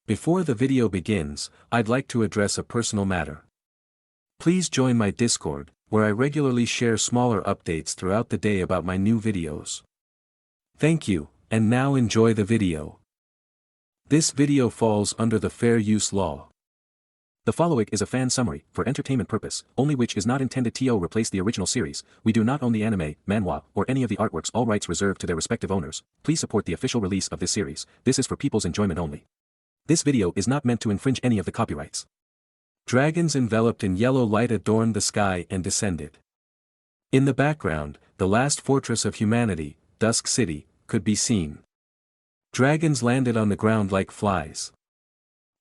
Before the video begins, I'd like to address a personal matter. Please join my Discord, where I regularly share smaller updates throughout the day about my new videos. Thank you, and now enjoy the video. This video falls under the fair use law. The FOLLOWIG is a fan summary, for entertainment purpose, only, which is not intended to replace the original series. We do not own the anime, manhwa, or any of the artworks, all rights reserved to their respective owners. Please support the official release of this series. This is for people's enjoyment only. This video is not meant to infringe any of the copyrights. Dragons enveloped in yellow light adorned the sky and descended. In the background, the last fortress of humanity, Dusk City, could be seen. Dragons landed on the ground like flies.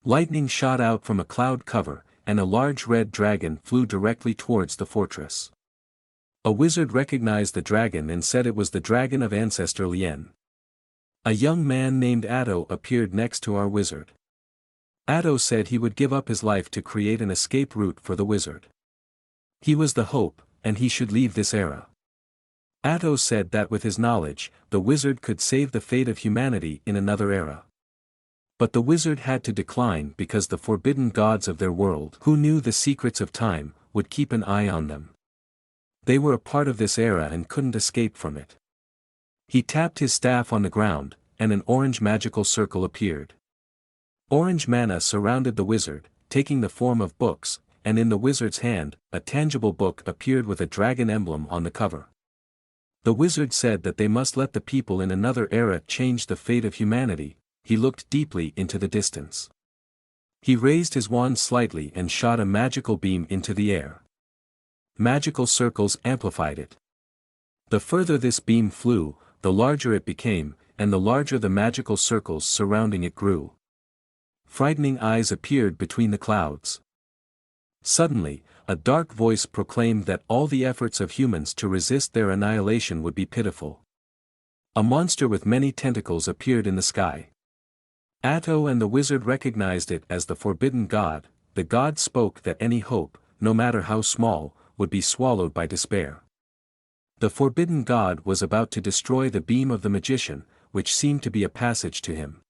Lightning shot out from a cloud cover, and a large red dragon flew directly towards the fortress. A wizard recognized the dragon and said it was the dragon of ancestor Lien. A young man named Atto appeared next to our wizard. Atto said he would give up his life to create an escape route for the wizard. He was the hope, and he should leave this era. Atto said that with his knowledge, the wizard could save the fate of humanity in another era. But the wizard had to decline because the forbidden gods of their world, who knew the secrets of time, would keep an eye on them. They were a part of this era and couldn't escape from it. He tapped his staff on the ground, and an orange magical circle appeared. Orange mana surrounded the wizard, taking the form of books, and in the wizard's hand, a tangible book appeared with a dragon emblem on the cover. The wizard said that they must let the people in another era change the fate of humanity. He looked deeply into the distance. He raised his wand slightly and shot a magical beam into the air. Magical circles amplified it. The further this beam flew, the larger it became, and the larger the magical circles surrounding it grew. Frightening eyes appeared between the clouds. Suddenly, a dark voice proclaimed that all the efforts of humans to resist their annihilation would be pitiful. A monster with many tentacles appeared in the sky. Atto and the wizard recognized it as the forbidden god. The god spoke that any hope, no matter how small, would be swallowed by despair. The forbidden god was about to destroy the beam of the magician, which seemed to be a passage to him.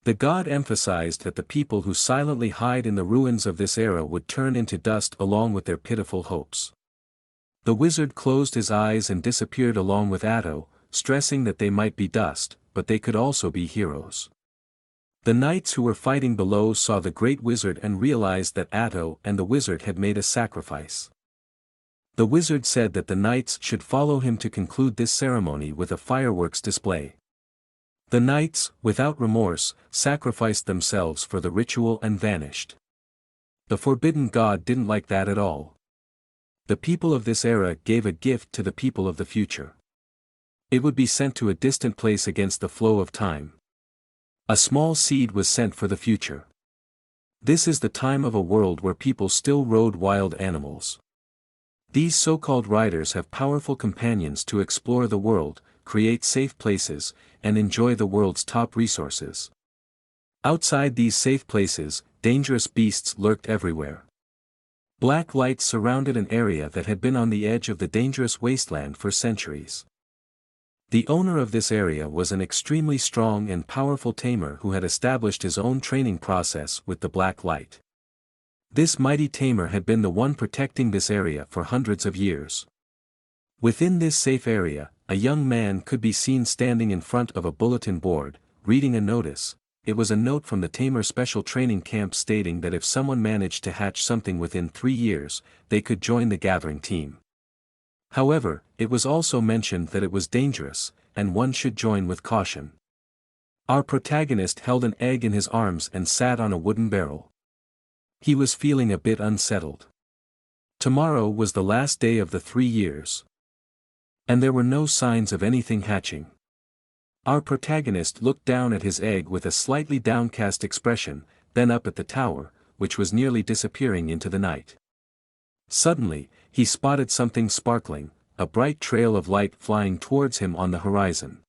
The god emphasized that the people who silently hide in the ruins of this era would turn into dust along with their pitiful hopes. The wizard closed his eyes and disappeared along with Atto, stressing that they might be dust, but they could also be heroes. The knights who were fighting below saw the great wizard and realized that Atto and the wizard had made a sacrifice. The wizard said that the knights should follow him to conclude this ceremony with a fireworks display. The knights, without remorse, sacrificed themselves for the ritual and vanished. The forbidden god didn't like that at all. The people of this era gave a gift to the people of the future. It would be sent to a distant place against the flow of time. A small seed was sent for the future. This is the time of a world where people still rode wild animals. These so-called riders have powerful companions to explore the world, create safe places, and enjoy the world's top resources. Outside these safe places, dangerous beasts lurked everywhere. Black light surrounded an area that had been on the edge of the dangerous wasteland for centuries. The owner of this area was an extremely strong and powerful tamer who had established his own training process with the black light. This mighty tamer had been the one protecting this area for hundreds of years. Within this safe area, a young man could be seen standing in front of a bulletin board, reading a notice. It was a note from the tamer special training camp stating that if someone managed to hatch something within 3 years, they could join the gathering team. However, it was also mentioned that it was dangerous, and one should join with caution. Our protagonist held an egg in his arms and sat on a wooden barrel. He was feeling a bit unsettled. Tomorrow was the last day of the 3 years. And there were no signs of anything hatching. Our protagonist looked down at his egg with a slightly downcast expression, then up at the tower, which was nearly disappearing into the night. Suddenly, he spotted something sparkling, a bright trail of light flying towards him on the horizon.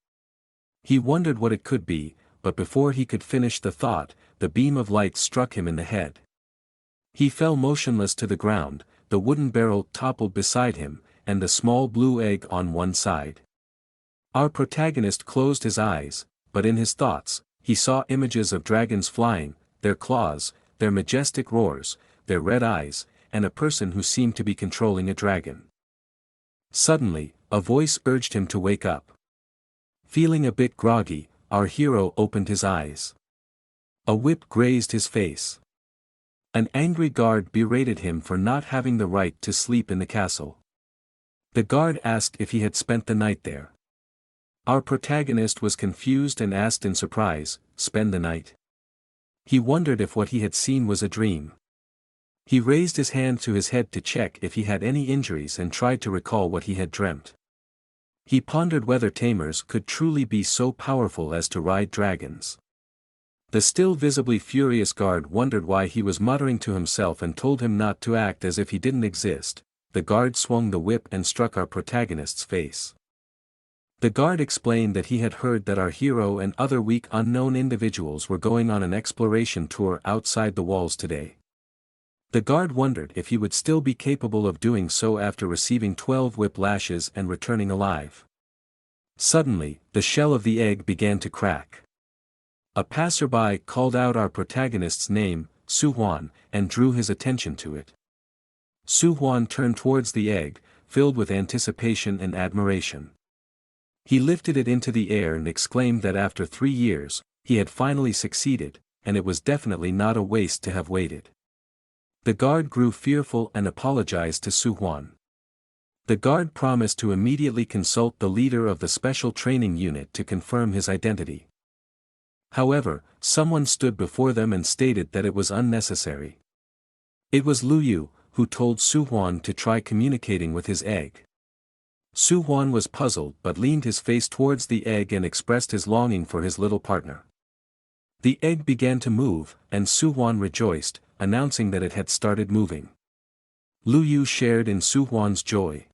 He wondered what it could be, but before he could finish the thought, the beam of light struck him in the head. He fell motionless to the ground, the wooden barrel toppled beside him, and the small blue egg on one side. Our protagonist closed his eyes, but in his thoughts, he saw images of dragons flying, their claws, their majestic roars, their red eyes, and a person who seemed to be controlling a dragon. Suddenly, a voice urged him to wake up. Feeling a bit groggy, our hero opened his eyes. A whip grazed his face. An angry guard berated him for not having the right to sleep in the castle. The guard asked if he had spent the night there. Our protagonist was confused and asked in surprise, "Spend the night?" He wondered if what he had seen was a dream. He raised his hand to his head to check if he had any injuries and tried to recall what he had dreamt. He pondered whether tamers could truly be so powerful as to ride dragons. The still visibly furious guard wondered why he was muttering to himself and told him not to act as if he didn't exist. The guard swung the whip and struck our protagonist's face. The guard explained that he had heard that our hero and other weak unknown individuals were going on an exploration tour outside the walls today. The guard wondered if he would still be capable of doing so after receiving 12 whip lashes and returning alive. Suddenly, the shell of the egg began to crack. A passerby called out our protagonist's name, Su-Huan, and drew his attention to it. Su-Huan turned towards the egg, filled with anticipation and admiration. He lifted it into the air and exclaimed that after 3 years, he had finally succeeded, and it was definitely not a waste to have waited. The guard grew fearful and apologized to Su-Huan. The guard promised to immediately consult the leader of the special training unit to confirm his identity. However, someone stood before them and stated that it was unnecessary. It was Lu Yu, who told Su-Huan to try communicating with his egg. Su-Huan was puzzled but leaned his face towards the egg and expressed his longing for his little partner. The egg began to move, and Su-Huan rejoiced, announcing that it had started moving. Lu Yu shared in Su-Huan's joy.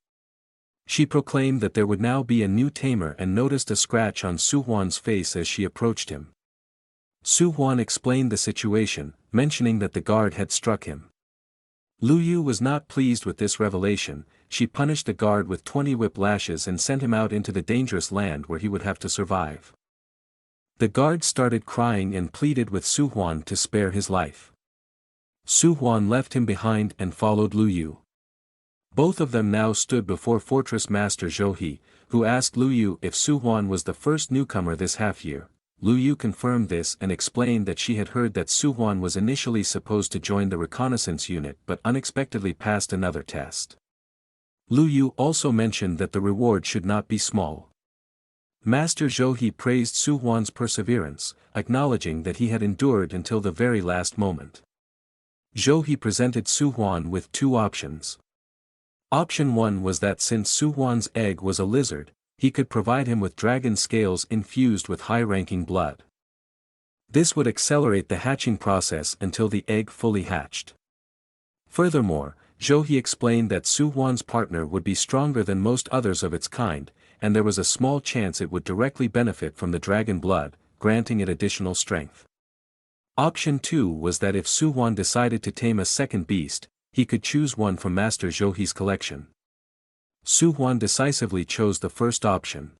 She proclaimed that there would now be a new tamer and noticed a scratch on Su-Huan's face as she approached him. Su-Huan explained the situation, mentioning that the guard had struck him. Lu Yu was not pleased with this revelation. She punished the guard with 20 whip lashes and sent him out into the dangerous land where he would have to survive. The guard started crying and pleaded with Su-Huan to spare his life. Su-Huan left him behind and followed Lu Yu. Both of them now stood before Fortress Master Zhou, who asked Lu Yu if Su-Huan was the first newcomer this half-year. Lu Yu confirmed this and explained that she had heard that Su-Huan was initially supposed to join the reconnaissance unit but unexpectedly passed another test. Lu Yu also mentioned that the reward should not be small. Master Zhou praised Su-Huan's perseverance, acknowledging that he had endured until the very last moment. Zhou presented Su-Huan with 2 options. Option 1 was that since Su-Huan's egg was a lizard, he could provide him with dragon scales infused with high-ranking blood. This would accelerate the hatching process until the egg fully hatched. Furthermore, Zhou explained that Su-Huan's partner would be stronger than most others of its kind, and there was a small chance it would directly benefit from the dragon blood, granting it additional strength. Option 2 was that if Su-Huan decided to tame a second beast, he could choose one from Master Zhou's collection. Su-Huan decisively chose the first option.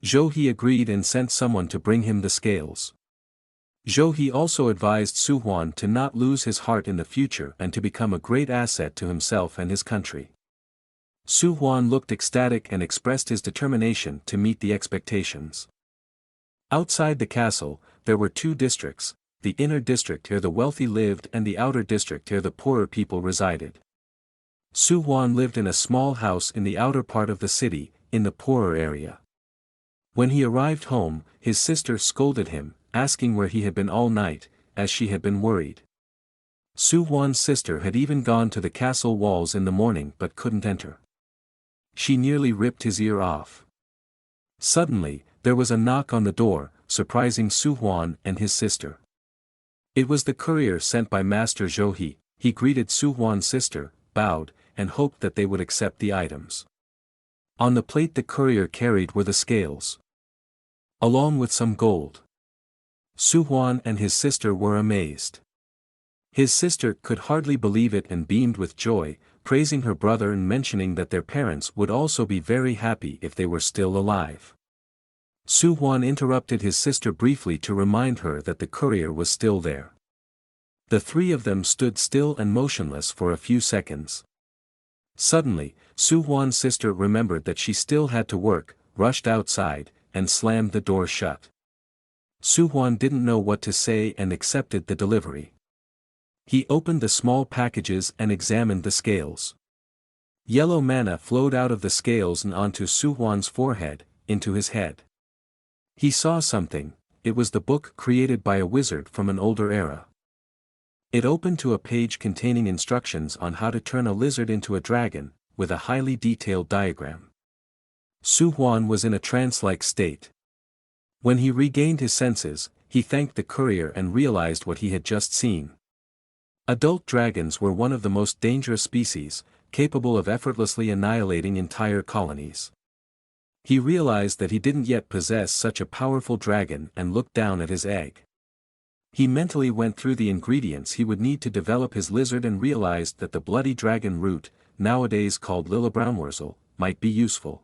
Zhou agreed and sent someone to bring him the scales. Zhou also advised Su-Huan to not lose his heart in the future and to become a great asset to himself and his country. Su-Huan looked ecstatic and expressed his determination to meet the expectations. Outside the castle, there were 2 districts, the inner district where the wealthy lived and the outer district where the poorer people resided. Su-Huan lived in a small house in the outer part of the city, in the poorer area. When he arrived home, his sister scolded him, asking where he had been all night, as she had been worried. Su-Huan's sister had even gone to the castle walls in the morning but couldn't enter. She nearly ripped his ear off. Suddenly, there was a knock on the door, surprising Su-Huan and his sister. It was the courier sent by Master Zhou. He greeted Su-Huan's sister, bowed, and hoped that they would accept the items. On the plate the courier carried were the scales, along with some gold. Su-Huan and his sister were amazed. His sister could hardly believe it and beamed with joy, praising her brother and mentioning that their parents would also be very happy if they were still alive. Su-Huan interrupted his sister briefly to remind her that the courier was still there. The three of them stood still and motionless for a few seconds. Suddenly, Su-Huan's sister remembered that she still had to work, rushed outside, and slammed the door shut. Su-Huan didn't know what to say and accepted the delivery. He opened the small packages and examined the scales. Yellow mana flowed out of the scales and onto Su-Huan's forehead, into his head. He saw something. It was the book created by a wizard from an older era. It opened to a page containing instructions on how to turn a lizard into a dragon, with a highly detailed diagram. Su-Huan was in a trance-like state. When he regained his senses, he thanked the courier and realized what he had just seen. Adult dragons were one of the most dangerous species, capable of effortlessly annihilating entire colonies. He realized that he didn't yet possess such a powerful dragon and looked down at his egg. He mentally went through the ingredients he would need to develop his lizard and realized that the bloody dragon root, nowadays called Lilibrownwurzel, might be useful.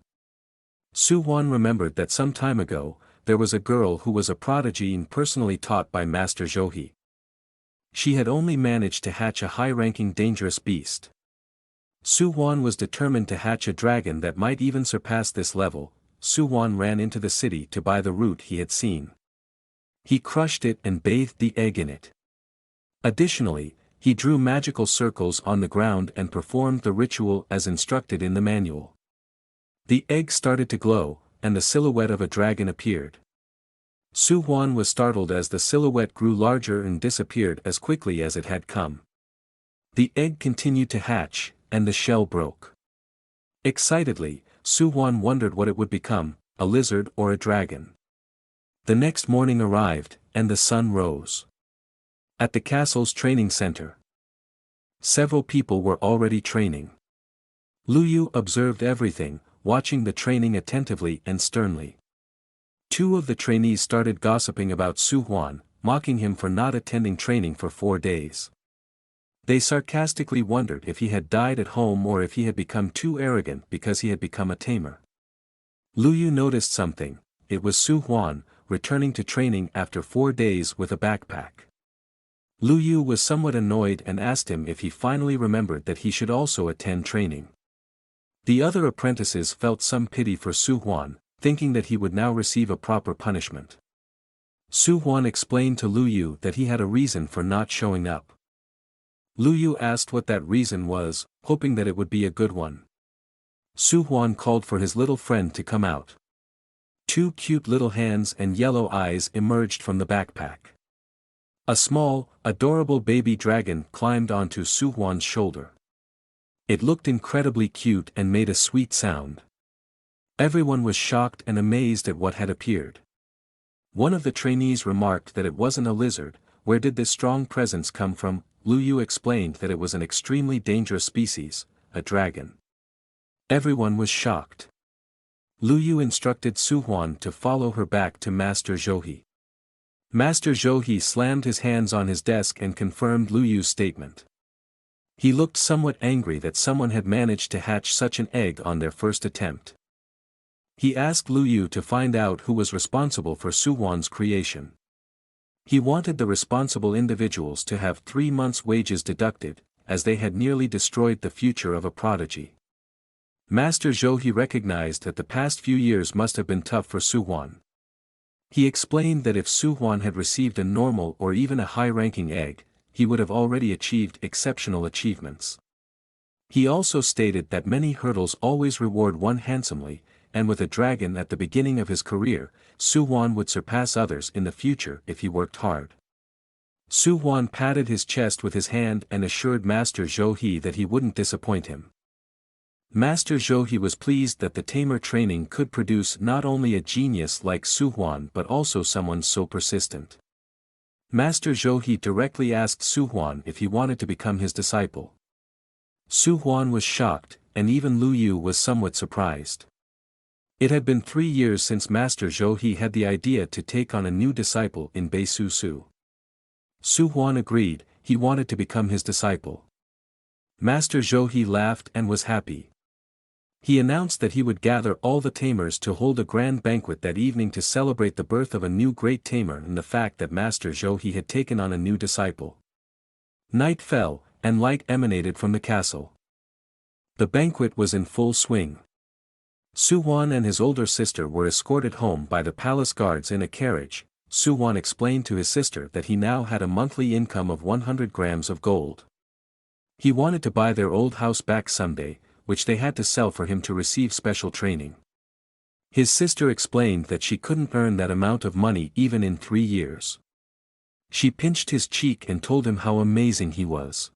Su-Huan remembered that some time ago, there was a girl who was a prodigy and personally taught by Master Zhouhe. She had only managed to hatch a high-ranking dangerous beast. Su-Huan was determined to hatch a dragon that might even surpass this level. Su-Huan ran into the city to buy the root he had seen. He crushed it and bathed the egg in it. Additionally, he drew magical circles on the ground and performed the ritual as instructed in the manual. The egg started to glow, and the silhouette of a dragon appeared. Su-Huan was startled as the silhouette grew larger and disappeared as quickly as it had come. The egg continued to hatch, and the shell broke. Excitedly, Su-Huan wondered what it would become, a lizard or a dragon. The next morning arrived, and the sun rose. At the castle's training center, several people were already training. Lu Yu observed everything, watching the training attentively and sternly. Two of the trainees started gossiping about Su-Huan, mocking him for not attending training for 4 days. They sarcastically wondered if he had died at home or if he had become too arrogant because he had become a tamer. Lu Yu noticed something. It was Su-Huan, returning to training after 4 days with a backpack. Lu Yu was somewhat annoyed and asked him if he finally remembered that he should also attend training. The other apprentices felt some pity for Su-Huan, thinking that he would now receive a proper punishment. Su-Huan explained to Lu Yu that he had a reason for not showing up. Lu Yu asked what that reason was, hoping that it would be a good one. Su-Huan called for his little friend to come out. 2 cute little hands and yellow eyes emerged from the backpack. A small, adorable baby dragon climbed onto Su-Huan's shoulder. It looked incredibly cute and made a sweet sound. Everyone was shocked and amazed at what had appeared. One of the trainees remarked that it wasn't a lizard. Where did this strong presence come from? Lu Yu explained that it was an extremely dangerous species, a dragon. Everyone was shocked. Lu Yu instructed Su-Huan to follow her back to Master Zhouhe. Master Zhouhe slammed his hands on his desk and confirmed Lu Yu's statement. He looked somewhat angry that someone had managed to hatch such an egg on their first attempt. He asked Lu Yu to find out who was responsible for Su-Huan's creation. He wanted the responsible individuals to have 3 months' wages deducted, as they had nearly destroyed the future of a prodigy. Master Zhouhe recognized that the past few years must have been tough for Su-Huan. He explained that if Su-Huan had received a normal or even a high-ranking egg, he would have already achieved exceptional achievements. He also stated that many hurdles always reward one handsomely, and with a dragon at the beginning of his career, Su-Huan would surpass others in the future if he worked hard. Su-Huan patted his chest with his hand and assured Master Zhouhe that he wouldn't disappoint him. Master Zhouhe was pleased that the tamer training could produce not only a genius like Su-Huan but also someone so persistent. Master Zhouhe directly asked Su-Huan if he wanted to become his disciple. Su-Huan was shocked, and even Lu Yu was somewhat surprised. It had been 3 years since Master Zhouhe had the idea to take on a new disciple in Su-Su. Su-Huan agreed, he wanted to become his disciple. Master Zhouhe laughed and was happy. He announced that he would gather all the tamers to hold a grand banquet that evening to celebrate the birth of a new great tamer and the fact that Master Zhou had taken on a new disciple. Night fell, and light emanated from the castle. The banquet was in full swing. Su-Huan and his older sister were escorted home by the palace guards in a carriage. Su-Huan explained to his sister that he now had a monthly income of 100 grams of gold. He wanted to buy their old house back someday, which they had to sell for him to receive special training. His sister explained that she couldn't earn that amount of money even in 3 years. She pinched his cheek and told him how amazing he was.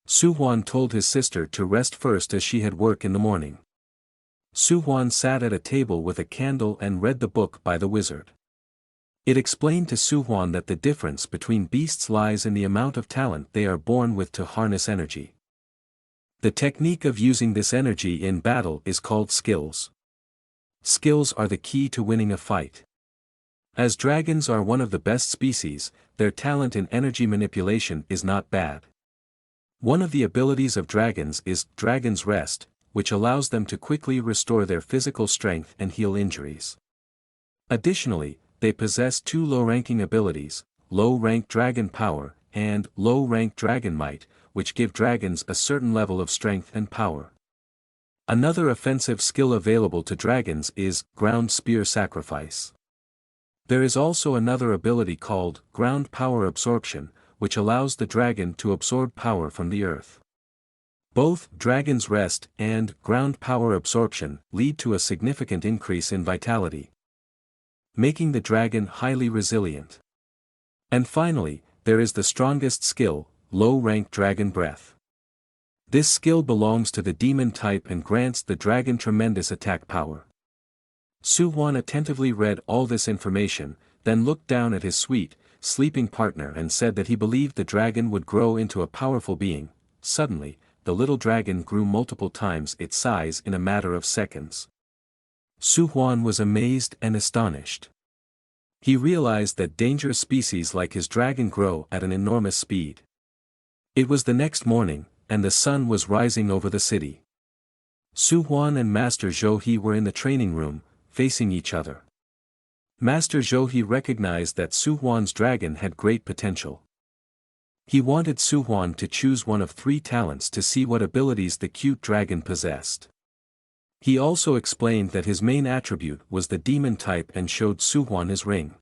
Su-Huan told his sister to rest first as she had work in the morning. Su-Huan sat at a table with a candle and read the book by the wizard. It explained to Su-Huan that the difference between beasts lies in the amount of talent they are born with to harness energy. The technique of using this energy in battle is called skills. Skills are the key to winning a fight. As dragons are one of the best species, their talent in energy manipulation is not bad. One of the abilities of dragons is Dragon's Rest, which allows them to quickly restore their physical strength and heal injuries. Additionally, they possess 2 low-ranking abilities, Low-Rank Dragon Power, and Low-Rank Dragon Might, which give dragons a certain level of strength and power. Another offensive skill available to dragons is Ground Spear Sacrifice. There is also another ability called Ground Power Absorption, which allows the dragon to absorb power from the earth. Both Dragon's Rest and Ground Power Absorption lead to a significant increase in vitality, making the dragon highly resilient. And finally, there is the strongest skill, Low-Rank Dragon Breath. This skill belongs to the demon type and grants the dragon tremendous attack power. Su-Huan attentively read all this information, then looked down at his sweet, sleeping partner and said that he believed the dragon would grow into a powerful being. Suddenly, the little dragon grew multiple times its size in a matter of seconds. Su-Huan was amazed and astonished. He realized that dangerous species like his dragon grow at an enormous speed. It was the next morning, and the sun was rising over the city. Su-Huan and Master Zhou were in the training room, facing each other. Master Zhou recognized that Su-Huan's dragon had great potential. He wanted Su-Huan to choose one of 3 talents to see what abilities the cute dragon possessed. He also explained that his main attribute was the demon type and showed Su-Huan his ring.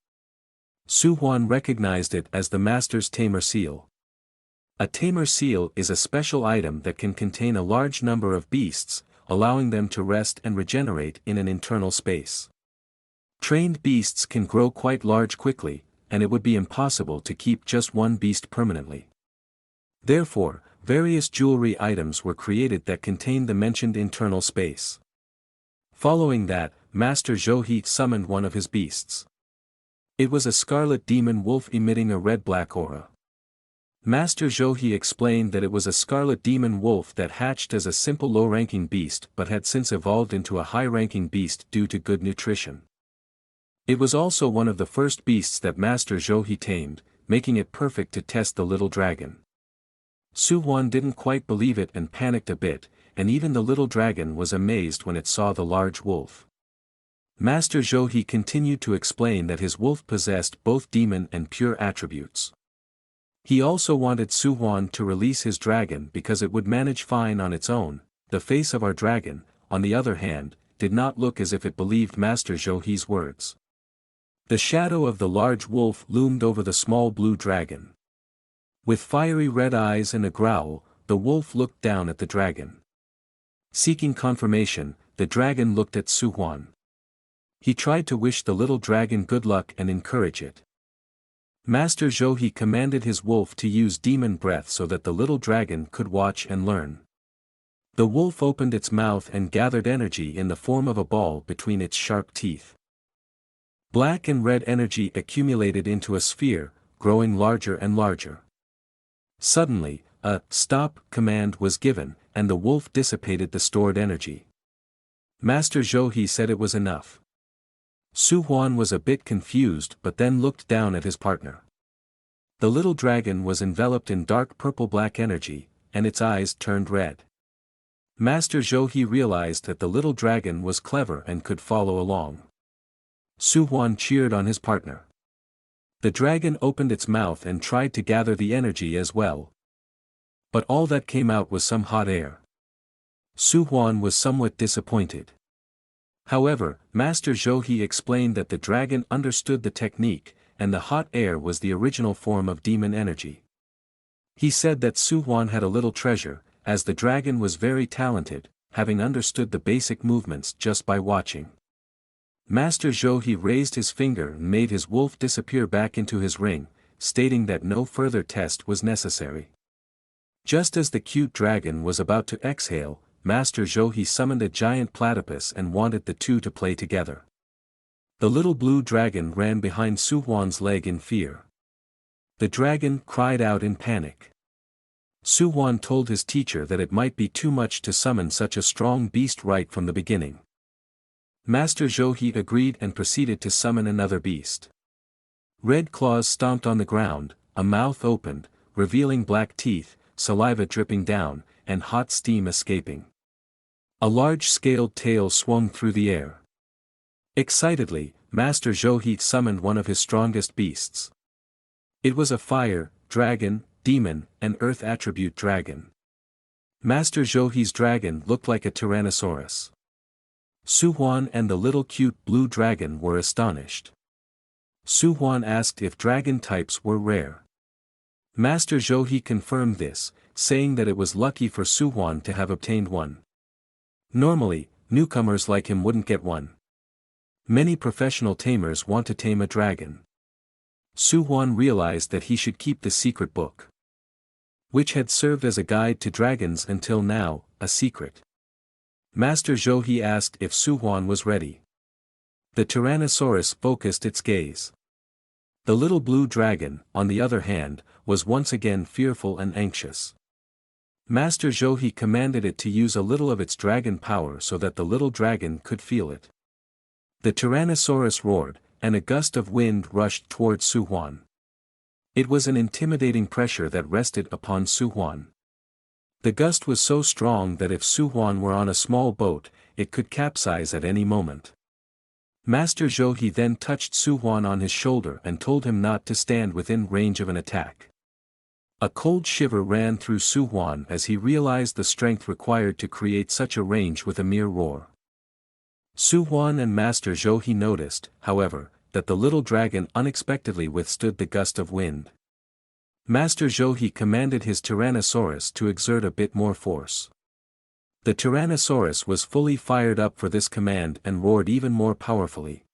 Su-Huan recognized it as the Master's Tamer Seal. A Tamer Seal is a special item that can contain a large number of beasts, allowing them to rest and regenerate in an internal space. Trained beasts can grow quite large quickly, and it would be impossible to keep just one beast permanently. Therefore, various jewelry items were created that contained the mentioned internal space. Following that, Master Zhou summoned one of his beasts. It was a scarlet demon wolf emitting a red-black aura. Master Zhou explained that it was a scarlet demon wolf that hatched as a simple low-ranking beast but had since evolved into a high-ranking beast due to good nutrition. It was also one of the first beasts that Master Zhou tamed, making it perfect to test the little dragon. Su-Huan didn't quite believe it and panicked a bit, and even the little dragon was amazed when it saw the large wolf. Master Zhou continued to explain that his wolf possessed both demon and pure attributes. He also wanted Su-Huan to release his dragon because it would manage fine on its own. The face of our dragon, on the other hand, did not look as if it believed Master Zhou's words. The shadow of the large wolf loomed over the small blue dragon. With fiery red eyes and a growl, the wolf looked down at the dragon. Seeking confirmation, the dragon looked at Su-Huan. He tried to wish the little dragon good luck and encourage it. Master Zhou commanded his wolf to use demon breath so that the little dragon could watch and learn. The wolf opened its mouth and gathered energy in the form of a ball between its sharp teeth. Black and red energy accumulated into a sphere, growing larger and larger. Suddenly, a stop command was given, and the wolf dissipated the stored energy. Master Zhou said it was enough. Su-Huan was a bit confused but then looked down at his partner. The little dragon was enveloped in dark purple-black energy, and its eyes turned red. Master Zhou realized that the little dragon was clever and could follow along. Su-Huan cheered on his partner. The dragon opened its mouth and tried to gather the energy as well. But all that came out was some hot air. Su-Huan was somewhat disappointed. However, Master Zhou explained that the dragon understood the technique, and the hot air was the original form of demon energy. He said that Su-Huan had a little treasure, as the dragon was very talented, having understood the basic movements just by watching. Master Zhou raised his finger and made his wolf disappear back into his ring, stating that no further test was necessary. Just as the cute dragon was about to exhale, Master Zhou summoned a giant platypus and wanted the two to play together. The little blue dragon ran behind Su-Huan's leg in fear. The dragon cried out in panic. Su-Huan told his teacher that it might be too much to summon such a strong beast right from the beginning. Master Zhou agreed and proceeded to summon another beast. Red claws stomped on the ground, a mouth opened, revealing black teeth, saliva dripping down, and hot steam escaping. A large scaled tail swung through the air. Excitedly, Master Zhou summoned one of his strongest beasts. It was a fire, dragon, demon, and earth attribute dragon. Master Zhou's dragon looked like a tyrannosaurus. Su-Huan and the little cute blue dragon were astonished. Su-Huan asked if dragon types were rare. Master Zhou confirmed this, saying that it was lucky for Su-Huan to have obtained one. Normally, newcomers like him wouldn't get one. Many professional tamers want to tame a dragon. Su-Huan realized that he should keep the secret book, which had served as a guide to dragons until now, a secret. Master Zhou asked if Su-Huan was ready. The Tyrannosaurus focused its gaze. The little blue dragon, on the other hand, was once again fearful and anxious. Master Zhou commanded it to use a little of its dragon power so that the little dragon could feel it. The Tyrannosaurus roared, and a gust of wind rushed towards Su-Huan. It was an intimidating pressure that rested upon Su-Huan. The gust was so strong that if Su-Huan were on a small boat, it could capsize at any moment. Master Zhou then touched Su-Huan on his shoulder and told him not to stand within range of an attack. A cold shiver ran through Su-Huan as he realized the strength required to create such a range with a mere roar. Su-Huan and Master Zhou noticed, however, that the little dragon unexpectedly withstood the gust of wind. Master Zhou commanded his Tyrannosaurus to exert a bit more force. The Tyrannosaurus was fully fired up for this command and roared even more powerfully.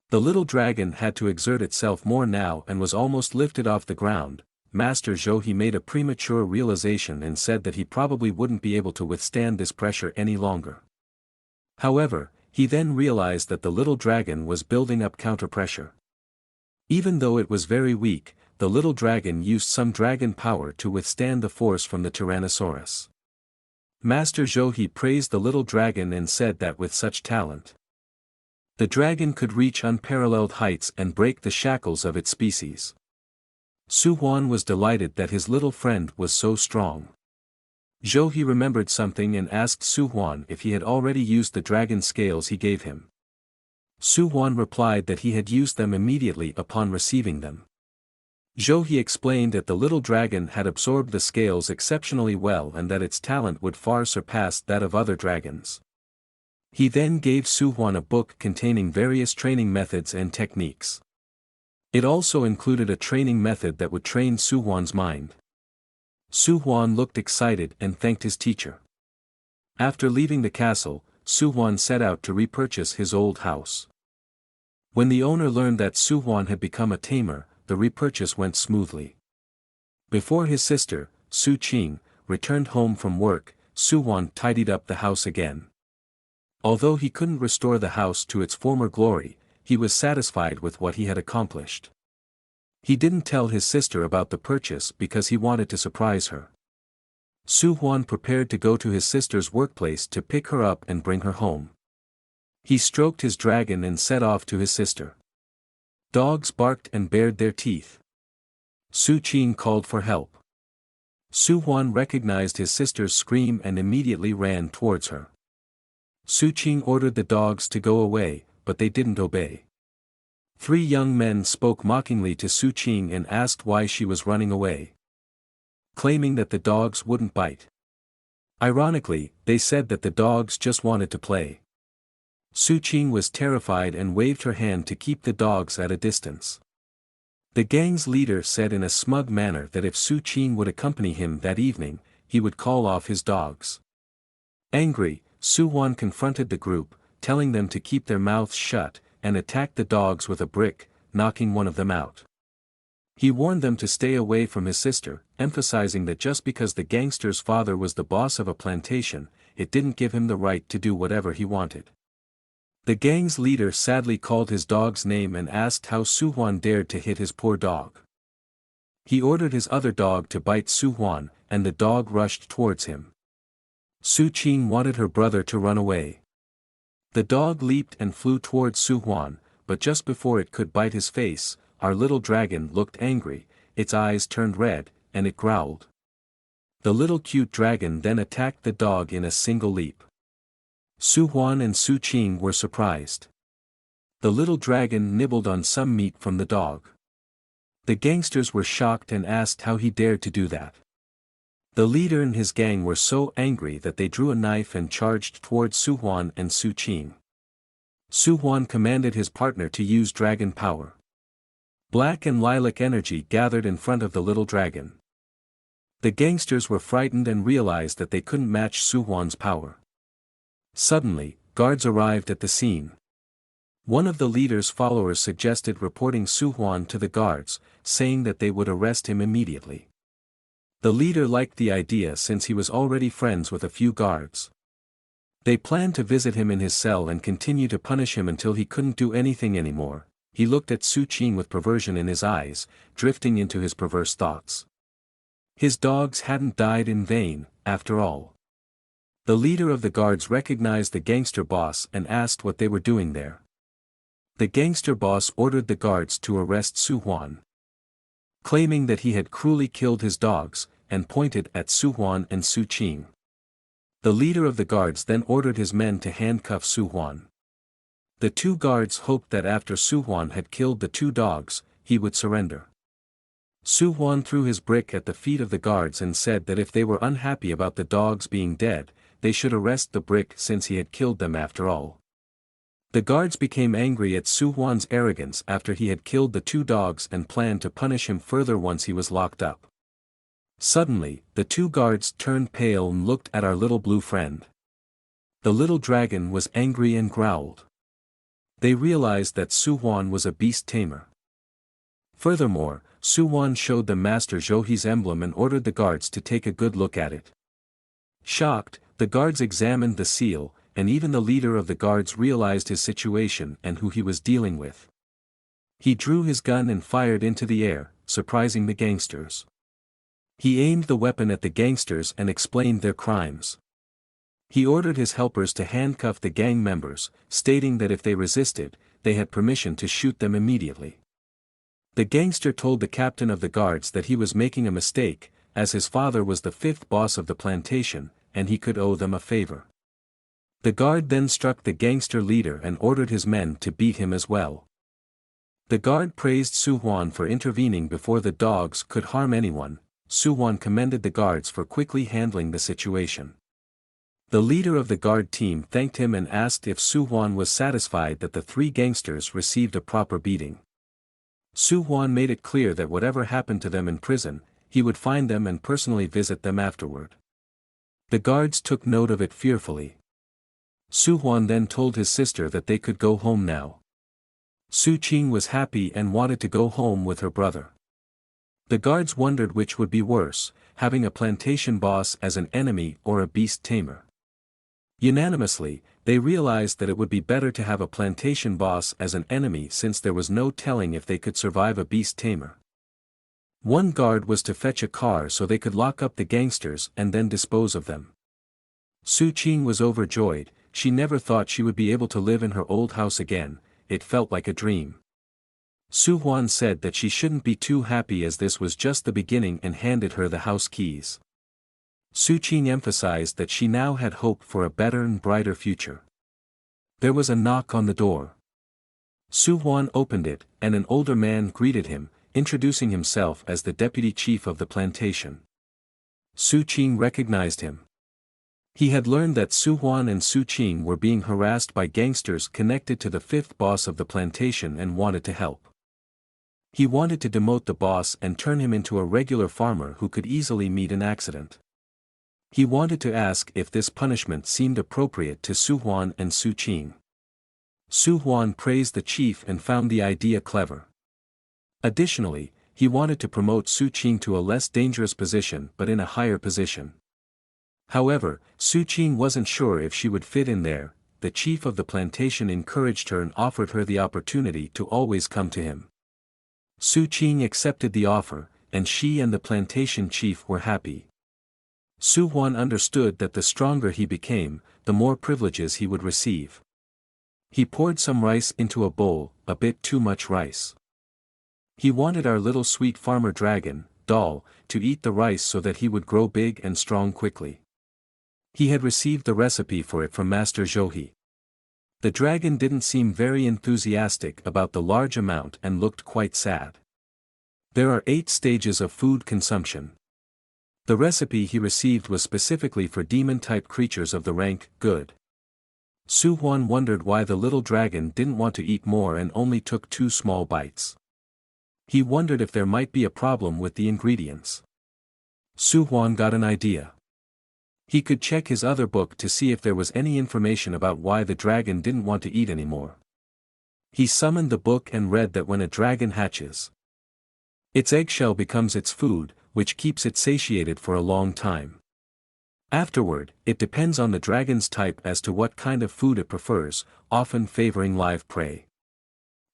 The little dragon had to exert itself more now and was almost lifted off the ground. Master Zhou made a premature realization and said that he probably wouldn't be able to withstand this pressure any longer. However, he then realized that the little dragon was building up counterpressure. Even though it was very weak, the little dragon used some dragon power to withstand the force from the Tyrannosaurus. Master Zhou praised the little dragon and said that with such talent, the dragon could reach unparalleled heights and break the shackles of its species. Su-Huan was delighted that his little friend was so strong. Zhou remembered something and asked Su-Huan if he had already used the dragon scales he gave him. Su-Huan replied that he had used them immediately upon receiving them. Zhou explained that the little dragon had absorbed the scales exceptionally well and that its talent would far surpass that of other dragons. He then gave Su-Huan a book containing various training methods and techniques. It also included a training method that would train Su-Huan's mind. Su-Huan looked excited and thanked his teacher. After leaving the castle, Su-Huan set out to repurchase his old house. When the owner learned that Su-Huan had become a tamer, the repurchase went smoothly. Before his sister, Su-Qing, returned home from work, Su-Huan tidied up the house again. Although he couldn't restore the house to its former glory, he was satisfied with what he had accomplished. He didn't tell his sister about the purchase because he wanted to surprise her. Su-Huan prepared to go to his sister's workplace to pick her up and bring her home. He stroked his dragon and set off to his sister. Dogs barked and bared their teeth. Su-Qing called for help. Su-Huan recognized his sister's scream and immediately ran towards her. Su-Ching ordered the dogs to go away, but they didn't obey. Three young men spoke mockingly to Su-Ching and asked why she was running away, claiming that the dogs wouldn't bite. Ironically, they said that the dogs just wanted to play. Su-Ching was terrified and waved her hand to keep the dogs at a distance. The gang's leader said in a smug manner that if Su-Ching would accompany him that evening, he would call off his dogs. Angry, Su-Huan confronted the group, telling them to keep their mouths shut, and attacked the dogs with a brick, knocking one of them out. He warned them to stay away from his sister, emphasizing that just because the gangster's father was the boss of a plantation, it didn't give him the right to do whatever he wanted. The gang's leader sadly called his dog's name and asked how Su-Huan dared to hit his poor dog. He ordered his other dog to bite Su-Huan, and the dog rushed towards him. Su-Ching wanted her brother to run away. The dog leaped and flew towards Su-Huan, but just before it could bite his face, our little dragon looked angry, its eyes turned red, and it growled. The little cute dragon then attacked the dog in a single leap. Su-Huan and Su-Ching were surprised. The little dragon nibbled on some meat from the dog. The gangsters were shocked and asked how he dared to do that. The leader and his gang were so angry that they drew a knife and charged towards Su-Huan and Su-Ching. Su-Huan commanded his partner to use dragon power. Black and lilac energy gathered in front of the little dragon. The gangsters were frightened and realized that they couldn't match Su-Huan's power. Suddenly, guards arrived at the scene. One of the leader's followers suggested reporting Su-Huan to the guards, saying that they would arrest him immediately. The leader liked the idea since he was already friends with a few guards. They planned to visit him in his cell and continue to punish him until he couldn't do anything anymore. He looked at Su-Ching with perversion in his eyes, drifting into his perverse thoughts. His dogs hadn't died in vain, after all. The leader of the guards recognized the gangster boss and asked what they were doing there. The gangster boss ordered the guards to arrest Su-Huan, claiming that he had cruelly killed his dogs, and pointed at Su-Huan and Su-Ching. The leader of the guards then ordered his men to handcuff Su-Huan. The two guards hoped that after Su-Huan had killed the two dogs, he would surrender. Su-Huan threw his brick at the feet of the guards and said that if they were unhappy about the dogs being dead, they should arrest the brick since he had killed them after all. The guards became angry at Su-Huan's arrogance after he had killed the two dogs and planned to punish him further once he was locked up. Suddenly, the two guards turned pale and looked at our little blue friend. The little dragon was angry and growled. They realized that Su-Huan was a beast tamer. Furthermore, Su-Huan showed them Master Zhouhi's emblem and ordered the guards to take a good look at it. Shocked, the guards examined the seal, and even the leader of the guards realized his situation and who he was dealing with. He drew his gun and fired into the air, surprising the gangsters. He aimed the weapon at the gangsters and explained their crimes. He ordered his helpers to handcuff the gang members, stating that if they resisted, they had permission to shoot them immediately. The gangster told the captain of the guards that he was making a mistake, as his father was the fifth boss of the plantation, and he could owe them a favor. The guard then struck the gangster leader and ordered his men to beat him as well. The guard praised Su-Huan for intervening before the dogs could harm anyone. Su-Huan commended the guards for quickly handling the situation. The leader of the guard team thanked him and asked if Su-Huan was satisfied that the three gangsters received a proper beating. Su-Huan made it clear that whatever happened to them in prison, he would find them and personally visit them afterward. The guards took note of it fearfully. Su-Huan then told his sister that they could go home now. Su-Ching was happy and wanted to go home with her brother. The guards wondered which would be worse, having a plantation boss as an enemy or a beast tamer. Unanimously, they realized that it would be better to have a plantation boss as an enemy since there was no telling if they could survive a beast tamer. One guard was to fetch a car so they could lock up the gangsters and then dispose of them. Su-Ching was overjoyed. She never thought she would be able to live in her old house again. It felt like a dream. Su-Huan said that she shouldn't be too happy as this was just the beginning and handed her the house keys. Su-Ching emphasized that she now had hope for a better and brighter future. There was a knock on the door. Su-Huan opened it, and an older man greeted him, introducing himself as the deputy chief of the plantation. Su-Ching recognized him. He had learned that Su-Huan and Su-Ching were being harassed by gangsters connected to the fifth boss of the plantation and wanted to help. He wanted to demote the boss and turn him into a regular farmer who could easily meet an accident. He wanted to ask if this punishment seemed appropriate to Su-Huan and Su-Ching. Su-Huan praised the chief and found the idea clever. Additionally, he wanted to promote Su-Ching to a less dangerous position but in a higher position. However, Su-Ching wasn't sure if she would fit in there. The chief of the plantation encouraged her and offered her the opportunity to always come to him. Su-Ching accepted the offer, and she and the plantation chief were happy. Su-Huan understood that the stronger he became, the more privileges he would receive. He poured some rice into a bowl, a bit too much rice. He wanted our little sweet farmer dragon, doll, to eat the rice so that he would grow big and strong quickly. He had received the recipe for it from Master Zhouhe. The dragon didn't seem very enthusiastic about the large amount and looked quite sad. There are 8 stages of food consumption. The recipe he received was specifically for demon-type creatures of the rank good. Su-Huan wondered why the little dragon didn't want to eat more and only took 2 small bites. He wondered if there might be a problem with the ingredients. Su-Huan got an idea. He could check his other book to see if there was any information about why the dragon didn't want to eat anymore. He summoned the book and read that when a dragon hatches, its eggshell becomes its food, which keeps it satiated for a long time. Afterward, it depends on the dragon's type as to what kind of food it prefers, often favoring live prey.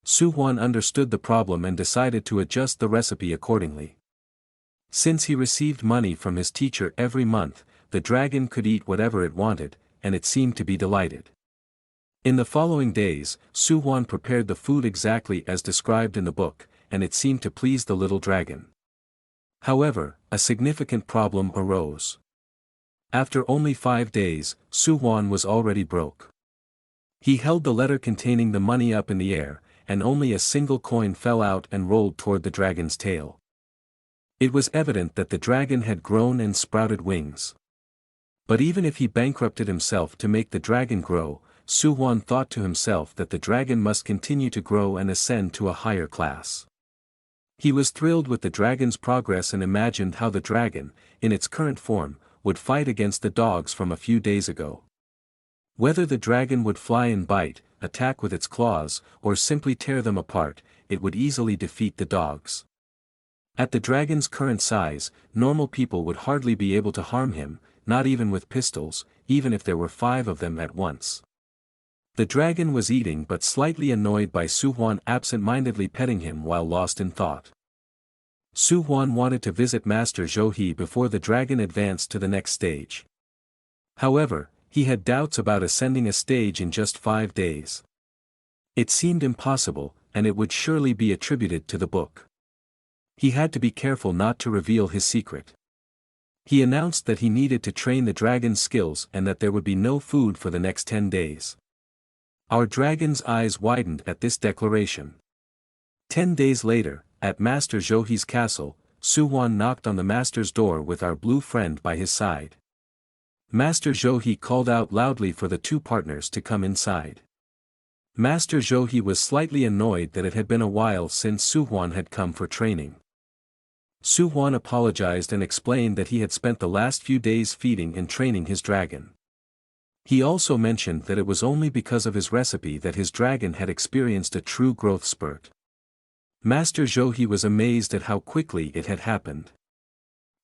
Su-Huan understood the problem and decided to adjust the recipe accordingly. Since he received money from his teacher every month, the dragon could eat whatever it wanted, and it seemed to be delighted. In the following days, Su-Huan prepared the food exactly as described in the book, and it seemed to please the little dragon. However, a significant problem arose. After only 5 days, Su-Huan was already broke. He held the letter containing the money up in the air, and only a single coin fell out and rolled toward the dragon's tail. It was evident that the dragon had grown and sprouted wings. But even if he bankrupted himself to make the dragon grow, Su-Huan thought to himself that the dragon must continue to grow and ascend to a higher class. He was thrilled with the dragon's progress and imagined how the dragon, in its current form, would fight against the dogs from a few days ago. Whether the dragon would fly and bite, attack with its claws, or simply tear them apart, it would easily defeat the dogs. At the dragon's current size, normal people would hardly be able to harm him, not even with pistols, even if there were 5 of them at once. The dragon was eating but slightly annoyed by Su-Huan absent-mindedly petting him while lost in thought. Su-Huan wanted to visit Master Zhouhe before the dragon advanced to the next stage. However, he had doubts about ascending a stage in just 5 days. It seemed impossible, and it would surely be attributed to the book. He had to be careful not to reveal his secret. He announced that he needed to train the dragon's skills and that there would be no food for the next 10 days. Our dragon's eyes widened at this declaration. 10 days later, at Master Zhouhe's castle, Su-Huan knocked on the master's door with our blue friend by his side. Master Zhouhe called out loudly for the 2 partners to come inside. Master Zhouhe was slightly annoyed that it had been a while since Su-Huan had come for training. Su-Huan apologized and explained that he had spent the last few days feeding and training his dragon. He also mentioned that it was only because of his recipe that his dragon had experienced a true growth spurt. Master Zhouhe was amazed at how quickly it had happened.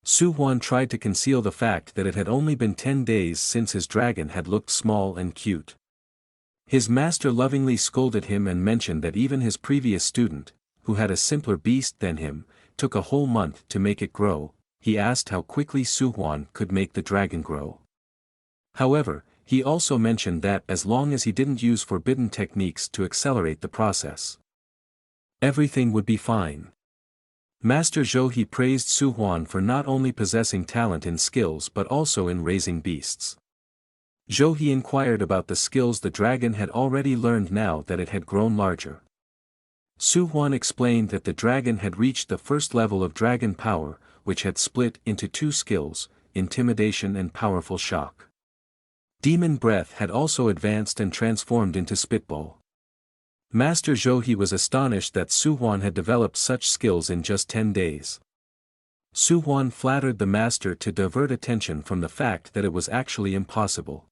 Su-Huan tried to conceal the fact that it had only been 10 days since his dragon had looked small and cute. His master lovingly scolded him and mentioned that even his previous student, who had a simpler beast than him, took a whole month to make it grow. He asked how quickly Su-Huan could make the dragon grow. However, he also mentioned that as long as he didn't use forbidden techniques to accelerate the process. Everything would be fine. Master Zhou praised Su-Huan for not only possessing talent and skills but also in raising beasts. Zhou inquired about the skills the dragon had already learned now that it had grown larger. Su-Huan explained that the dragon had reached the first level of dragon power, which had split into two skills, intimidation and powerful shock. Demon breath had also advanced and transformed into spitball. Master Zhou was astonished that Su-Huan had developed such skills in just 10 days. Su-Huan flattered the master to divert attention from the fact that it was actually impossible.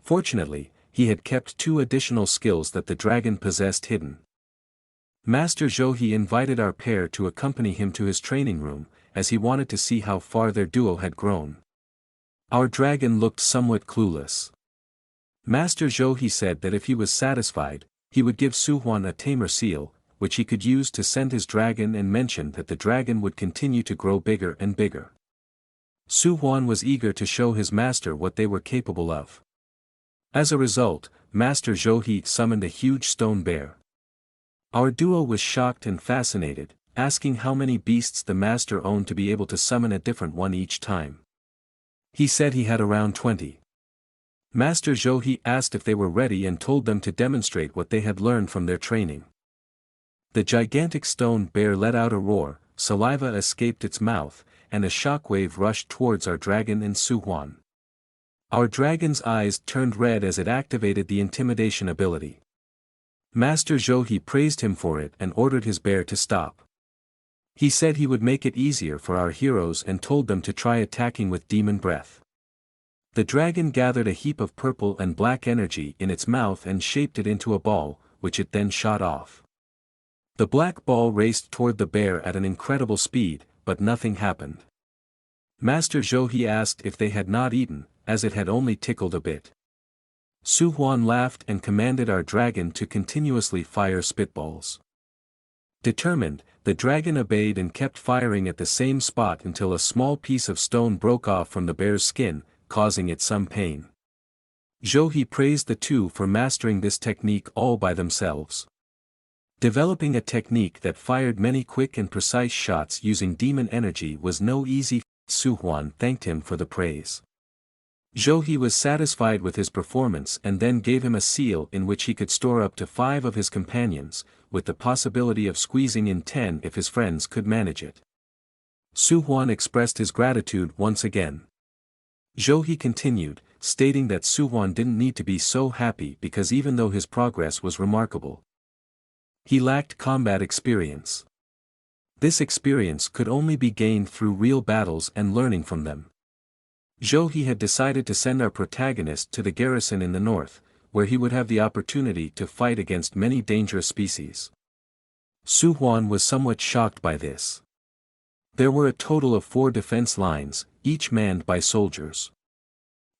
Fortunately, he had kept 2 additional skills that the dragon possessed hidden. Master Zhou invited our pair to accompany him to his training room, as he wanted to see how far their duo had grown. Our dragon looked somewhat clueless. Master Zhou said that if he was satisfied, he would give Su-Huan a tamer seal, which he could use to send his dragon, and mentioned that the dragon would continue to grow bigger and bigger. Su-Huan was eager to show his master what they were capable of. As a result, Master Zhou summoned a huge stone bear. Our duo was shocked and fascinated, asking how many beasts the master owned to be able to summon a different one each time. He said he had around 20. Master Zhou asked if they were ready and told them to demonstrate what they had learned from their training. The gigantic stone bear let out a roar, saliva escaped its mouth, and a shockwave rushed towards our dragon and Su-Huan. Our dragon's eyes turned red as it activated the intimidation ability. Master Zhou praised him for it and ordered his bear to stop. He said he would make it easier for our heroes and told them to try attacking with demon breath. The dragon gathered a heap of purple and black energy in its mouth and shaped it into a ball, which it then shot off. The black ball raced toward the bear at an incredible speed, but nothing happened. Master Zhou asked if they had not eaten, as it had only tickled a bit. Su-Huan laughed and commanded our dragon to continuously fire spitballs. Determined, the dragon obeyed and kept firing at the same spot until a small piece of stone broke off from the bear's skin, causing it some pain. Zhou praised the two for mastering this technique all by themselves. Developing a technique that fired many quick and precise shots using demon energy was no easy feat. Su-Huan thanked him for the praise. Zhou was satisfied with his performance and then gave him a seal in which he could store up to 5 of his companions, with the possibility of squeezing in 10 if his friends could manage it. Su-Huan expressed his gratitude once again. Zhou continued, stating that Su-Huan didn't need to be so happy because even though his progress was remarkable, he lacked combat experience. This experience could only be gained through real battles and learning from them. Zhou had decided to send our protagonist to the garrison in the north, where he would have the opportunity to fight against many dangerous species. Su-Huan was somewhat shocked by this. There were a total of 4 defense lines, each manned by soldiers.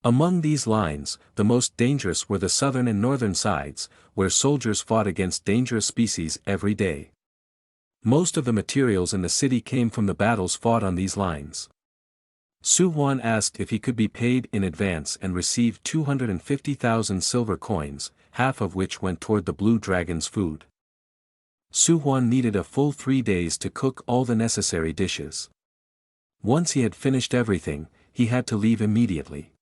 Among these lines, the most dangerous were the southern and northern sides, where soldiers fought against dangerous species every day. Most of the materials in the city came from the battles fought on these lines. Su-Huan asked if he could be paid in advance and received 250,000 silver coins, half of which went toward the blue dragon's food. Su-Huan needed a full 3 days to cook all the necessary dishes. Once he had finished everything, he had to leave immediately.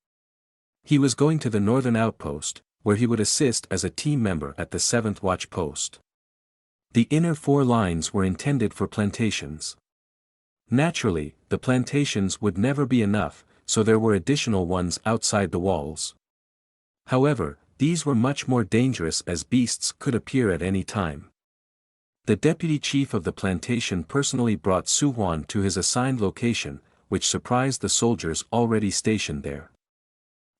He was going to the northern outpost, where he would assist as a team member at the 7th watch post. The inner 4 lines were intended for plantations. Naturally, the plantations would never be enough, so there were additional ones outside the walls. However, these were much more dangerous as beasts could appear at any time. The deputy chief of the plantation personally brought Su-Huan to his assigned location, which surprised the soldiers already stationed there.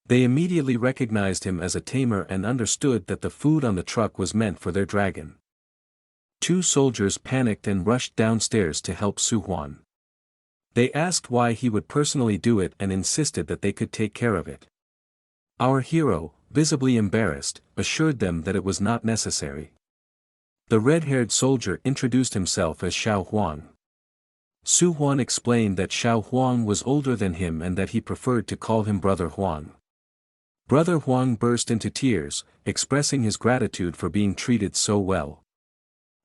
They immediately recognized him as a tamer and understood that the food on the truck was meant for their dragon. 2 soldiers panicked and rushed downstairs to help Su-Huan. They asked why he would personally do it and insisted that they could take care of it. Our hero, visibly embarrassed, assured them that it was not necessary. The red-haired soldier introduced himself as Su-Huan. Su-Huan explained that Su-Huan was older than him and that he preferred to call him Brother Huang. Brother Huang burst into tears, expressing his gratitude for being treated so well.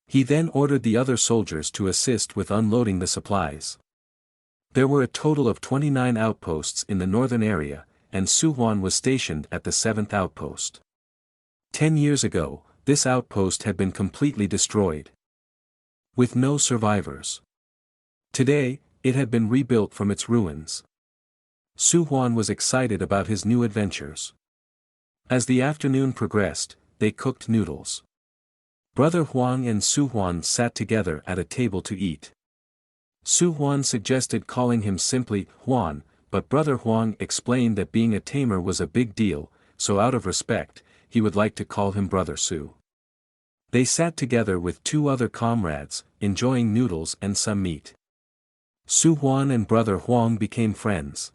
He then ordered the other soldiers to assist with unloading the supplies. There were a total of 29 outposts in the northern area, and Su-Huan was stationed at the 7th outpost. 10 years ago, this outpost had been completely destroyed, with no survivors. Today, it had been rebuilt from its ruins. Su-Huan was excited about his new adventures. As the afternoon progressed, they cooked noodles. Brother Huang and Su-Huan sat together at a table to eat. Su-Huan suggested calling him simply Huan, but Brother Huang explained that being a tamer was a big deal, so out of respect, he would like to call him Brother Su. They sat together with 2 other comrades, enjoying noodles and some meat. Su-Huan and Brother Huang became friends.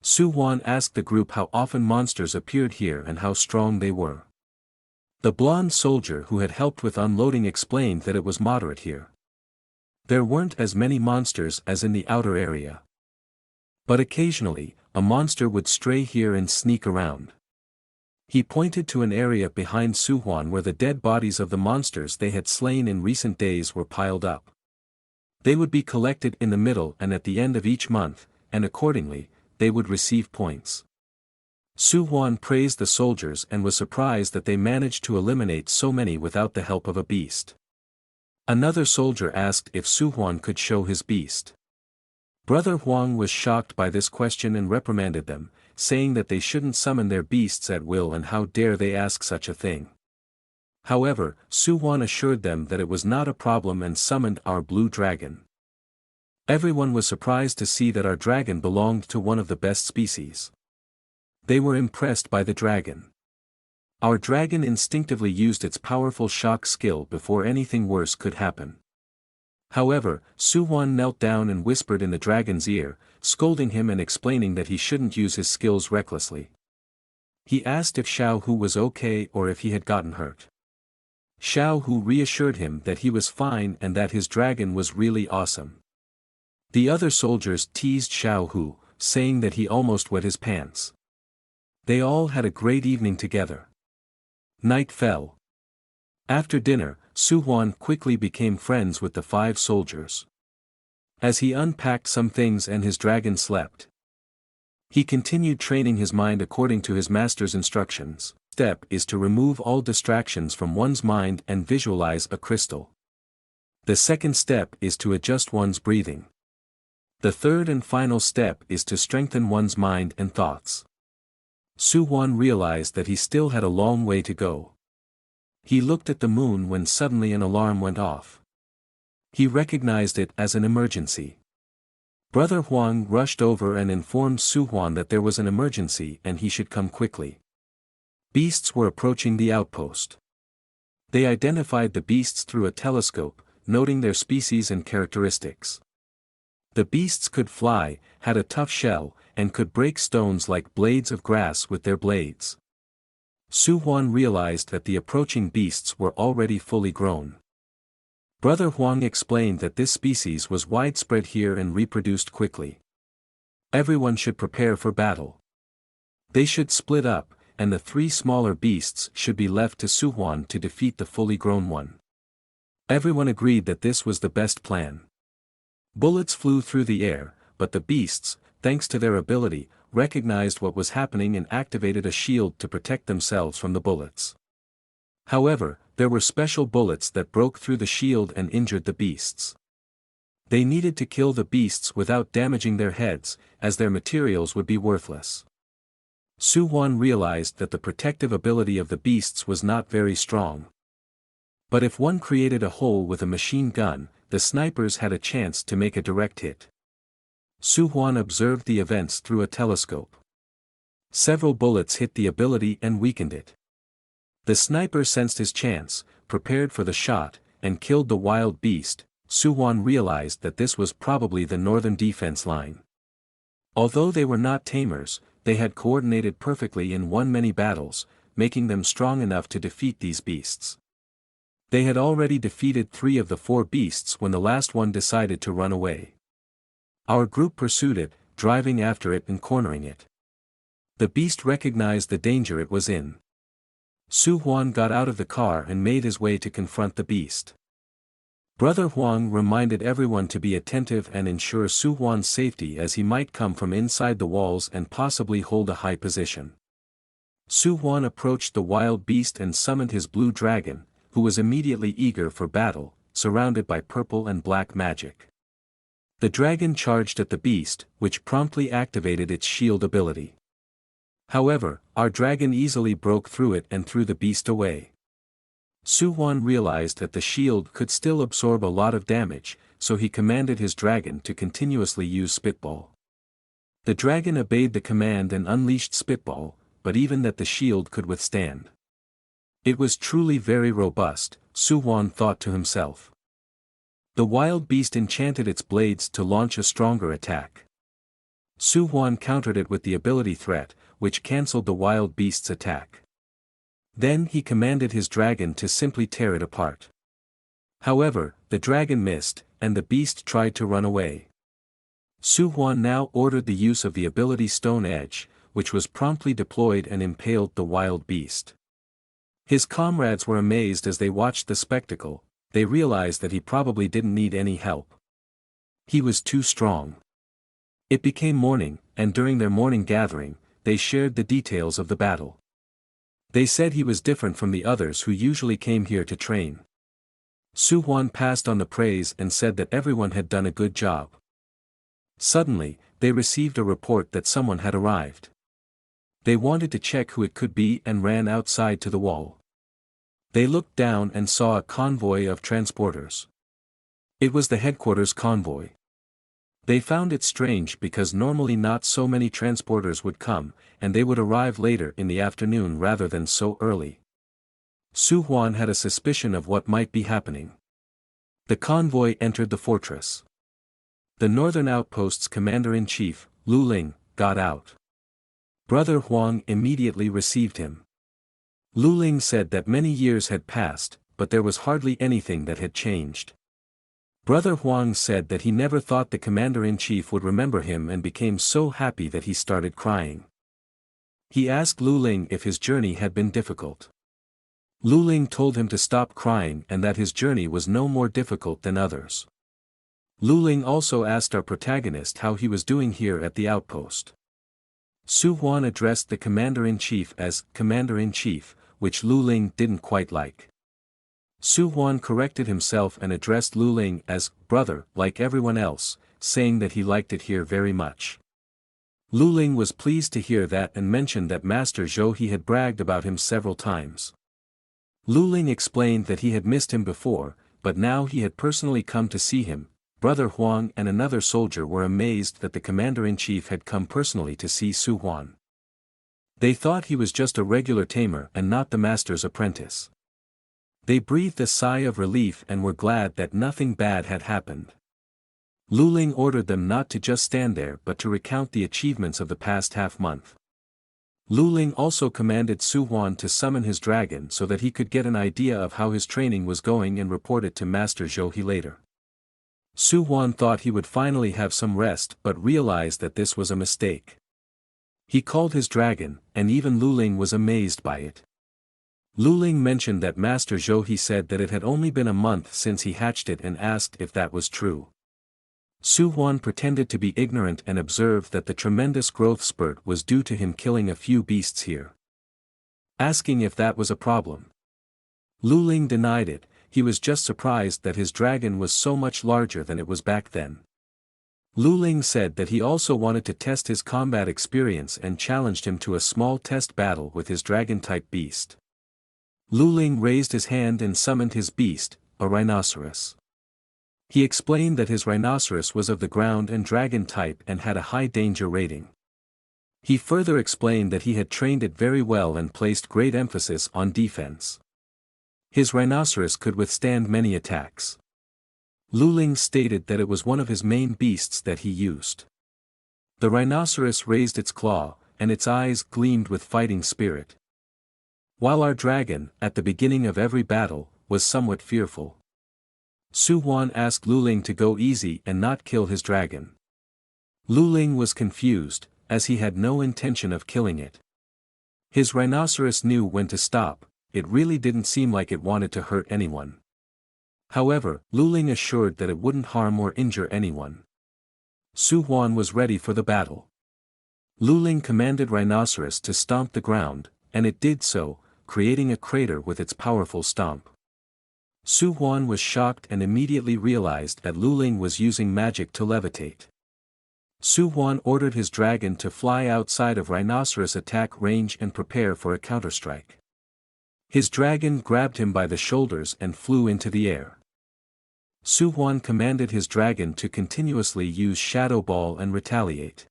Su-Huan asked the group how often monsters appeared here and how strong they were. The blonde soldier who had helped with unloading explained that it was moderate here. There weren't as many monsters as in the outer area. But occasionally, a monster would stray here and sneak around. He pointed to an area behind Su-Huan where the dead bodies of the monsters they had slain in recent days were piled up. They would be collected in the middle and at the end of each month, and accordingly, they would receive points. Su-Huan praised the soldiers and was surprised that they managed to eliminate so many without the help of a beast. Another soldier asked if Su-Huan could show his beast. Brother Huang was shocked by this question and reprimanded them, saying that they shouldn't summon their beasts at will and how dare they ask such a thing. However, Su-Huan assured them that it was not a problem and summoned our blue dragon. Everyone was surprised to see that our dragon belonged to one of the best species. They were impressed by the dragon. Our dragon instinctively used its powerful shock skill before anything worse could happen. However, Su-Huan knelt down and whispered in the dragon's ear, scolding him and explaining that he shouldn't use his skills recklessly. He asked if Xiao-Hu was okay or if he had gotten hurt. Xiao-Hu reassured him that he was fine and that his dragon was really awesome. The other soldiers teased Xiao-Hu, saying that he almost wet his pants. They all had a great evening together. Night fell. After dinner, Su-Huan quickly became friends with the 5 soldiers. As he unpacked some things and his dragon slept, he continued training his mind according to his master's instructions. Step is to remove all distractions from one's mind and visualize a crystal. The second step is to adjust one's breathing. The third and final step is to strengthen one's mind and thoughts. Su-Huan realized that he still had a long way to go. He looked at the moon when suddenly an alarm went off. He recognized it as an emergency. Brother Huang rushed over and informed Su-Huan that there was an emergency and he should come quickly. Beasts were approaching the outpost. They identified the beasts through a telescope, noting their species and characteristics. The beasts could fly, had a tough shell, and could break stones like blades of grass with their blades. Su-Huan realized that the approaching beasts were already fully grown. Brother Huang explained that this species was widespread here and reproduced quickly. Everyone should prepare for battle. They should split up, and the 3 smaller beasts should be left to Su-Huan to defeat the fully grown one. Everyone agreed that this was the best plan. Bullets flew through the air, but the beasts, thanks to their ability, recognized what was happening and activated a shield to protect themselves from the bullets. However, there were special bullets that broke through the shield and injured the beasts. They needed to kill the beasts without damaging their heads, as their materials would be worthless. Su-Huan realized that the protective ability of the beasts was not very strong. But if one created a hole with a machine gun, the snipers had a chance to make a direct hit. Su-Huan observed the events through a telescope. Several bullets hit the ability and weakened it. The sniper sensed his chance, prepared for the shot, and killed the wild beast. Su-Huan realized that this was probably the northern defense line. Although they were not tamers, they had coordinated perfectly and won many battles, making them strong enough to defeat these beasts. They had already defeated 3 of the 4 beasts when the last one decided to run away. Our group pursued it, driving after it and cornering it. The beast recognized the danger it was in. Su-Huan got out of the car and made his way to confront the beast. Brother Huang reminded everyone to be attentive and ensure Su-Huan's safety as he might come from inside the walls and possibly hold a high position. Su-Huan approached the wild beast and summoned his blue dragon, who was immediately eager for battle, surrounded by purple and black magic. The dragon charged at the beast, which promptly activated its shield ability. However, our dragon easily broke through it and threw the beast away. Su-Huan realized that the shield could still absorb a lot of damage, so he commanded his dragon to continuously use Spitball. The dragon obeyed the command and unleashed Spitball, but even that the shield could withstand. It was truly very robust, Su-Huan thought to himself. The wild beast enchanted its blades to launch a stronger attack. Su-Huan countered it with the ability threat, which cancelled the wild beast's attack. Then he commanded his dragon to simply tear it apart. However, the dragon missed, and the beast tried to run away. Su-Huan now ordered the use of the ability Stone Edge, which was promptly deployed and impaled the wild beast. His comrades were amazed as they watched the spectacle. They realized that he probably didn't need any help. He was too strong. It became morning, and during their morning gathering, they shared the details of the battle. They said he was different from the others who usually came here to train. Su-Huan passed on the praise and said that everyone had done a good job. Suddenly, they received a report that someone had arrived. They wanted to check who it could be and ran outside to the wall. They looked down and saw a convoy of transporters. It was the headquarters convoy. They found it strange because normally not so many transporters would come, and they would arrive later in the afternoon rather than so early. Su-Huan had a suspicion of what might be happening. The convoy entered the fortress. The northern outpost's commander-in-chief, Lu Ling, got out. Brother Huang immediately received him. Lu Ling said that many years had passed, but there was hardly anything that had changed. Brother Huang said that he never thought the commander-in-chief would remember him and became so happy that he started crying. He asked Lu Ling if his journey had been difficult. Lu Ling told him to stop crying and that his journey was no more difficult than others. Lu Ling also asked our protagonist how he was doing here at the outpost. Su-Huan addressed the commander-in-chief as commander-in-chief, which Lu Ling didn't quite like. Su-Huan corrected himself and addressed Lu Ling as brother like everyone else, saying that he liked it here very much. Lu Ling was pleased to hear that and mentioned that Master Zhou He had bragged about him several times. Lu Ling explained that he had missed him before, but now he had personally come to see him. Brother Huang and another soldier were amazed that the commander-in-chief had come personally to see Su-Huan. They thought he was just a regular tamer and not the master's apprentice. They breathed a sigh of relief and were glad that nothing bad had happened. Lu Ling ordered them not to just stand there but to recount the achievements of the past half-month. Lu Ling also commanded Su-Huan to summon his dragon so that he could get an idea of how his training was going and report it to Master Zhou He later. Su-Huan thought he would finally have some rest but realized that this was a mistake. He called his dragon, and even Lu Ling was amazed by it. Lu Ling mentioned that Master Zhou He said that it had only been a month since he hatched it and asked if that was true. Su-Huan pretended to be ignorant and observed that the tremendous growth spurt was due to him killing a few beasts here. Asking if that was a problem. Lu Ling denied it, he was just surprised that his dragon was so much larger than it was back then. Lu Ling said that he also wanted to test his combat experience and challenged him to a small test battle with his dragon-type beast. Lu Ling raised his hand and summoned his beast, a rhinoceros. He explained that his rhinoceros was of the ground and dragon type and had a high danger rating. He further explained that he had trained it very well and placed great emphasis on defense. His rhinoceros could withstand many attacks. Lu Ling stated that it was one of his main beasts that he used. The rhinoceros raised its claw, and its eyes gleamed with fighting spirit. While our dragon, at the beginning of every battle, was somewhat fearful. Su-Huan asked Lu Ling to go easy and not kill his dragon. Lu Ling was confused, as he had no intention of killing it. His rhinoceros knew when to stop, it really didn't seem like it wanted to hurt anyone. However, Luling assured that it wouldn't harm or injure anyone. Su-Huan was ready for the battle. Luling commanded Rhinoceros to stomp the ground, and it did so, creating a crater with its powerful stomp. Su-Huan was shocked and immediately realized that Luling was using magic to levitate. Su-Huan ordered his dragon to fly outside of Rhinoceros' attack range and prepare for a counterstrike. His dragon grabbed him by the shoulders and flew into the air. Su-Huan commanded his dragon to continuously use Shadow Ball and retaliate.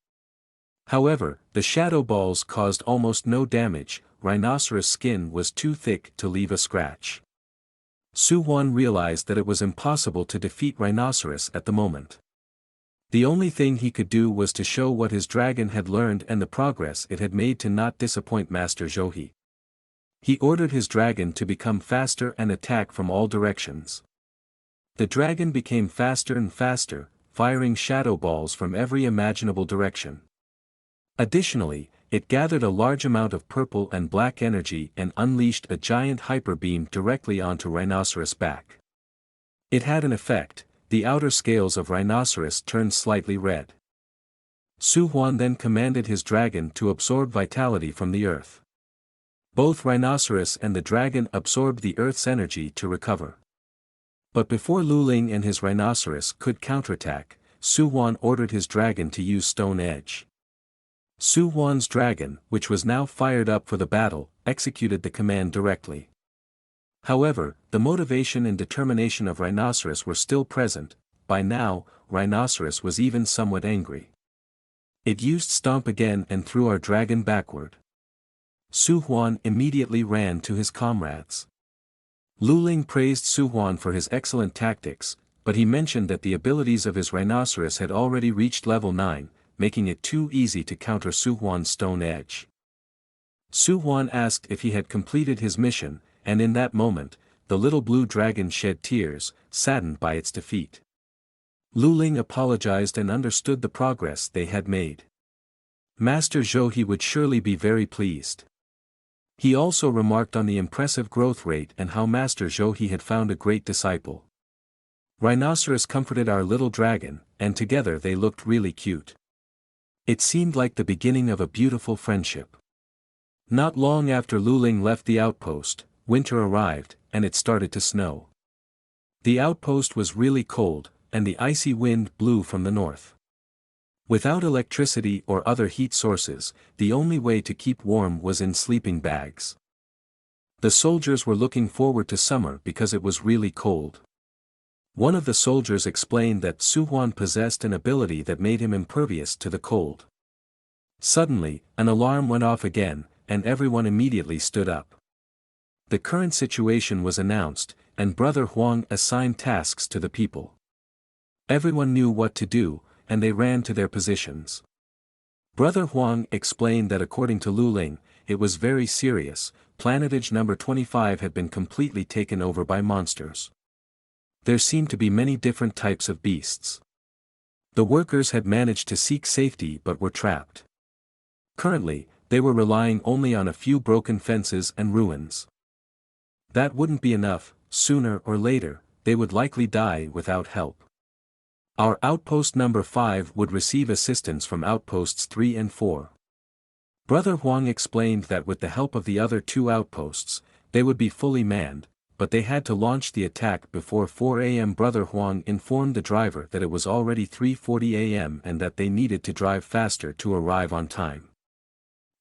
However, the Shadow Balls caused almost no damage. Rhinoceros' skin was too thick to leave a scratch. Su-Huan realized that it was impossible to defeat Rhinoceros at the moment. The only thing he could do was to show what his dragon had learned and the progress it had made to not disappoint Master Zhou. He ordered his dragon to become faster and attack from all directions. The dragon became faster and faster, firing shadow balls from every imaginable direction. Additionally, it gathered a large amount of purple and black energy and unleashed a giant hyper beam directly onto Rhinoceros' back. It had an effect. The outer scales of Rhinoceros turned slightly red. Su-Huan then commanded his dragon to absorb vitality from the earth. Both Rhinoceros and the dragon absorbed the earth's energy to recover. But before Luling and his Rhinoceros could counterattack, Su-Huan ordered his dragon to use Stone Edge. Su-Huan's dragon, which was now fired up for the battle, executed the command directly. However, the motivation and determination of Rhinoceros were still present. By now, Rhinoceros was even somewhat angry. It used Stomp again and threw our dragon backward. Su-Huan immediately ran to his comrades. Luling praised Su-Huan for his excellent tactics, but he mentioned that the abilities of his Rhinoceros had already reached level 9, making it too easy to counter Su-Huan's Stone Edge. Su-Huan asked if he had completed his mission, and in that moment, the little blue dragon shed tears, saddened by its defeat. Luling apologized and understood the progress they had made. Master Zhou would surely be very pleased. He also remarked on the impressive growth rate and how Master Zhou had found a great disciple. Rhinoceros comforted our little dragon, and together they looked really cute. It seemed like the beginning of a beautiful friendship. Not long after Luling left the outpost, winter arrived, and it started to snow. The outpost was really cold, and the icy wind blew from the north. Without electricity or other heat sources, the only way to keep warm was in sleeping bags. The soldiers were looking forward to summer because it was really cold. One of the soldiers explained that Su-Huan possessed an ability that made him impervious to the cold. Suddenly, an alarm went off again, and everyone immediately stood up. The current situation was announced, and Brother Huang assigned tasks to the people. Everyone knew what to do, and they ran to their positions. Brother Huang explained that according to Luling, it was very serious. Planetage number 25 had been completely taken over by monsters. There seemed to be many different types of beasts. The workers had managed to seek safety but were trapped. Currently, they were relying only on a few broken fences and ruins. That wouldn't be enough. Sooner or later, they would likely die without help. Our outpost number 5 would receive assistance from outposts 3 and 4. Brother Huang explained that with the help of the other 2 outposts, they would be fully manned, but they had to launch the attack before 4 a.m. Brother Huang informed the driver that it was already 3:40 a.m. and that they needed to drive faster to arrive on time.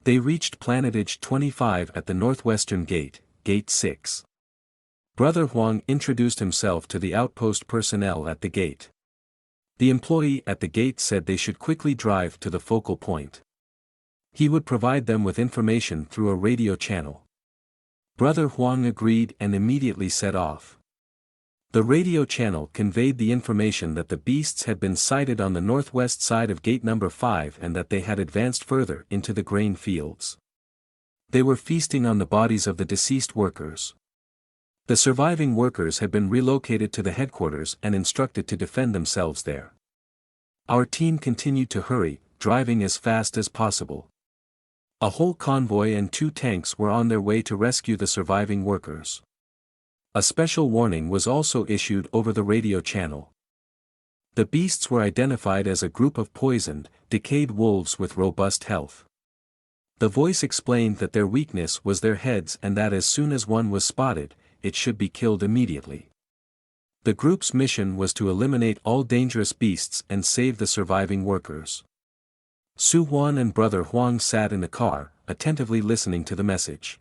They reached Planetage 25 at the northwestern gate, Gate 6. Brother Huang introduced himself to the outpost personnel at the gate. The employee at the gate said they should quickly drive to the focal point. He would provide them with information through a radio channel. Brother Huang agreed and immediately set off. The radio channel conveyed the information that the beasts had been sighted on the northwest side of gate number 5 and that they had advanced further into the grain fields. They were feasting on the bodies of the deceased workers. The surviving workers had been relocated to the headquarters and instructed to defend themselves there. Our team continued to hurry, driving as fast as possible. A whole convoy and 2 tanks were on their way to rescue the surviving workers. A special warning was also issued over the radio channel. The beasts were identified as a group of poisoned, decayed wolves with robust health. The voice explained that their weakness was their heads and that as soon as one was spotted, it should be killed immediately. The group's mission was to eliminate all dangerous beasts and save the surviving workers. Su-Huan and brother Huang sat in the car, attentively listening to the message.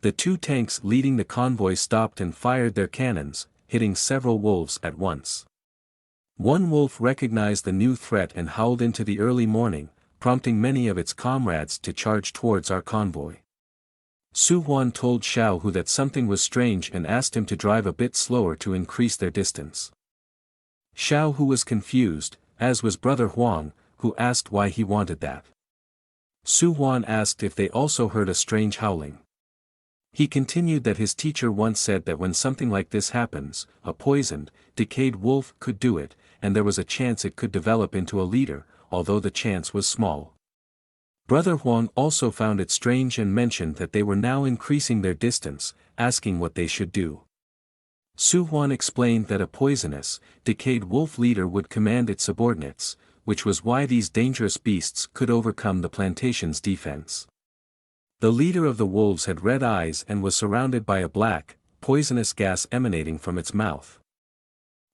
The two tanks leading the convoy stopped and fired their cannons, hitting several wolves at once. One wolf recognized the new threat and howled into the early morning, prompting many of its comrades to charge towards our convoy. Su-Huan told Xiaohu that something was strange and asked him to drive a bit slower to increase their distance. Xiaohu was confused, as was brother Huang, who asked why he wanted that. Su-Huan asked if they also heard a strange howling. He continued that his teacher once said that when something like this happens, a poisoned, decayed wolf could do it, and there was a chance it could develop into a leader, although the chance was small. Brother Huang also found it strange and mentioned that they were now increasing their distance, asking what they should do. Su-Huan explained that a poisonous, decayed wolf leader would command its subordinates, which was why these dangerous beasts could overcome the plantation's defense. The leader of the wolves had red eyes and was surrounded by a black, poisonous gas emanating from its mouth,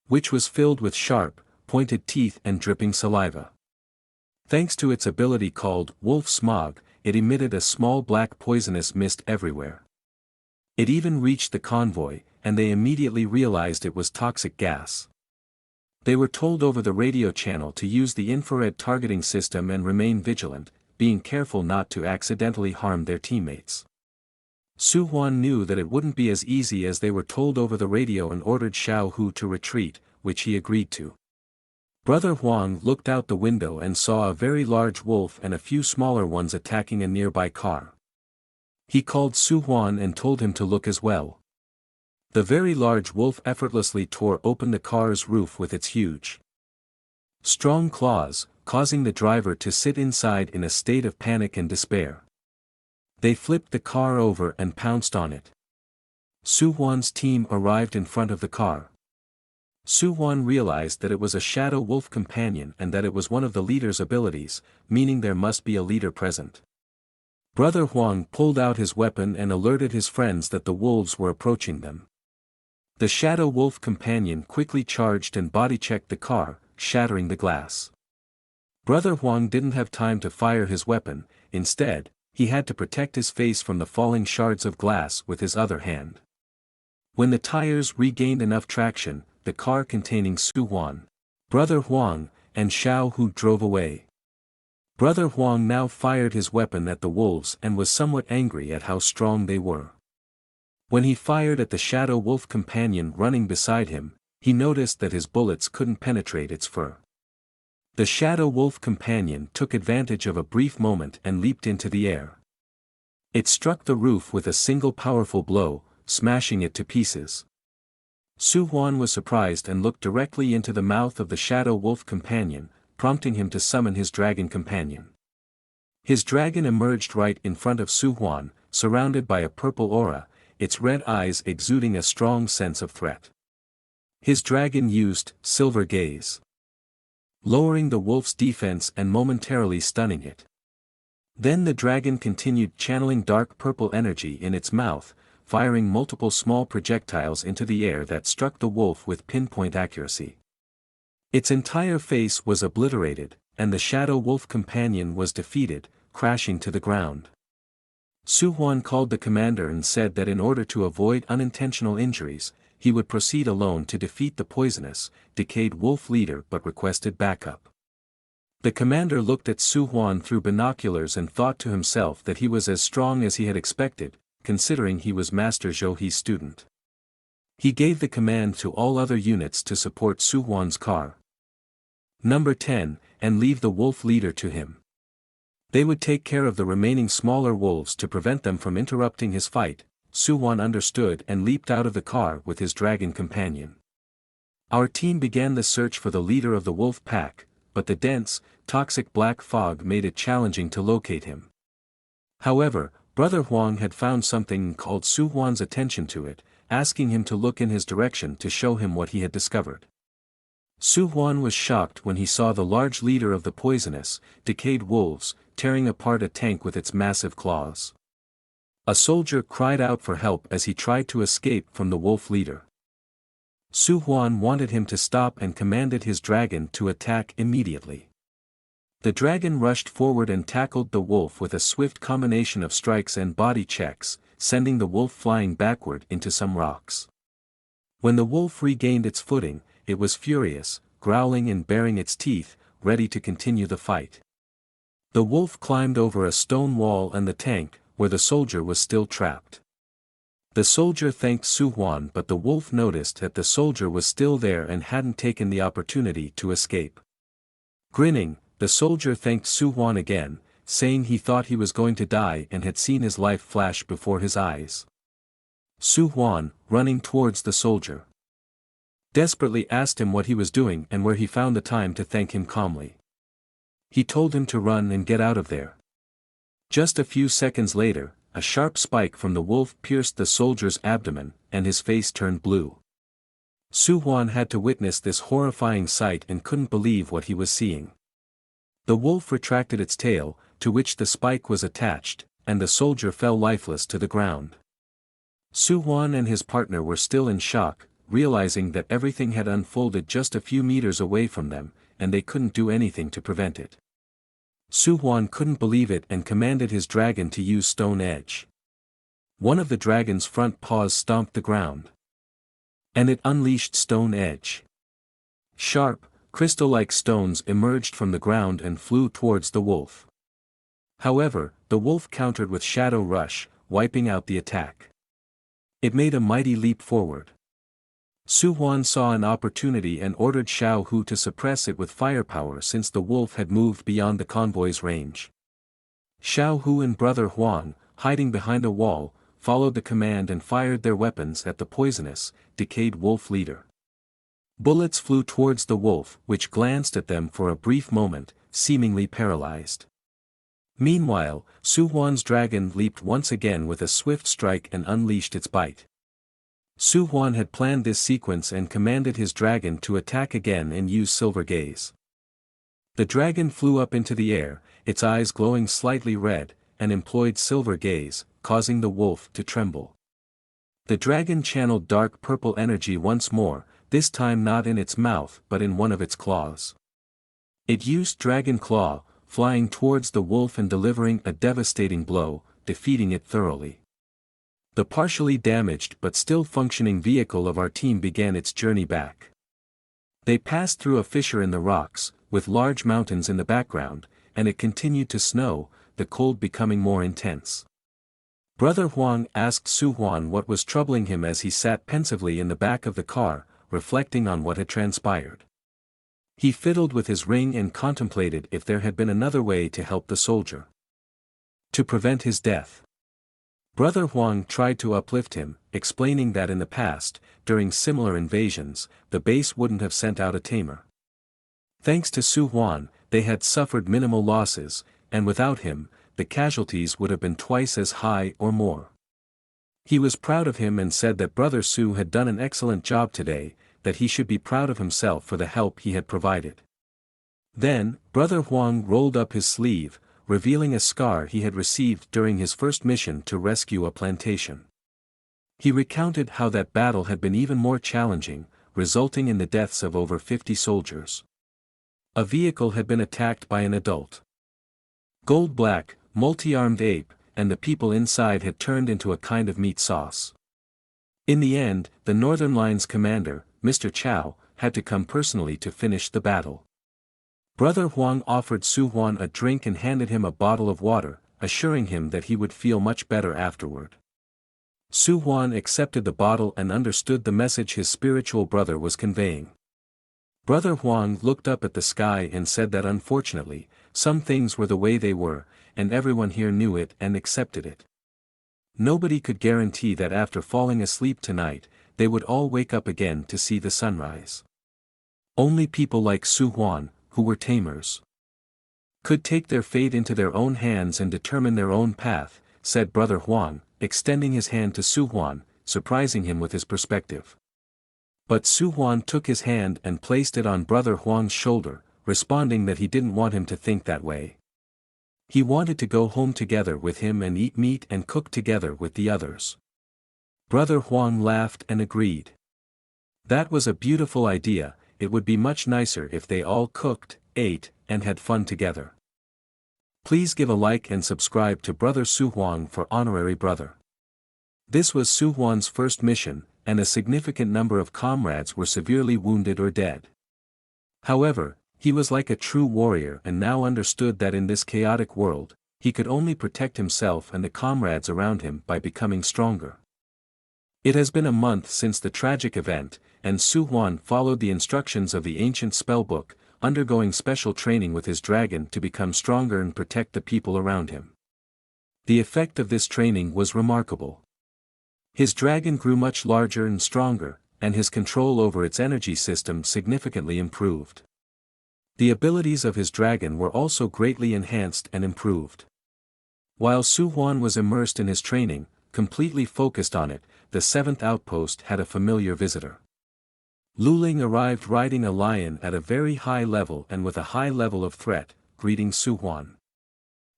which was filled with sharp, pointed teeth and dripping saliva. Thanks to its ability called wolf smog, it emitted a small black poisonous mist everywhere. It even reached the convoy, and they immediately realized it was toxic gas. They were told over the radio channel to use the infrared targeting system and remain vigilant, being careful not to accidentally harm their teammates. Su-Huan knew that it wouldn't be as easy as they were told over the radio and ordered Xiaohu to retreat, which he agreed to. Brother Huang looked out the window and saw a very large wolf and a few smaller ones attacking a nearby car. He called Su-Huan and told him to look as well. The very large wolf effortlessly tore open the car's roof with its huge, strong claws, causing the driver to sit inside in a state of panic and despair. They flipped the car over and pounced on it. Su-Huan's team arrived in front of the car. Su-Huan realized that it was a shadow wolf companion and that it was one of the leader's abilities, meaning there must be a leader present. Brother Huang pulled out his weapon and alerted his friends that the wolves were approaching them. The shadow wolf companion quickly charged and body-checked the car, shattering the glass. Brother Huang didn't have time to fire his weapon, instead, he had to protect his face from the falling shards of glass with his other hand. When the tires regained enough traction, the car containing Su-Huan, brother Huang, and Xiaohu drove away. Brother Huang now fired his weapon at the wolves and was somewhat angry at how strong they were. When he fired at the shadow wolf companion running beside him, he noticed that his bullets couldn't penetrate its fur. The shadow wolf companion took advantage of a brief moment and leaped into the air. It struck the roof with a single powerful blow, smashing it to pieces. Su-Huan was surprised and looked directly into the mouth of the shadow wolf companion, prompting him to summon his dragon companion. His dragon emerged right in front of Su-Huan, surrounded by a purple aura, its red eyes exuding a strong sense of threat. His dragon used silver gaze, lowering the wolf's defense and momentarily stunning it. Then the dragon continued channeling dark purple energy in its mouth, firing multiple small projectiles into the air that struck the wolf with pinpoint accuracy. Its entire face was obliterated, and the shadow wolf companion was defeated, crashing to the ground. Su-Huan called the commander and said that in order to avoid unintentional injuries, he would proceed alone to defeat the poisonous, decayed wolf leader but requested backup. The commander looked at Su-Huan through binoculars and thought to himself that he was as strong as he had expected, considering he was Master Zhouhi's student. He gave the command to all other units to support Su-Huan's car. Number 10, and leave the wolf leader to him. They would take care of the remaining smaller wolves to prevent them from interrupting his fight. Su-Huan understood and leaped out of the car with his dragon companion. Our team began the search for the leader of the wolf pack, but the dense, toxic black fog made it challenging to locate him. However, Brother Huang had found something and called Su-Huan's attention to it, asking him to look in his direction to show him what he had discovered. Su-Huan was shocked when he saw the large leader of the poisonous, decayed wolves, tearing apart a tank with its massive claws. A soldier cried out for help as he tried to escape from the wolf leader. Su-Huan wanted him to stop and commanded his dragon to attack immediately. The dragon rushed forward and tackled the wolf with a swift combination of strikes and body checks, sending the wolf flying backward into some rocks. When the wolf regained its footing, it was furious, growling and baring its teeth, ready to continue the fight. The wolf climbed over a stone wall and the tank, where the soldier was still trapped. The soldier thanked Su-Huan, but the wolf noticed that the soldier was still there and hadn't taken the opportunity to escape. Grinning, the soldier thanked Su-Huan again, saying he thought he was going to die and had seen his life flash before his eyes. Su-Huan, running towards the soldier, desperately asked him what he was doing and where he found the time to thank him calmly. He told him to run and get out of there. Just a few seconds later, a sharp spike from the wolf pierced the soldier's abdomen, and his face turned blue. Su-Huan had to witness this horrifying sight and couldn't believe what he was seeing. The wolf retracted its tail, to which the spike was attached, and the soldier fell lifeless to the ground. Su-Huan and his partner were still in shock, realizing that everything had unfolded just a few meters away from them, and they couldn't do anything to prevent it. Su-Huan couldn't believe it and commanded his dragon to use Stone Edge. One of the dragon's front paws stomped the ground, and it unleashed Stone Edge. Sharp, crystal-like stones emerged from the ground and flew towards the wolf. However, the wolf countered with Shadow Rush, wiping out the attack. It made a mighty leap forward. Su-Huan saw an opportunity and ordered Xiao Hu to suppress it with firepower since the wolf had moved beyond the convoy's range. Xiao Hu and Brother Huang, hiding behind a wall, followed the command and fired their weapons at the poisonous, decayed wolf leader. Bullets flew towards the wolf, which glanced at them for a brief moment, seemingly paralyzed. Meanwhile, Su-Huan's dragon leaped once again with a swift strike and unleashed its bite. Su-Huan had planned this sequence and commanded his dragon to attack again and use Silver Gaze. The dragon flew up into the air, its eyes glowing slightly red, and employed Silver Gaze, causing the wolf to tremble. The dragon channeled dark purple energy once more, this time not in its mouth but in one of its claws. It used Dragon Claw, flying towards the wolf and delivering a devastating blow, defeating it thoroughly. The partially damaged but still functioning vehicle of our team began its journey back. They passed through a fissure in the rocks, with large mountains in the background, and it continued to snow, the cold becoming more intense. Brother Huang asked Su-Huan what was troubling him as he sat pensively in the back of the car, reflecting on what had transpired. He fiddled with his ring and contemplated if there had been another way to help the soldier, to prevent his death. Brother Huang tried to uplift him, explaining that in the past, during similar invasions, the base wouldn't have sent out a tamer. Thanks to Su-Huan, they had suffered minimal losses, and without him, the casualties would have been twice as high or more. He was proud of him and said that Brother Su had done an excellent job today, that he should be proud of himself for the help he had provided. Then, Brother Huang rolled up his sleeve, revealing a scar he had received during his first mission to rescue a plantation. He recounted how that battle had been even more challenging, resulting in the deaths of over 50 soldiers. A vehicle had been attacked by an adult gold-black, multi-armed ape, and the people inside had turned into a kind of meat sauce. In the end, the Northern Line's commander, Mr. Chow, had to come personally to finish the battle. Brother Huang offered Su-Huan a drink and handed him a bottle of water, assuring him that he would feel much better afterward. Su-Huan accepted the bottle and understood the message his spiritual brother was conveying. Brother Huang looked up at the sky and said that unfortunately, some things were the way they were, and everyone here knew it and accepted it. Nobody could guarantee that after falling asleep tonight, they would all wake up again to see the sunrise. Only people like Su-Huan, who were tamers, could take their fate into their own hands and determine their own path, said Brother Huang, extending his hand to Su-Huan, surprising him with his perspective. But Su-Huan took his hand and placed it on Brother Huang's shoulder, responding that he didn't want him to think that way. He wanted to go home together with him and eat meat and cook together with the others. Brother Huang laughed and agreed. That was a beautiful idea. It would be much nicer if they all cooked, ate, and had fun together. Please give a like and subscribe to Brother Su-Huan for Honorary Brother. This was Su-Huan's first mission, and a significant number of comrades were severely wounded or dead. However, he was like a true warrior and now understood that in this chaotic world, he could only protect himself and the comrades around him by becoming stronger. It has been a month since the tragic event, and Su-Huan followed the instructions of the ancient spellbook, undergoing special training with his dragon to become stronger and protect the people around him. The effect of this training was remarkable. His dragon grew much larger and stronger, and his control over its energy system significantly improved. The abilities of his dragon were also greatly enhanced and improved. While Su-Huan was immersed in his training, completely focused on it, the seventh outpost had a familiar visitor. Luling arrived riding a lion at a very high level and with a high level of threat, greeting Su-Huan.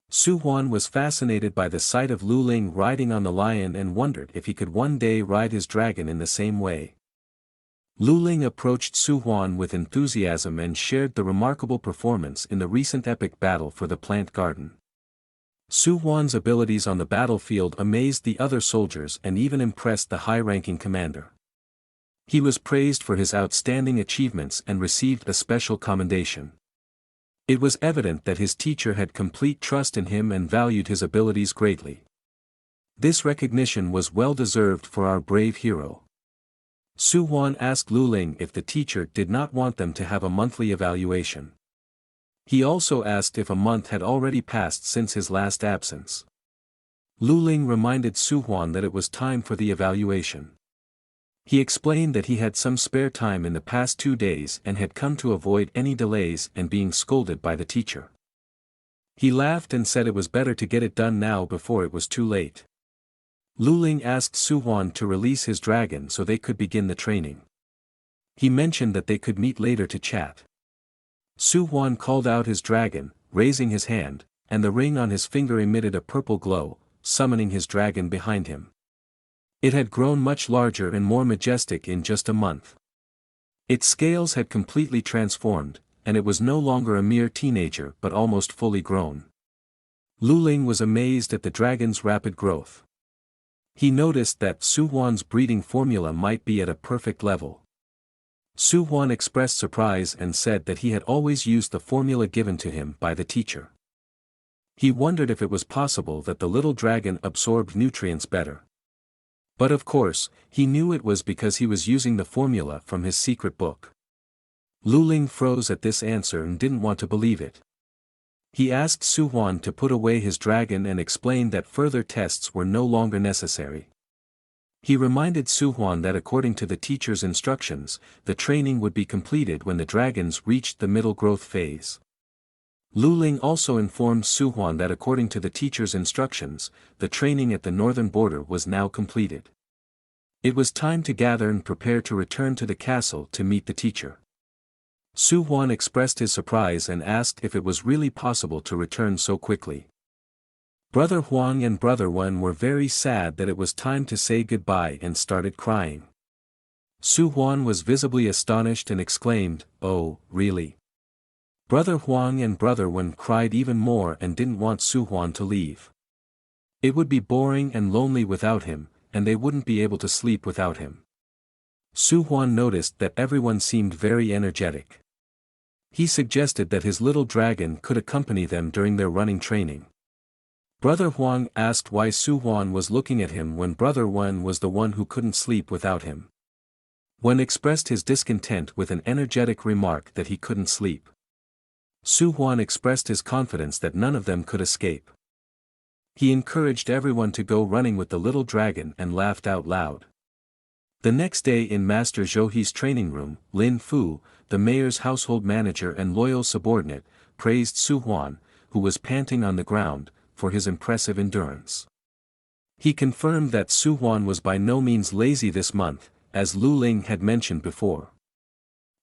Su-Huan was fascinated by the sight of Luling riding on the lion and wondered if he could one day ride his dragon in the same way. Luling approached Su-Huan with enthusiasm and shared the remarkable performance in the recent epic battle for the plant garden. Su-Huan's abilities on the battlefield amazed the other soldiers and even impressed the high-ranking commander. He was praised for his outstanding achievements and received a special commendation. It was evident that his teacher had complete trust in him and valued his abilities greatly. This recognition was well-deserved for our brave hero. Su-Huan asked Luling if the teacher did not want them to have a monthly evaluation. He also asked if a month had already passed since his last absence. Luling reminded Su-Huan that it was time for the evaluation. He explained that he had some spare time in the past 2 days and had come to avoid any delays and being scolded by the teacher. He laughed and said it was better to get it done now before it was too late. Luling asked Su-Huan to release his dragon so they could begin the training. He mentioned that they could meet later to chat. Su-Huan called out his dragon, raising his hand, and the ring on his finger emitted a purple glow, summoning his dragon behind him. It had grown much larger and more majestic in just a month. Its scales had completely transformed, and it was no longer a mere teenager but almost fully grown. Luling was amazed at the dragon's rapid growth. He noticed that Su-Huan's breeding formula might be at a perfect level. Su-Huan expressed surprise and said that he had always used the formula given to him by the teacher. He wondered if it was possible that the little dragon absorbed nutrients better. But of course, he knew it was because he was using the formula from his secret book. Luling froze at this answer and didn't want to believe it. He asked Su-Huan to put away his dragon and explained that further tests were no longer necessary. He reminded Su-Huan that according to the teacher's instructions, the training would be completed when the dragons reached the middle growth phase. Luling also informed Su-Huan that according to the teacher's instructions, the training at the northern border was now completed. It was time to gather and prepare to return to the castle to meet the teacher. Su-Huan expressed his surprise and asked if it was really possible to return so quickly. Brother Huang and Brother Wen were very sad that it was time to say goodbye and started crying. Su-Huan was visibly astonished and exclaimed, "Oh, really?" Brother Huang and Brother Wen cried even more and didn't want Su-Huan to leave. It would be boring and lonely without him, and they wouldn't be able to sleep without him. Su-Huan noticed that everyone seemed very energetic. He suggested that his little dragon could accompany them during their running training. Brother Huang asked why Su-Huan was looking at him when Brother Wen was the one who couldn't sleep without him. Wen expressed his discontent with an energetic remark that he couldn't sleep. Su-Huan expressed his confidence that none of them could escape. He encouraged everyone to go running with the little dragon and laughed out loud. The next day in Master Zhouhe's training room, Lin Fu, the mayor's household manager and loyal subordinate, praised Su-Huan, who was panting on the ground, for his impressive endurance. He confirmed that Su-Huan was by no means lazy this month, as Lu Ling had mentioned before.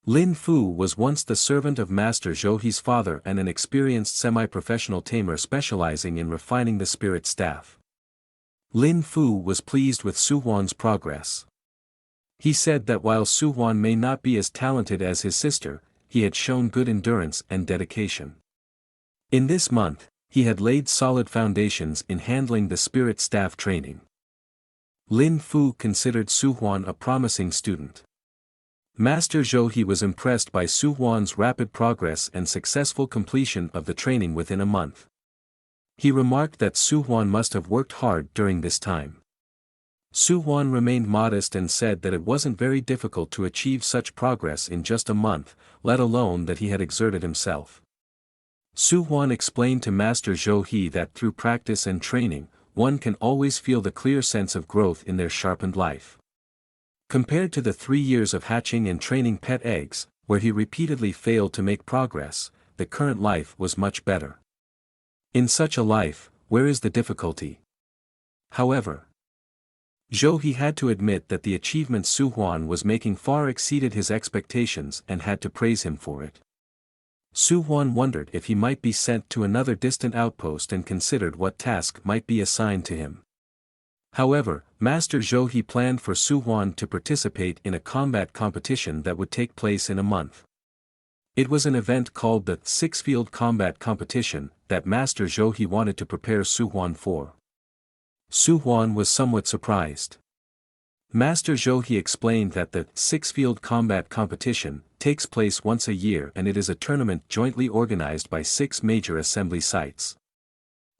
Lin Fu was once the servant of Master Zhou-He's father and an experienced semi-professional tamer specializing in refining the spirit staff. Lin Fu was pleased with Su-Huan's progress. He said that while Su-Huan may not be as talented as his sister, he had shown good endurance and dedication. In this month, he had laid solid foundations in handling the spirit staff training. Lin Fu considered Su-Huan a promising student. Master Zhou-He was impressed by Su-Huan's rapid progress and successful completion of the training within a month. He remarked that Su-Huan must have worked hard during this time. Su-Huan remained modest and said that it wasn't very difficult to achieve such progress in just a month, let alone that he had exerted himself. Su-Huan explained to Master Zhou-He that through practice and training, one can always feel the clear sense of growth in their sharpened life. Compared to the 3 years of hatching and training pet eggs, where he repeatedly failed to make progress, the current life was much better. In such a life, where is the difficulty? However, Zhou-He had to admit that the achievements Su-Huan was making far exceeded his expectations and had to praise him for it. Su-Huan wondered if he might be sent to another distant outpost and considered what task might be assigned to him. However, Master Zhou-He planned for Su-Huan to participate in a combat competition that would take place in a month. It was an event called the Six-Field Combat Competition that Master Zhou-He wanted to prepare Su-Huan for. Su-Huan was somewhat surprised. Master Zhou-He explained that the Six-Field Combat Competition takes place once a year and it is a tournament jointly organized by 6 major assembly sites.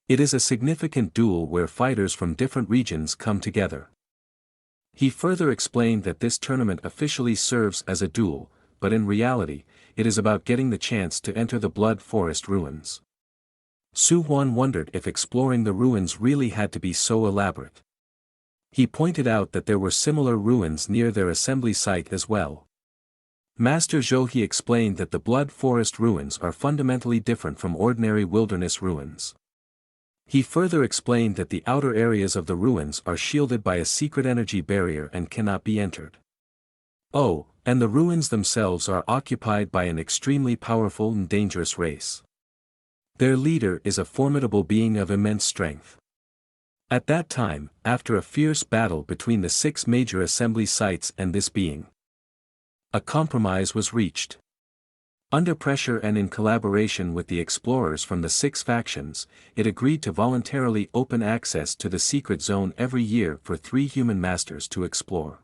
It is a significant duel where fighters from different regions come together. He further explained that this tournament officially serves as a duel, but in reality, it is about getting the chance to enter the Blood Forest ruins. Su-Huan wondered if exploring the ruins really had to be so elaborate. He pointed out that there were similar ruins near their assembly site as well. Master Zhou-He explained that the Blood Forest ruins are fundamentally different from ordinary wilderness ruins. He further explained that the outer areas of the ruins are shielded by a secret energy barrier and cannot be entered. Oh, and the ruins themselves are occupied by an extremely powerful and dangerous race. Their leader is a formidable being of immense strength. At that time, after a fierce battle between the 6 major assembly sites and this being, a compromise was reached. Under pressure and in collaboration with the explorers from the 6 factions, it agreed to voluntarily open access to the secret zone every year for 3 human masters to explore.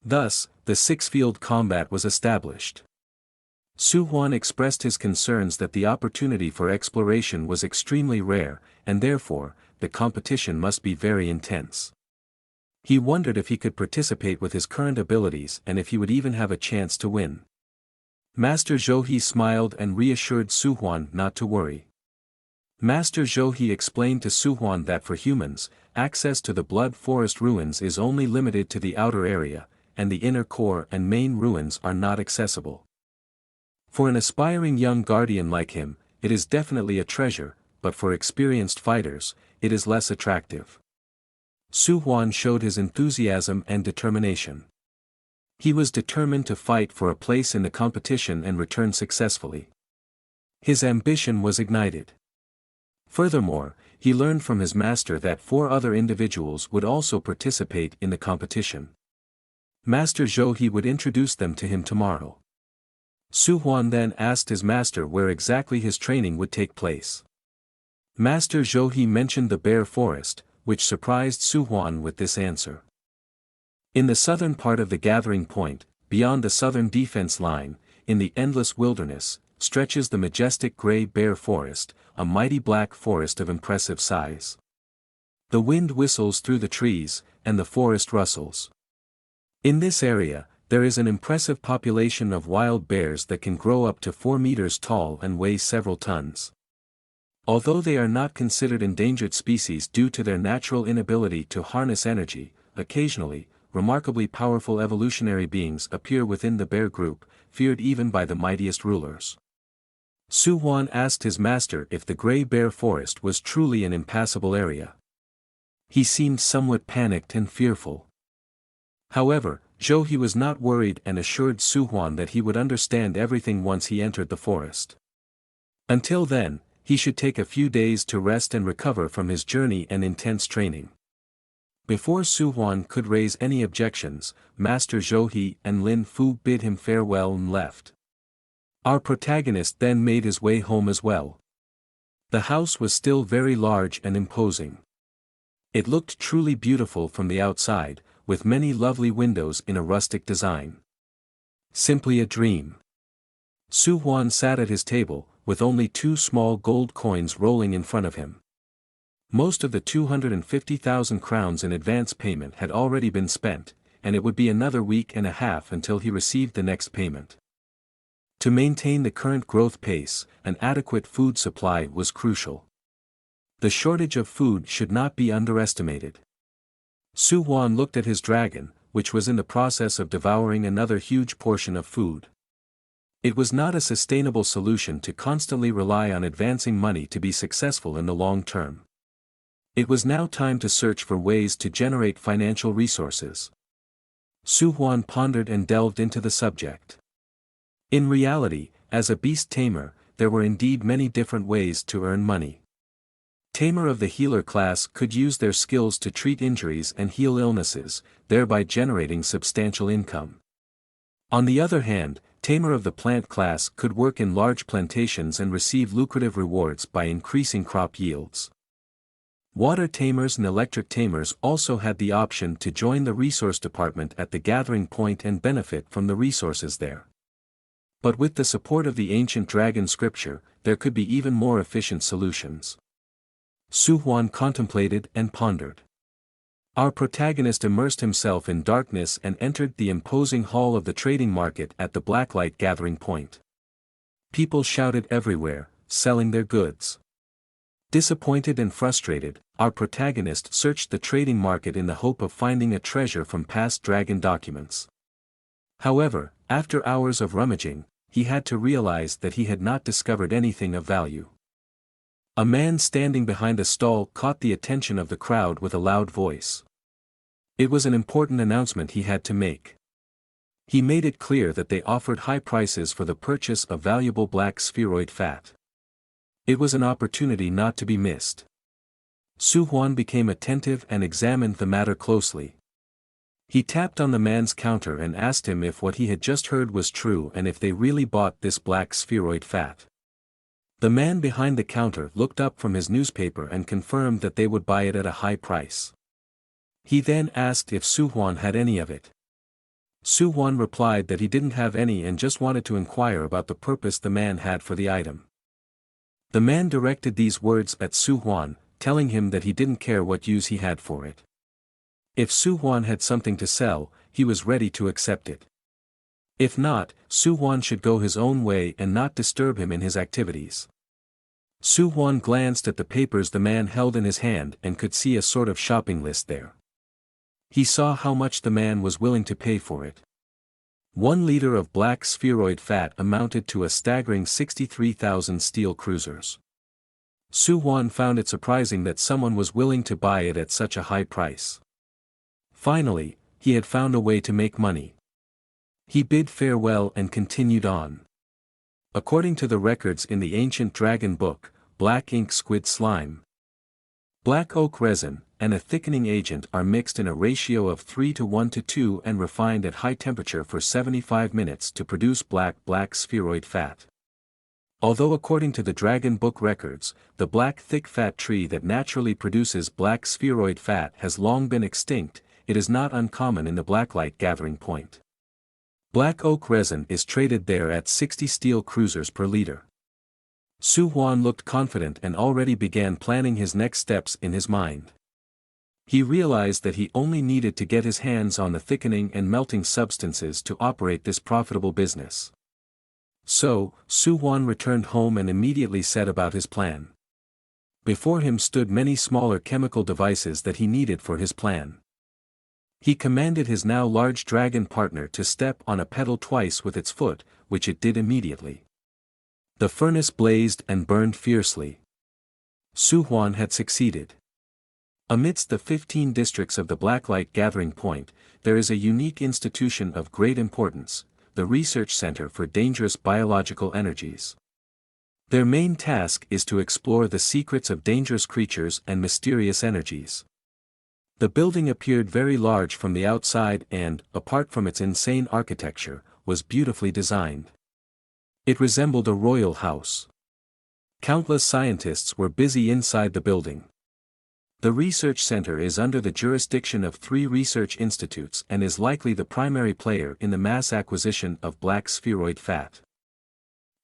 Thus, the 6-field combat was established. Su-Huan expressed his concerns that the opportunity for exploration was extremely rare, and therefore, the competition must be very intense. He wondered if he could participate with his current abilities and if he would even have a chance to win. Master Zhou-He smiled and reassured Su-Huan not to worry. Master Zhou-He explained to Su-Huan that for humans, access to the Blood Forest ruins is only limited to the outer area, and the inner core and main ruins are not accessible. For an aspiring young guardian like him, it is definitely a treasure, but for experienced fighters, it is less attractive. Su-Huan showed his enthusiasm and determination. He was determined to fight for a place in the competition and return successfully. His ambition was ignited. Furthermore, he learned from his master that 4 other individuals would also participate in the competition. Master Zhou-He would introduce them to him tomorrow. Su-Huan then asked his master where exactly his training would take place. Master Zhou-He mentioned the Bear Forest, which surprised Su-Huan with this answer. In the southern part of the gathering point, beyond the southern defense line, in the endless wilderness, stretches the majestic gray bear forest, a mighty black forest of impressive size. The wind whistles through the trees, and the forest rustles. In this area, there is an impressive population of wild bears that can grow up to 4 meters tall and weigh several tons. Although they are not considered endangered species due to their natural inability to harness energy, occasionally, remarkably powerful evolutionary beings appear within the bear group, feared even by the mightiest rulers. Su-Huan asked his master if the Gray Bear Forest was truly an impassable area. He seemed somewhat panicked and fearful. However, Zhou was not worried and assured Su-Huan that he would understand everything once he entered the forest. Until then, he should take a few days to rest and recover from his journey and intense training. Before Su-Huan could raise any objections, Master Zhou and Lin Fu bid him farewell and left. Our protagonist then made his way home as well. The house was still very large and imposing. It looked truly beautiful from the outside, with many lovely windows in a rustic design. Simply a dream. Su-Huan sat at his table, with only 2 small gold coins rolling in front of him. Most of the 250,000 crowns in advance payment had already been spent, and it would be another week and a half until he received the next payment. To maintain the current growth pace, an adequate food supply was crucial. The shortage of food should not be underestimated. Su-Huan looked at his dragon, which was in the process of devouring another huge portion of food. It was not a sustainable solution to constantly rely on advancing money to be successful in the long term. It was now time to search for ways to generate financial resources. Su-Huan pondered and delved into the subject. In reality, as a beast tamer, there were indeed many different ways to earn money. Tamer of the healer class could use their skills to treat injuries and heal illnesses, thereby generating substantial income. On the other hand, tamer of the plant class could work in large plantations and receive lucrative rewards by increasing crop yields. Water tamers and electric tamers also had the option to join the resource department at the gathering point and benefit from the resources there. But with the support of the ancient dragon scripture, there could be even more efficient solutions. Su-Huan contemplated and pondered. Our protagonist immersed himself in darkness and entered the imposing hall of the trading market at the blacklight gathering point. People shouted everywhere, selling their goods. Disappointed and frustrated, our protagonist searched the trading market in the hope of finding a treasure from past dragon documents. However, after hours of rummaging, he had to realize that he had not discovered anything of value. A man standing behind a stall caught the attention of the crowd with a loud voice. It was an important announcement he had to make. He made it clear that they offered high prices for the purchase of valuable black spheroid fat. It was an opportunity not to be missed. Su-Huan became attentive and examined the matter closely. He tapped on the man's counter and asked him if what he had just heard was true and if they really bought this black spheroid fat. The man behind the counter looked up from his newspaper and confirmed that they would buy it at a high price. He then asked if Su-Huan had any of it. Su-Huan replied that he didn't have any and just wanted to inquire about the purpose the man had for the item. The man directed these words at Su-Huan, telling him that he didn't care what use he had for it. If Su-Huan had something to sell, he was ready to accept it. If not, Su-Huan should go his own way and not disturb him in his activities. Su-Huan glanced at the papers the man held in his hand and could see a sort of shopping list there. He saw how much the man was willing to pay for it. 1 liter of black spheroid fat amounted to a staggering 63,000 steel cruisers. Su-Huan found it surprising that someone was willing to buy it at such a high price. Finally, he had found a way to make money. He bid farewell and continued on. According to the records in the ancient dragon book, black ink squid slime, black oak resin, and a thickening agent are mixed in a ratio of 3:1:2 and refined at high temperature for 75 minutes to produce black spheroid fat. Although according to the dragon book records, the black thick fat tree that naturally produces black spheroid fat has long been extinct, it is not uncommon in the blacklight gathering point. Black oak resin is traded there at 60 steel cruisers per liter. Su-Huan looked confident and already began planning his next steps in his mind. He realized that he only needed to get his hands on the thickening and melting substances to operate this profitable business. So, Su-Huan returned home and immediately set about his plan. Before him stood many smaller chemical devices that he needed for his plan. He commanded his now large dragon partner to step on a pedal twice with its foot, which it did immediately. The furnace blazed and burned fiercely. Su-Huan had succeeded. Amidst the 15 districts of the Blacklight Gathering Point, there is a unique institution of great importance, the Research Center for Dangerous Biological Energies. Their main task is to explore the secrets of dangerous creatures and mysterious energies. The building appeared very large from the outside and, apart from its insane architecture, was beautifully designed. It resembled a royal house. Countless scientists were busy inside the building. The research center is under the jurisdiction of 3 research institutes and is likely the primary player in the mass acquisition of black spheroid fat.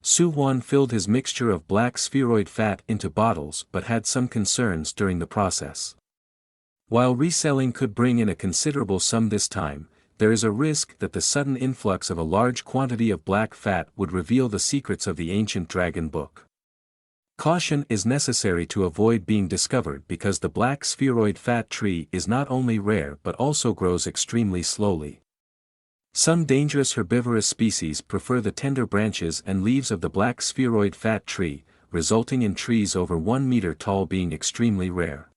Su-Huan filled his mixture of black spheroid fat into bottles but had some concerns during the process. While reselling could bring in a considerable sum this time, there is a risk that the sudden influx of a large quantity of black fat would reveal the secrets of the ancient dragon book. Caution is necessary to avoid being discovered because the black spheroid fat tree is not only rare but also grows extremely slowly. Some dangerous herbivorous species prefer the tender branches and leaves of the black spheroid fat tree, resulting in trees over 1 meter tall being extremely rare.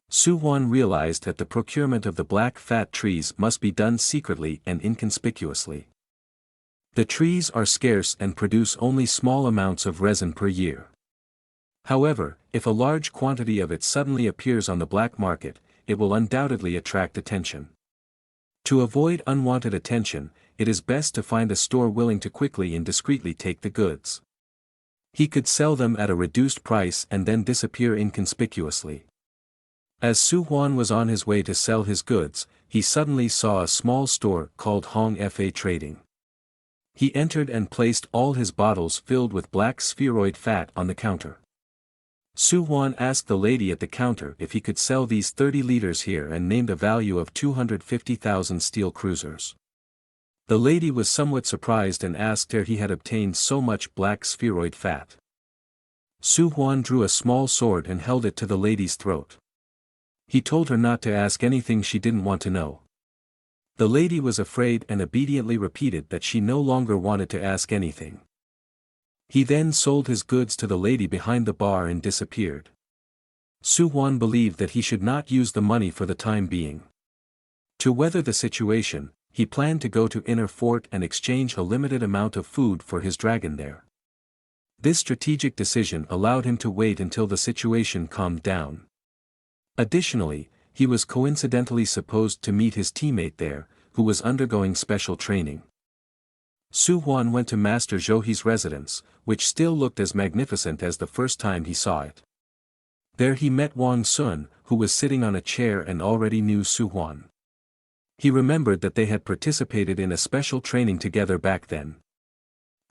Su-Huan realized that the procurement of the black fat trees must be done secretly and inconspicuously. The trees are scarce and produce only small amounts of resin per year. However, if a large quantity of it suddenly appears on the black market, it will undoubtedly attract attention. To avoid unwanted attention, it is best to find a store willing to quickly and discreetly take the goods. He could sell them at a reduced price and then disappear inconspicuously. As Su-Huan was on his way to sell his goods, he suddenly saw a small store called Hong Fa Trading. He entered and placed all his bottles filled with black spheroid fat on the counter. Su-Huan asked the lady at the counter if he could sell these 30 liters here and named a value of 250,000 steel cruisers. The lady was somewhat surprised and asked where he had obtained so much black spheroid fat. Su-Huan drew a small sword and held it to the lady's throat. He told her not to ask anything she didn't want to know. The lady was afraid and obediently repeated that she no longer wanted to ask anything. He then sold his goods to the lady behind the bar and disappeared. Su-Huan believed that he should not use the money for the time being. To weather the situation, he planned to go to Inner Fort and exchange a limited amount of food for his dragon there. This strategic decision allowed him to wait until the situation calmed down. Additionally, he was coincidentally supposed to meet his teammate there, who was undergoing special training. Su-Huan went to Master Zhouhi's residence, which still looked as magnificent as the first time he saw it. There he met Wang Sun, who was sitting on a chair and already knew Su-Huan. He remembered that they had participated in a special training together back then.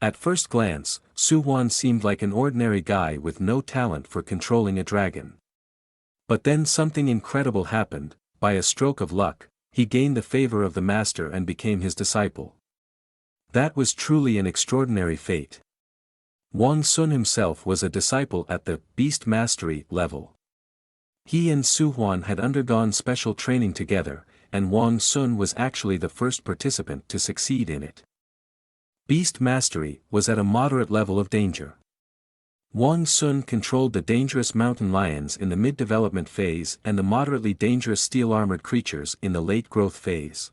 At first glance, Su-Huan seemed like an ordinary guy with no talent for controlling a dragon. But then something incredible happened. By a stroke of luck, he gained the favor of the master and became his disciple. That was truly an extraordinary fate. Wang Sun himself was a disciple at the Beast Mastery level. He and Su-Huan had undergone special training together, and Wang Sun was actually the first participant to succeed in it. Beast Mastery was at a moderate level of danger. Wang Sun controlled the dangerous mountain lions in the mid-development phase and the moderately dangerous steel-armored creatures in the late-growth phase.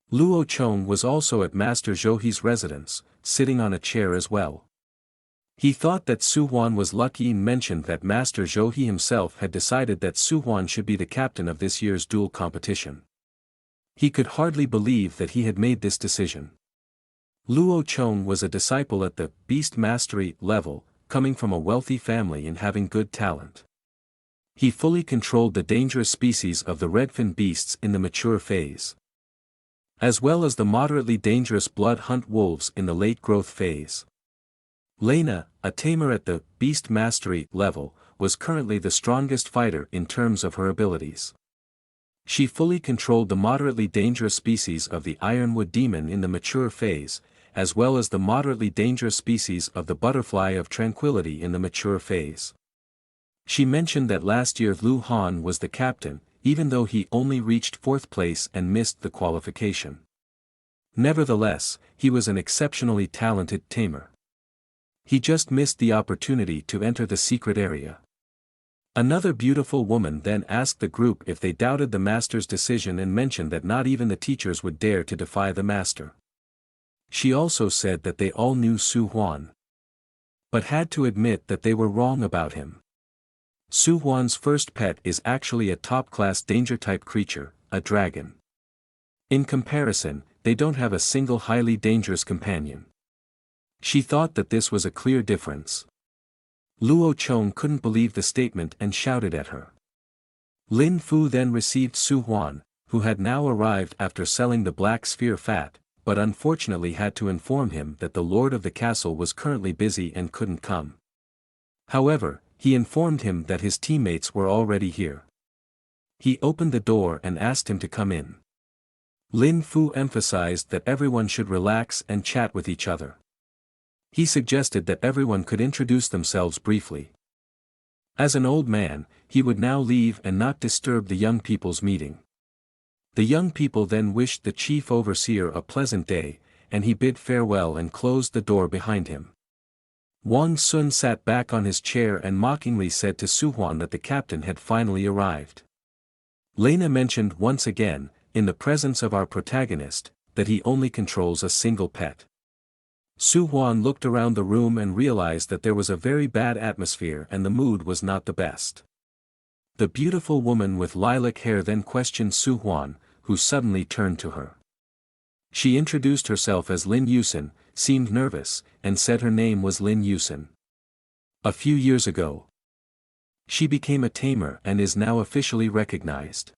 Luo Chong was also at Master Zhouhi's residence, sitting on a chair as well. He thought that Su-Huan was lucky and mentioned that Master Zhouhi himself had decided that Su-Huan should be the captain of this year's duel competition. He could hardly believe that he had made this decision. Luo Chong was a disciple at the Beast Mastery level, coming from a wealthy family and having good talent. He fully controlled the dangerous species of the redfin beasts in the mature phase, as well as the moderately dangerous blood hunt wolves in the late-growth phase. Lena, a tamer at the Beast Mastery level, was currently the strongest fighter in terms of her abilities. She fully controlled the moderately dangerous species of the Ironwood Demon in the mature phase, as well as the moderately dangerous species of the Butterfly of Tranquility in the mature phase. She mentioned that last year Lu Han was the captain, even though he only reached 4th place and missed the qualification. Nevertheless, he was an exceptionally talented tamer. He just missed the opportunity to enter the secret area. Another beautiful woman then asked the group if they doubted the master's decision and mentioned that not even the teachers would dare to defy the master. She also said that they all knew Su-Huan, but had to admit that they were wrong about him. Su-Huan's first pet is actually a top-class danger-type creature, a dragon. In comparison, they don't have a single highly dangerous companion. She thought that this was a clear difference. Luo Chong couldn't believe the statement and shouted at her. Lin Fu then received Su-Huan, who had now arrived after selling the black sphere fat, but unfortunately had to inform him that the lord of the castle was currently busy and couldn't come. However, he informed him that his teammates were already here. He opened the door and asked him to come in. Lin Fu emphasized that everyone should relax and chat with each other. He suggested that everyone could introduce themselves briefly. As an old man, he would now leave and not disturb the young people's meeting. The young people then wished the chief overseer a pleasant day, and he bid farewell and closed the door behind him. Wang Sun sat back on his chair and mockingly said to Su-Huan that the captain had finally arrived. Lena mentioned once again, in the presence of our protagonist, that he only controls a single pet. Su-Huan looked around the room and realized that there was a very bad atmosphere and the mood was not the best. The beautiful woman with lilac hair then questioned Su-Huan, who suddenly turned to her. She introduced herself as Lin Yusen, seemed nervous, and said her name was Lin Yusen. A few years ago, she became a tamer and is now officially recognized.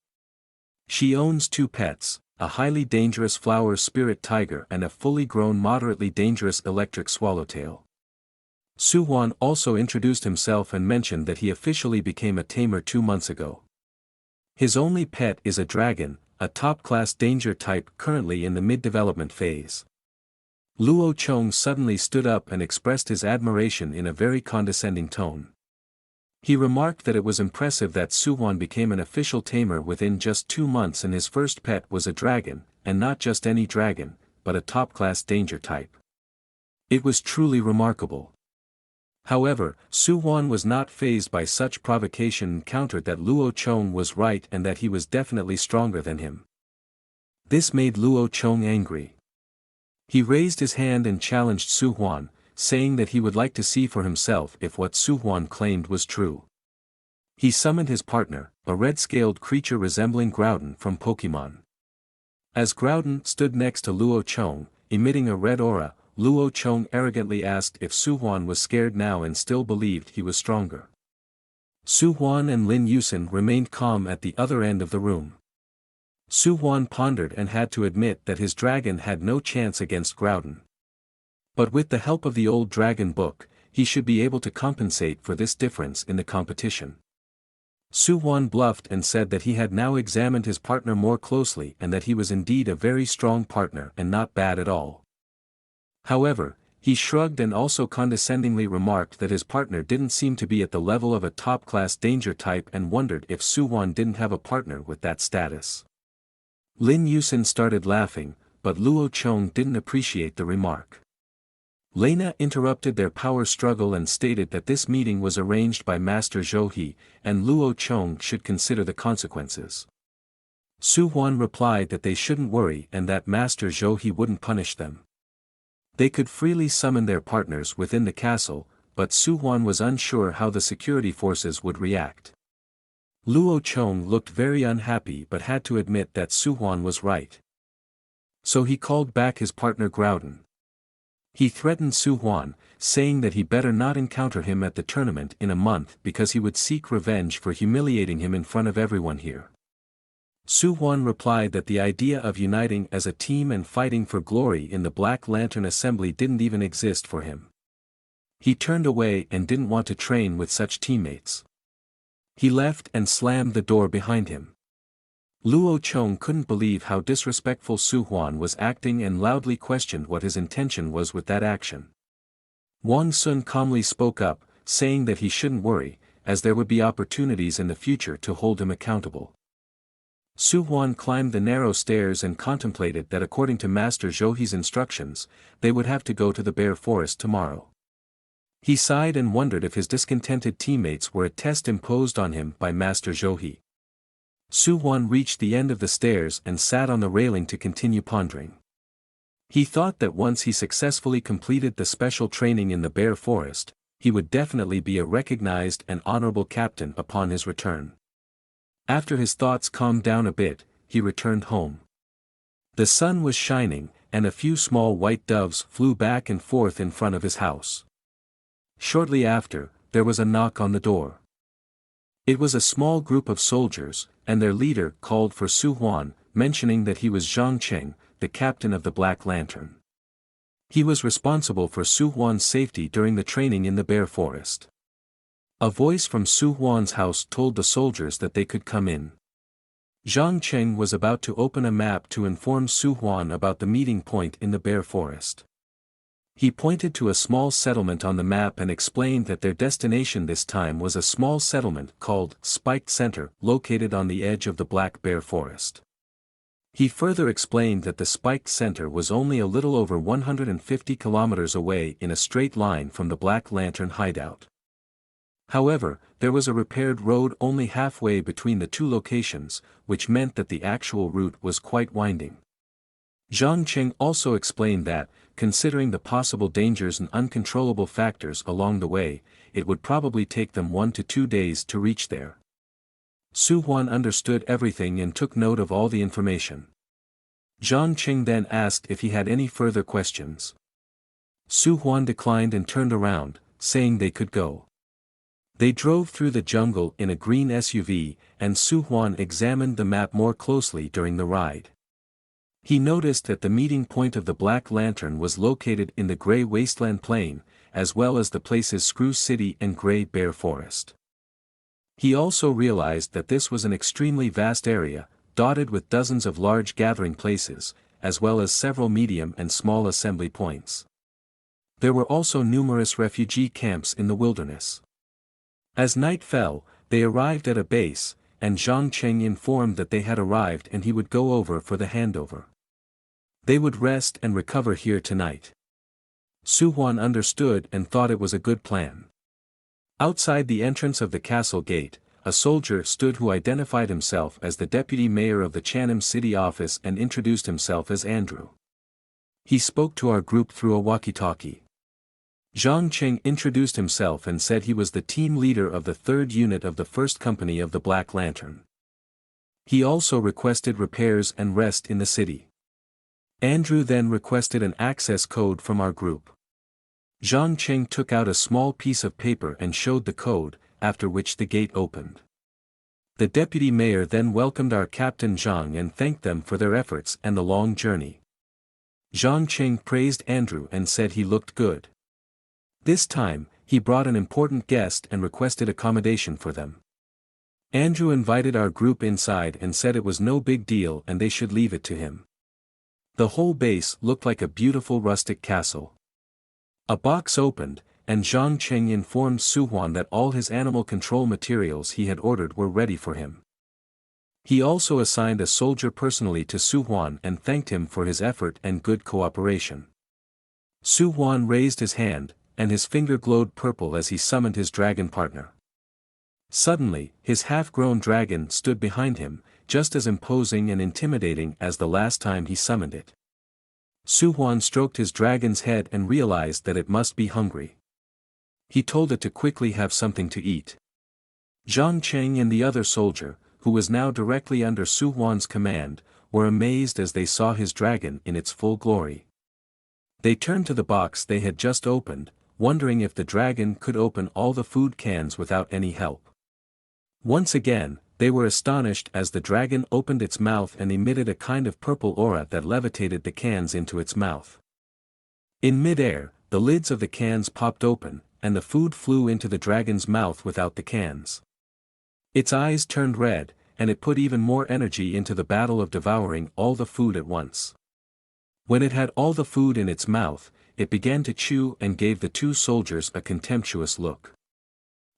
She owns 2 pets, a highly dangerous flower spirit tiger and a fully grown moderately dangerous electric swallowtail. Su-Huan also introduced himself and mentioned that he officially became a tamer 2 months ago. His only pet is a dragon, a top-class danger type currently in the mid-development phase. Luo Chong suddenly stood up and expressed his admiration in a very condescending tone. He remarked that it was impressive that Su-Huan became an official tamer within just 2 months and his first pet was a dragon, and not just any dragon, but a top-class danger type. It was truly remarkable. However, Su-Huan was not fazed by such provocation and countered that Luo Chong was right and that he was definitely stronger than him. This made Luo Chong angry. He raised his hand and challenged Su-Huan, saying that he would like to see for himself if what Su-Huan claimed was true. He summoned his partner, a red-scaled creature resembling Groudon from Pokemon. As Groudon stood next to Luo Chong, emitting a red aura, Luo Chong arrogantly asked if Su-Huan was scared now and still believed he was stronger. Su-Huan and Lin Yusen remained calm at the other end of the room. Su-Huan pondered and had to admit that his dragon had no chance against Groudon. But with the help of the old dragon book, he should be able to compensate for this difference in the competition. Su-Huan bluffed and said that he had now examined his partner more closely and that he was indeed a very strong partner and not bad at all. However, he shrugged and also condescendingly remarked that his partner didn't seem to be at the level of a top-class danger type and wondered if Su-Huan didn't have a partner with that status. Lin Yusen started laughing, but Luo Chong didn't appreciate the remark. Lena interrupted their power struggle and stated that this meeting was arranged by Master Zhou He, and Luo Chong should consider the consequences. Su-Huan replied that they shouldn't worry and that Master Zhou He wouldn't punish them. They could freely summon their partners within the castle, but Su-Huan was unsure how the security forces would react. Luo Chong looked very unhappy but had to admit that Su-Huan was right. So he called back his partner Groudon. He threatened Su-Huan, saying that he better not encounter him at the tournament in a month because he would seek revenge for humiliating him in front of everyone here. Su-Huan replied that the idea of uniting as a team and fighting for glory in the Black Lantern Assembly didn't even exist for him. He turned away and didn't want to train with such teammates. He left and slammed the door behind him. Luo Chong couldn't believe how disrespectful Su-Huan was acting and loudly questioned what his intention was with that action. Wang Sun calmly spoke up, saying that he shouldn't worry, as there would be opportunities in the future to hold him accountable. Su-Huan climbed the narrow stairs and contemplated that according to Master Zhou He's instructions, they would have to go to the Bear Forest tomorrow. He sighed and wondered if his discontented teammates were a test imposed on him by Master Zhouhe. Su-Huan reached the end of the stairs and sat on the railing to continue pondering. He thought that once he successfully completed the special training in the Bear Forest, he would definitely be a recognized and honorable captain upon his return. After his thoughts calmed down a bit, he returned home. The sun was shining, and a few small white doves flew back and forth in front of his house. Shortly after, there was a knock on the door. It was a small group of soldiers, and their leader called for Su-Huan, mentioning that he was Zhang Cheng, the captain of the Black Lantern. He was responsible for Su-Huan's safety during the training in the Bear Forest. A voice from Su-Huan's house told the soldiers that they could come in. Zhang Cheng was about to open a map to inform Su-Huan about the meeting point in the Bear Forest. He pointed to a small settlement on the map and explained that their destination this time was a small settlement called Spiked Center, located on the edge of the Black Bear Forest. He further explained that the Spiked Center was only a little over 150 kilometers away in a straight line from the Black Lantern hideout. However, there was a repaired road only halfway between the two locations, which meant that the actual route was quite winding. Zhang Cheng also explained that, considering the possible dangers and uncontrollable factors along the way, it would probably take them 1 to 2 days to reach there. Su-Huan understood everything and took note of all the information. Zhang Cheng then asked if he had any further questions. Su-Huan declined and turned around, saying they could go. They drove through the jungle in a green SUV, and Su-Huan examined the map more closely during the ride. He noticed that the meeting point of the Black Lantern was located in the Grey Wasteland Plain, as well as the places Screw City and Grey Bear Forest. He also realized that this was an extremely vast area, dotted with dozens of large gathering places, as well as several medium and small assembly points. There were also numerous refugee camps in the wilderness. As night fell, they arrived at a base, and Zhang Cheng informed that they had arrived and he would go over for the handover. They would rest and recover here tonight. Su-Huan understood and thought it was a good plan. Outside the entrance of the castle gate, a soldier stood who identified himself as the deputy mayor of the Chanim city office and introduced himself as Andrew. He spoke to our group through a walkie-talkie. Zhang Cheng introduced himself and said he was the team leader of the 3rd unit of the 1st company of the Black Lantern. He also requested repairs and rest in the city. Andrew then requested an access code from our group. Zhang Cheng took out a small piece of paper and showed the code, after which the gate opened. The deputy mayor then welcomed our captain Zhang and thanked them for their efforts and the long journey. Zhang Cheng praised Andrew and said he looked good. This time, he brought an important guest and requested accommodation for them. Andrew invited our group inside and said it was no big deal and they should leave it to him. The whole base looked like a beautiful rustic castle. A box opened, and Zhang Cheng informed Su-Huan that all his animal control materials he had ordered were ready for him. He also assigned a soldier personally to Su-Huan and thanked him for his effort and good cooperation. Su-Huan raised his hand, and his finger glowed purple as he summoned his dragon partner. Suddenly, his half-grown dragon stood behind him, just as imposing and intimidating as the last time he summoned it. Su-Huan stroked his dragon's head and realized that it must be hungry. He told it to quickly have something to eat. Zhang Cheng and the other soldier, who was now directly under Su-Huan's command, were amazed as they saw his dragon in its full glory. They turned to the box they had just opened, wondering if the dragon could open all the food cans without any help. Once again, they were astonished as the dragon opened its mouth and emitted a kind of purple aura that levitated the cans into its mouth. In mid-air, the lids of the cans popped open, and the food flew into the dragon's mouth without the cans. Its eyes turned red, and it put even more energy into the battle of devouring all the food at once. When it had all the food in its mouth, it began to chew and gave the 2 soldiers a contemptuous look.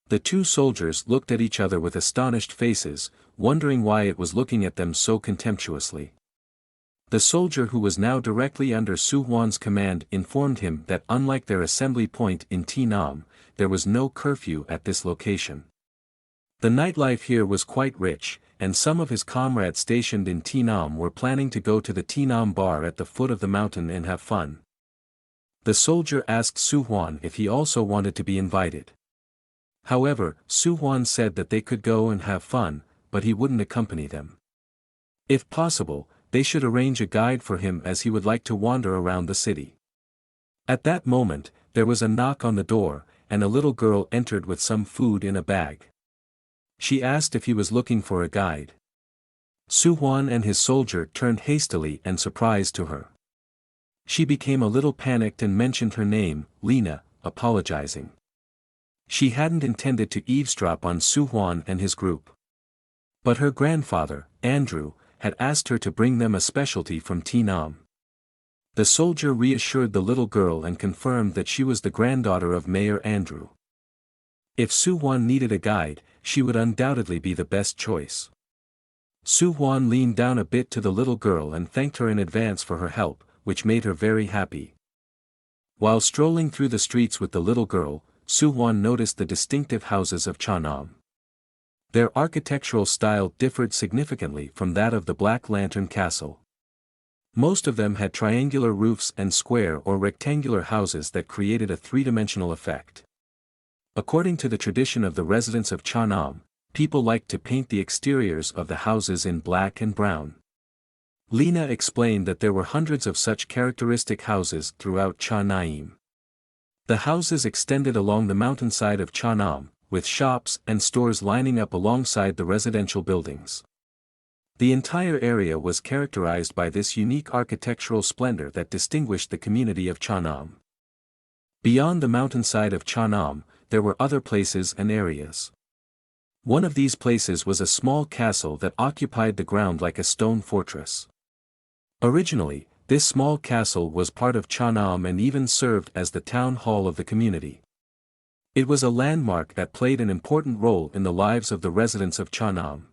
The 2 soldiers looked at each other with astonished faces, wondering why it was looking at them so contemptuously. The soldier who was now directly under Su-Huan's command informed him that unlike their assembly point in Tinam, there was no curfew at this location. The nightlife here was quite rich, and some of his comrades stationed in Tinam were planning to go to the Tinam bar at the foot of the mountain and have fun. The soldier asked Su-Huan if he also wanted to be invited. However, Su-Huan said that they could go and have fun, but he wouldn't accompany them. If possible, they should arrange a guide for him as he would like to wander around the city. At that moment, there was a knock on the door, and a little girl entered with some food in a bag. She asked if he was looking for a guide. Su-Huan and his soldier turned hastily and surprised to her. She became a little panicked and mentioned her name, Lena, apologizing. She hadn't intended to eavesdrop on Su-Huan and his group. But her grandfather, Andrew, had asked her to bring them a specialty from Tinam. The soldier reassured the little girl and confirmed that she was the granddaughter of Mayor Andrew. If Su-Huan needed a guide, she would undoubtedly be the best choice. Su-Huan leaned down a bit to the little girl and thanked her in advance for her help, which made her very happy. While strolling through the streets with the little girl, Su-Huan noticed the distinctive houses of Chanam. Their architectural style differed significantly from that of the Black Lantern Castle. Most of them had triangular roofs and square or rectangular houses that created a three-dimensional effect. According to the tradition of the residents of Chanam, people liked to paint the exteriors of the houses in black and brown. Lena explained that there were hundreds of such characteristic houses throughout Chanaim. The houses extended along the mountainside of Chanam, with shops and stores lining up alongside the residential buildings. The entire area was characterized by this unique architectural splendor that distinguished the community of Chanam. Beyond the mountainside of Chanam, there were other places and areas. One of these places was a small castle that occupied the ground like a stone fortress. Originally, this small castle was part of Chanam and even served as the town hall of the community. It was a landmark that played an important role in the lives of the residents of Chanam.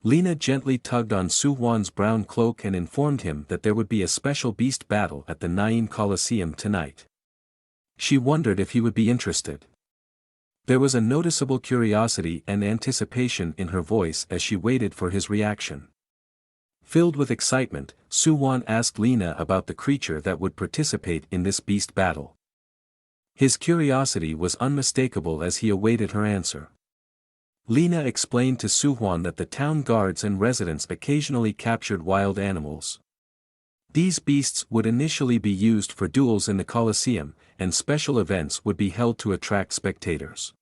Lena gently tugged on Su-Huan's brown cloak and informed him that there would be a special beast battle at the Naim Coliseum tonight. She wondered if he would be interested. There was a noticeable curiosity and anticipation in her voice as she waited for his reaction. Filled with excitement, Su-Huan asked Lena about the creature that would participate in this beast battle. His curiosity was unmistakable as he awaited her answer. Lena explained to Su-Huan that the town guards and residents occasionally captured wild animals. These beasts would initially be used for duels in the Colosseum, and special events would be held to attract spectators.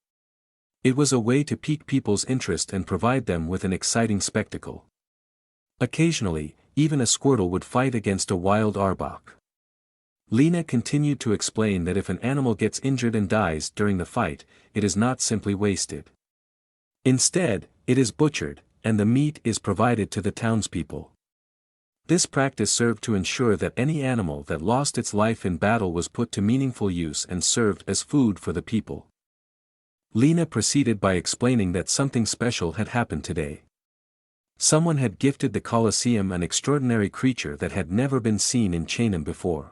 It was a way to pique people's interest and provide them with an exciting spectacle. Occasionally, even a Squirtle would fight against a wild Arbok. Lena continued to explain that if an animal gets injured and dies during the fight, it is not simply wasted. Instead, it is butchered, and the meat is provided to the townspeople. This practice served to ensure that any animal that lost its life in battle was put to meaningful use and served as food for the people. Lena proceeded by explaining that something special had happened today. Someone had gifted the Colosseum an extraordinary creature that had never been seen in Chanam before.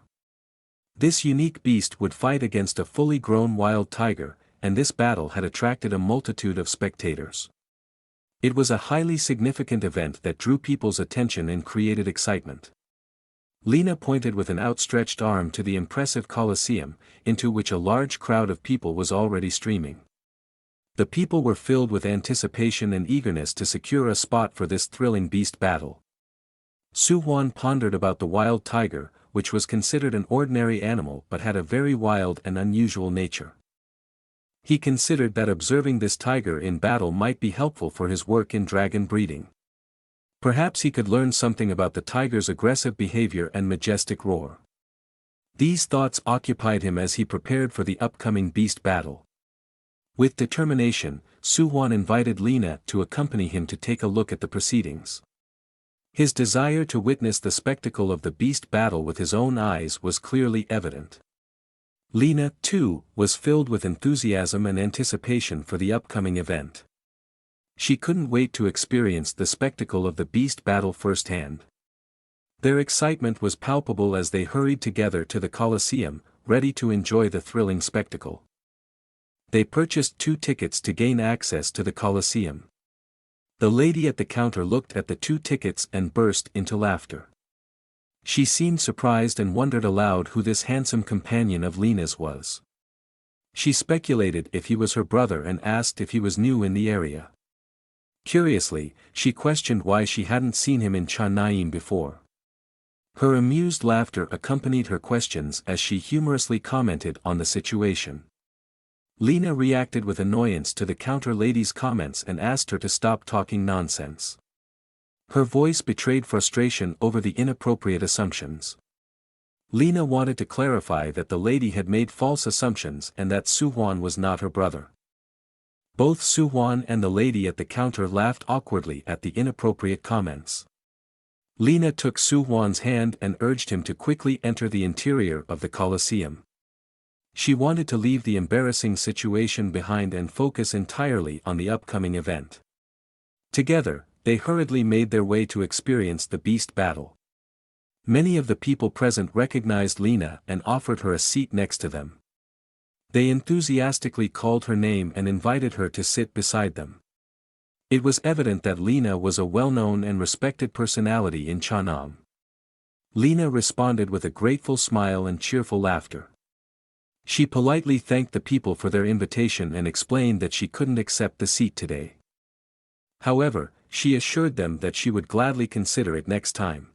This unique beast would fight against a fully grown wild tiger, and this battle had attracted a multitude of spectators. It was a highly significant event that drew people's attention and created excitement. Lena pointed with an outstretched arm to the impressive Colosseum, into which a large crowd of people was already streaming. The people were filled with anticipation and eagerness to secure a spot for this thrilling beast battle. Su-Huan pondered about the wild tiger, which was considered an ordinary animal but had a very wild and unusual nature. He considered that observing this tiger in battle might be helpful for his work in dragon breeding. Perhaps he could learn something about the tiger's aggressive behavior and majestic roar. These thoughts occupied him as he prepared for the upcoming beast battle. With determination, Su-Huan invited Lena to accompany him to take a look at the proceedings. His desire to witness the spectacle of the beast battle with his own eyes was clearly evident. Lena, too, was filled with enthusiasm and anticipation for the upcoming event. She couldn't wait to experience the spectacle of the beast battle firsthand. Their excitement was palpable as they hurried together to the Colosseum, ready to enjoy the thrilling spectacle. They purchased 2 tickets to gain access to the Colosseum. The lady at the counter looked at the 2 tickets and burst into laughter. She seemed surprised and wondered aloud who this handsome companion of Lena's was. She speculated if he was her brother and asked if he was new in the area. Curiously, she questioned why she hadn't seen him in Chanaim before. Her amused laughter accompanied her questions as she humorously commented on the situation. Lena reacted with annoyance to the counter lady's comments and asked her to stop talking nonsense. Her voice betrayed frustration over the inappropriate assumptions. Lena wanted to clarify that the lady had made false assumptions and that Su-Huan was not her brother. Both Su-Huan and the lady at the counter laughed awkwardly at the inappropriate comments. Lena took Su-Huan's hand and urged him to quickly enter the interior of the Colosseum. She wanted to leave the embarrassing situation behind and focus entirely on the upcoming event. Together, they hurriedly made their way to experience the beast battle. Many of the people present recognized Lena and offered her a seat next to them. They enthusiastically called her name and invited her to sit beside them. It was evident that Lena was a well-known and respected personality in Channam. Lena responded with a grateful smile and cheerful laughter. She politely thanked the people for their invitation and explained that she couldn't accept the seat today. However, she assured them that she would gladly consider it next time.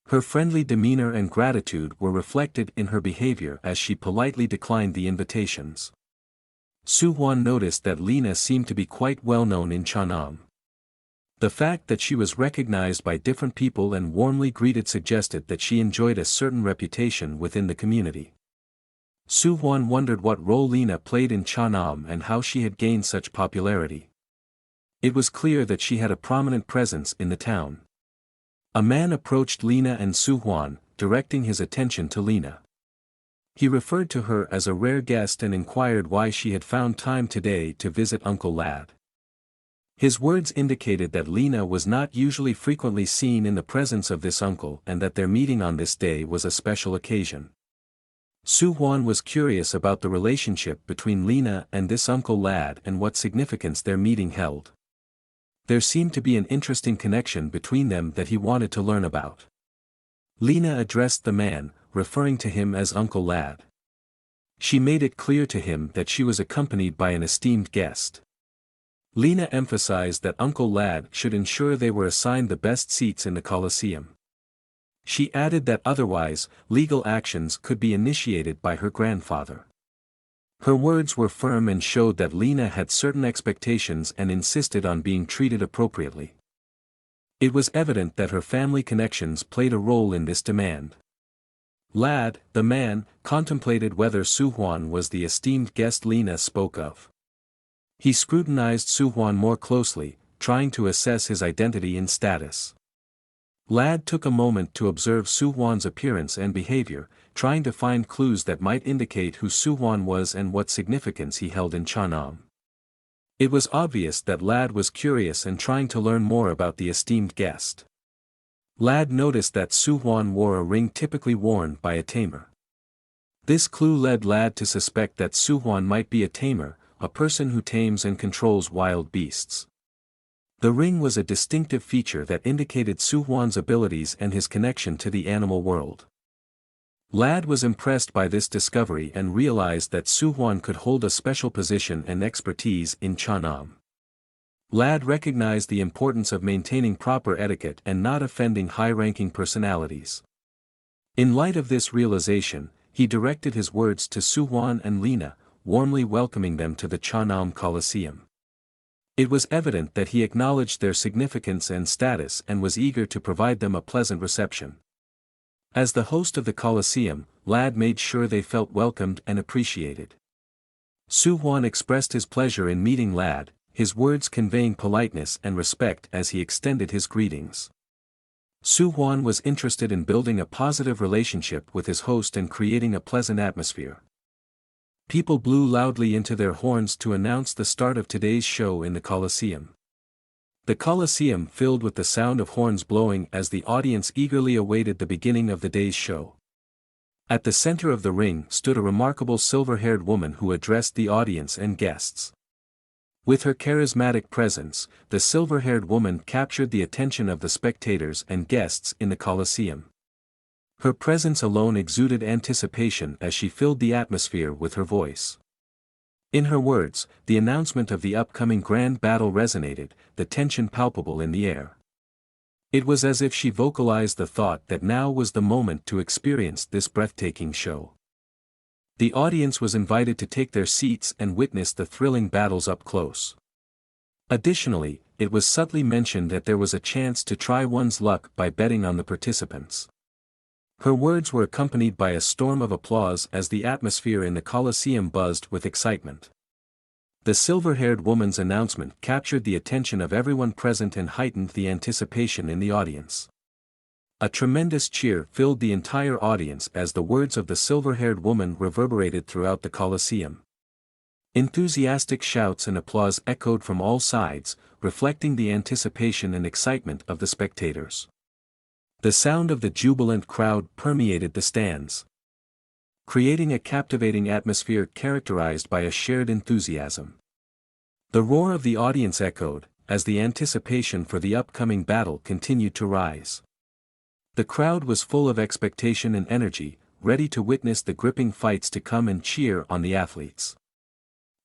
Her friendly demeanor and gratitude were reflected in her behavior as she politely declined the invitations. Su-Huan noticed that Lena seemed to be quite well known in Channam. The fact that she was recognized by different people and warmly greeted suggested that she enjoyed a certain reputation within the community. Su-Huan wondered what role Lena played in Channam and how she had gained such popularity. It was clear that she had a prominent presence in the town. A man approached Lena and Su-Huan, directing his attention to Lena. He referred to her as a rare guest and inquired why she had found time today to visit Uncle Lad. His words indicated that Lena was not usually frequently seen in the presence of this uncle and that their meeting on this day was a special occasion. Su-Huan was curious about the relationship between Lena and this Uncle Lad and what significance their meeting held. There seemed to be an interesting connection between them that he wanted to learn about. Lena addressed the man, referring to him as Uncle Lad. She made it clear to him that she was accompanied by an esteemed guest. Lena emphasized that Uncle Lad should ensure they were assigned the best seats in the Colosseum. She added that otherwise, legal actions could be initiated by her grandfather. Her words were firm and showed that Lena had certain expectations and insisted on being treated appropriately. It was evident that her family connections played a role in this demand. Lad, the man, contemplated whether Su-Huan was the esteemed guest Lena spoke of. He scrutinized Su-Huan more closely, trying to assess his identity and status. Lad took a moment to observe Su-Huan's appearance and behavior, trying to find clues that might indicate who Su-Huan was and what significance he held in Channam. It was obvious that Lad was curious and trying to learn more about the esteemed guest. Lad noticed that Su-Huan wore a ring typically worn by a tamer. This clue led Lad to suspect that Su-Huan might be a tamer, a person who tames and controls wild beasts. The ring was a distinctive feature that indicated Su-Huan's abilities and his connection to the animal world. Lad was impressed by this discovery and realized that Su-Huan could hold a special position and expertise in Channam. Lad recognized the importance of maintaining proper etiquette and not offending high-ranking personalities. In light of this realization, he directed his words to Su-Huan and Lena, warmly welcoming them to the Channam Colosseum. It was evident that he acknowledged their significance and status and was eager to provide them a pleasant reception. As the host of the Colosseum, Lad made sure they felt welcomed and appreciated. Su-Huan expressed his pleasure in meeting Lad, his words conveying politeness and respect as he extended his greetings. Su-Huan was interested in building a positive relationship with his host and creating a pleasant atmosphere. People blew loudly into their horns to announce the start of today's show in the Colosseum. The Colosseum filled with the sound of horns blowing as the audience eagerly awaited the beginning of the day's show. At the center of the ring stood a remarkable silver-haired woman who addressed the audience and guests. With her charismatic presence, the silver-haired woman captured the attention of the spectators and guests in the Colosseum. Her presence alone exuded anticipation as she filled the atmosphere with her voice. In her words, the announcement of the upcoming grand battle resonated, the tension palpable in the air. It was as if she vocalized the thought that now was the moment to experience this breathtaking show. The audience was invited to take their seats and witness the thrilling battles up close. Additionally, it was subtly mentioned that there was a chance to try one's luck by betting on the participants. Her words were accompanied by a storm of applause as the atmosphere in the Colosseum buzzed with excitement. The silver-haired woman's announcement captured the attention of everyone present and heightened the anticipation in the audience. A tremendous cheer filled the entire audience as the words of the silver-haired woman reverberated throughout the Colosseum. Enthusiastic shouts and applause echoed from all sides, reflecting the anticipation and excitement of the spectators. The sound of the jubilant crowd permeated the stands, creating a captivating atmosphere characterized by a shared enthusiasm. The roar of the audience echoed, as the anticipation for the upcoming battle continued to rise. The crowd was full of expectation and energy, ready to witness the gripping fights to come and cheer on the athletes.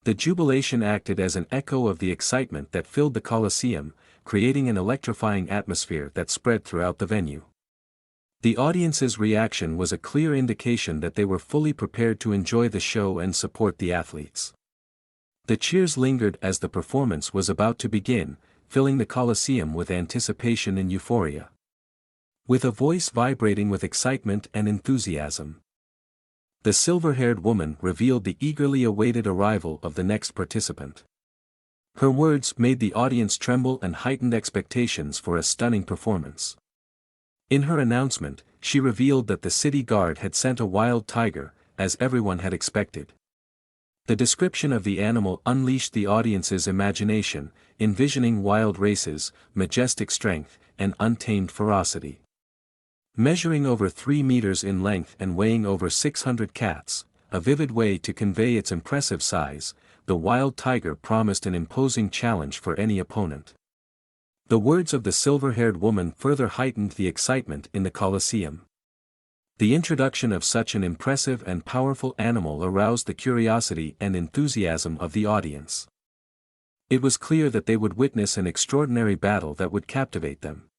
The jubilation acted as an echo of the excitement that filled the Colosseum, creating an electrifying atmosphere that spread throughout the venue. The audience's reaction was a clear indication that they were fully prepared to enjoy the show and support the athletes. The cheers lingered as the performance was about to begin, filling the Colosseum with anticipation and euphoria. With a voice vibrating with excitement and enthusiasm, the silver-haired woman revealed the eagerly awaited arrival of the next participant. Her words made the audience tremble and heightened expectations for a stunning performance. In her announcement, she revealed that the city guard had sent a wild tiger, as everyone had expected. The description of the animal unleashed the audience's imagination, envisioning wild races, majestic strength, and untamed ferocity. Measuring over 3 meters in length and weighing over 600 cats, a vivid way to convey its impressive size, the wild tiger promised an imposing challenge for any opponent. The words of the silver-haired woman further heightened the excitement in the Colosseum. The introduction of such an impressive and powerful animal aroused the curiosity and enthusiasm of the audience. It was clear that they would witness an extraordinary battle that would captivate them.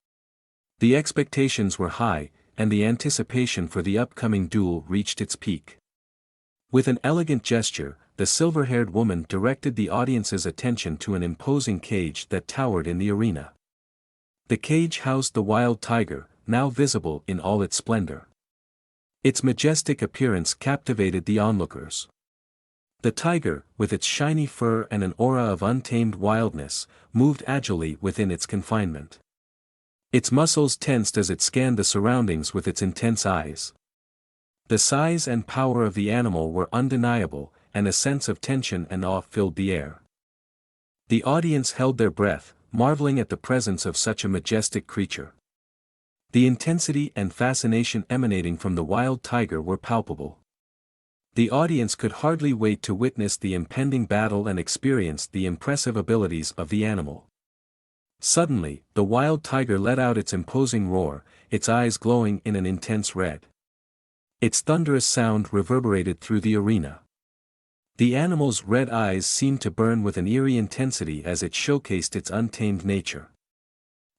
The expectations were high, and the anticipation for the upcoming duel reached its peak. With an elegant gesture, the silver-haired woman directed the audience's attention to an imposing cage that towered in the arena. The cage housed the wild tiger, now visible in all its splendor. Its majestic appearance captivated the onlookers. The tiger, with its shiny fur and an aura of untamed wildness, moved agilely within its confinement. Its muscles tensed as it scanned the surroundings with its intense eyes. The size and power of the animal were undeniable, and a sense of tension and awe filled the air. The audience held their breath, marveling at the presence of such a majestic creature. The intensity and fascination emanating from the wild tiger were palpable. The audience could hardly wait to witness the impending battle and experience the impressive abilities of the animal. Suddenly, the wild tiger let out its imposing roar, its eyes glowing in an intense red. Its thunderous sound reverberated through the arena. The animal's red eyes seemed to burn with an eerie intensity as it showcased its untamed nature.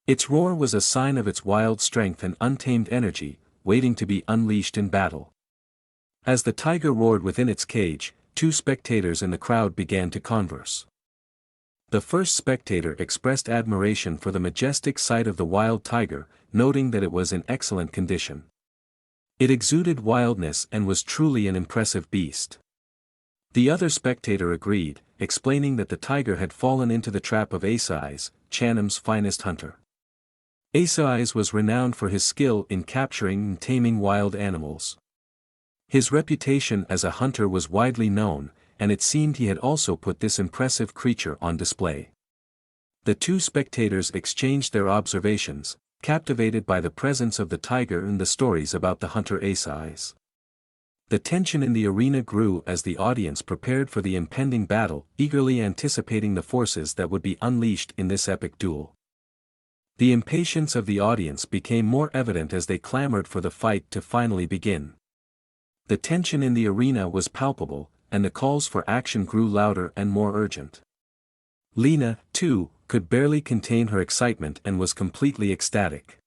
Its roar was a sign of its wild strength and untamed energy, waiting to be unleashed in battle. As the tiger roared within its cage, 2 spectators in the crowd began to converse. The first spectator expressed admiration for the majestic sight of the wild tiger, noting that it was in excellent condition. It exuded wildness and was truly an impressive beast. The other spectator agreed, explaining that the tiger had fallen into the trap of Ace, Chanam's finest hunter. Ace was renowned for his skill in capturing and taming wild animals. His reputation as a hunter was widely known, and it seemed he had also put this impressive creature on display. The two spectators exchanged their observations, captivated by the presence of the tiger and the stories about the hunter ace eyes. The tension in the arena grew as the audience prepared for the impending battle, eagerly anticipating the forces that would be unleashed in this epic duel. The impatience of the audience became more evident as they clamored for the fight to finally begin. The tension in the arena was palpable, and the calls for action grew louder and more urgent. Lena, too, could barely contain her excitement and was completely ecstatic.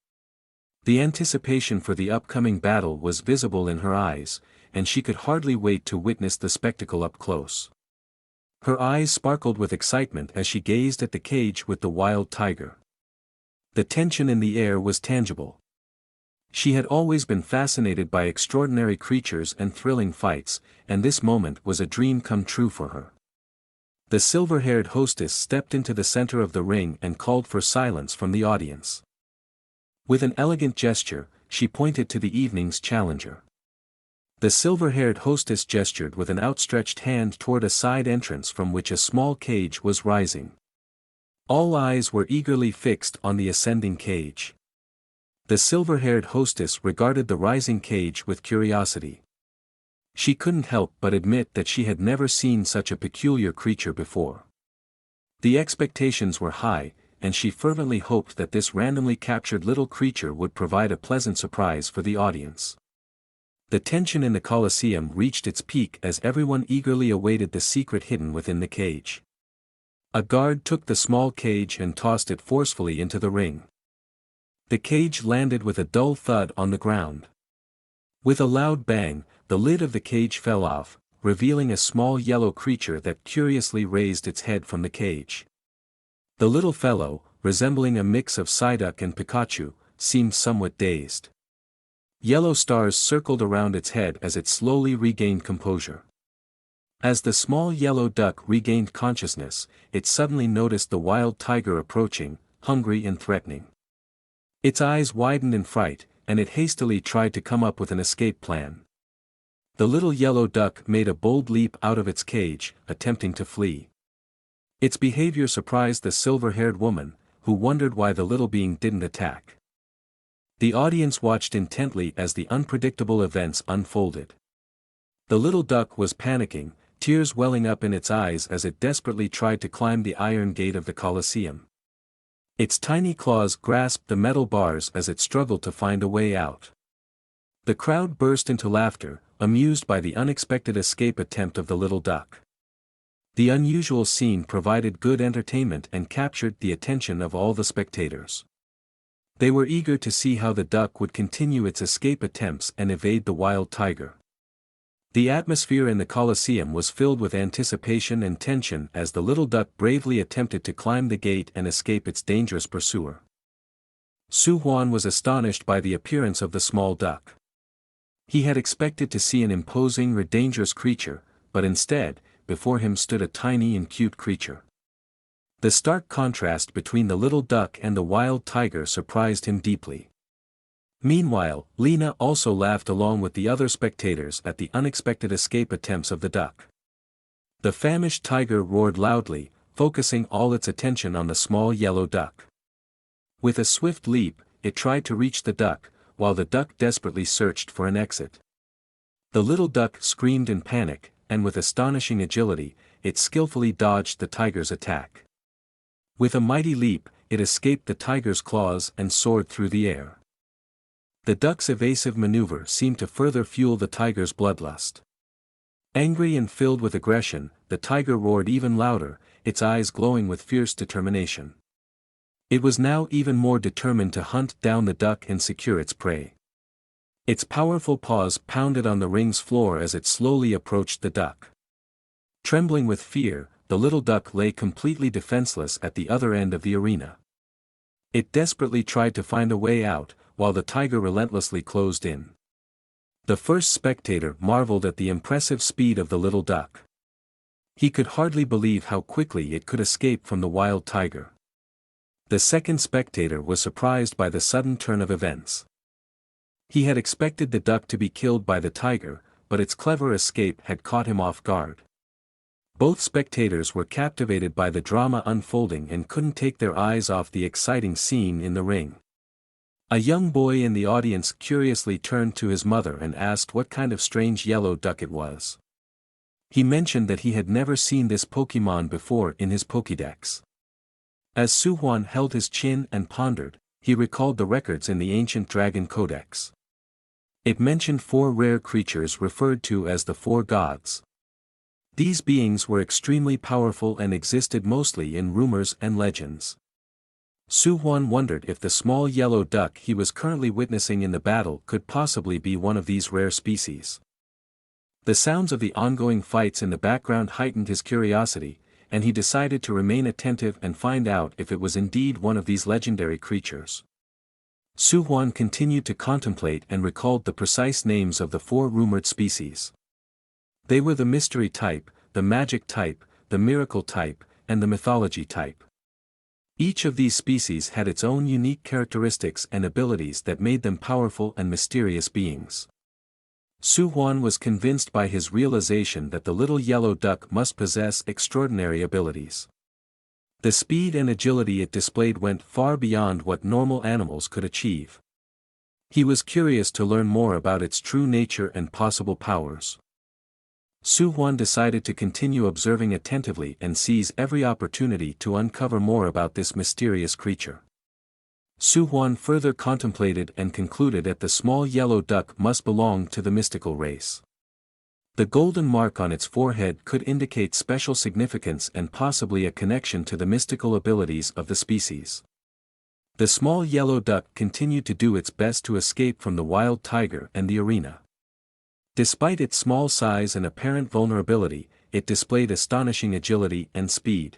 The anticipation for the upcoming battle was visible in her eyes, and she could hardly wait to witness the spectacle up close. Her eyes sparkled with excitement as she gazed at the cage with the wild tiger. The tension in the air was tangible. She had always been fascinated by extraordinary creatures and thrilling fights, and this moment was a dream come true for her. The silver-haired hostess stepped into the center of the ring and called for silence from the audience. With an elegant gesture, she pointed to the evening's challenger. The silver-haired hostess gestured with an outstretched hand toward a side entrance from which a small cage was rising. All eyes were eagerly fixed on the ascending cage. The silver-haired hostess regarded the rising cage with curiosity. She couldn't help but admit that she had never seen such a peculiar creature before. The expectations were high, and she fervently hoped that this randomly captured little creature would provide a pleasant surprise for the audience. The tension in the Colosseum reached its peak as everyone eagerly awaited the secret hidden within the cage. A guard took the small cage and tossed it forcefully into the ring. The cage landed with a dull thud on the ground. With a loud bang, the lid of the cage fell off, revealing a small yellow creature that curiously raised its head from the cage. The little fellow, resembling a mix of Psyduck and Pikachu, seemed somewhat dazed. Yellow stars circled around its head as it slowly regained composure. As the small yellow duck regained consciousness, it suddenly noticed the wild tiger approaching, hungry and threatening. Its eyes widened in fright, and it hastily tried to come up with an escape plan. The little yellow duck made a bold leap out of its cage, attempting to flee. Its behavior surprised the silver-haired woman, who wondered why the little being didn't attack. The audience watched intently as the unpredictable events unfolded. The little duck was panicking, tears welling up in its eyes as it desperately tried to climb the iron gate of the Colosseum. Its tiny claws grasped the metal bars as it struggled to find a way out. The crowd burst into laughter, amused by the unexpected escape attempt of the little duck. The unusual scene provided good entertainment and captured the attention of all the spectators. They were eager to see how the duck would continue its escape attempts and evade the wild tiger. The atmosphere in the Colosseum was filled with anticipation and tension as the little duck bravely attempted to climb the gate and escape its dangerous pursuer. Su-Huan was astonished by the appearance of the small duck. He had expected to see an imposing or dangerous creature, but instead, before him stood a tiny and cute creature. The stark contrast between the little duck and the wild tiger surprised him deeply. Meanwhile, Lena also laughed along with the other spectators at the unexpected escape attempts of the duck. The famished tiger roared loudly, focusing all its attention on the small yellow duck. With a swift leap, it tried to reach the duck, while the duck desperately searched for an exit. The little duck screamed in panic, and with astonishing agility, it skillfully dodged the tiger's attack. With a mighty leap, it escaped the tiger's claws and soared through the air. The duck's evasive maneuver seemed to further fuel the tiger's bloodlust. Angry and filled with aggression, the tiger roared even louder, its eyes glowing with fierce determination. It was now even more determined to hunt down the duck and secure its prey. Its powerful paws pounded on the ring's floor as it slowly approached the duck. Trembling with fear, the little duck lay completely defenseless at the other end of the arena. It desperately tried to find a way out, while the tiger relentlessly closed in. The first spectator marveled at the impressive speed of the little duck. He could hardly believe how quickly it could escape from the wild tiger. The second spectator was surprised by the sudden turn of events. He had expected the duck to be killed by the tiger, but its clever escape had caught him off guard. Both spectators were captivated by the drama unfolding and couldn't take their eyes off the exciting scene in the ring. A young boy in the audience curiously turned to his mother and asked what kind of strange yellow duck it was. He mentioned that he had never seen this Pokemon before in his Pokédex. As Su-Huan held his chin and pondered, he recalled the records in the ancient Dragon Codex. It mentioned 4 rare creatures referred to as the 4 gods. These beings were extremely powerful and existed mostly in rumors and legends. Su-Huan wondered if the small yellow duck he was currently witnessing in the battle could possibly be one of these rare species. The sounds of the ongoing fights in the background heightened his curiosity, and he decided to remain attentive and find out if it was indeed one of these legendary creatures. Su-Huan continued to contemplate and recalled the precise names of the 4 rumored species. They were the mystery type, the magic type, the miracle type, and the mythology type. Each of these species had its own unique characteristics and abilities that made them powerful and mysterious beings. Su-Huan was convinced by his realization that the little yellow duck must possess extraordinary abilities. The speed and agility it displayed went far beyond what normal animals could achieve. He was curious to learn more about its true nature and possible powers. Su-Huan decided to continue observing attentively and seize every opportunity to uncover more about this mysterious creature. Su-Huan further contemplated and concluded that the small yellow duck must belong to the mystical race. The golden mark on its forehead could indicate special significance and possibly a connection to the mystical abilities of the species. The small yellow duck continued to do its best to escape from the wild tiger and the arena. Despite its small size and apparent vulnerability, it displayed astonishing agility and speed.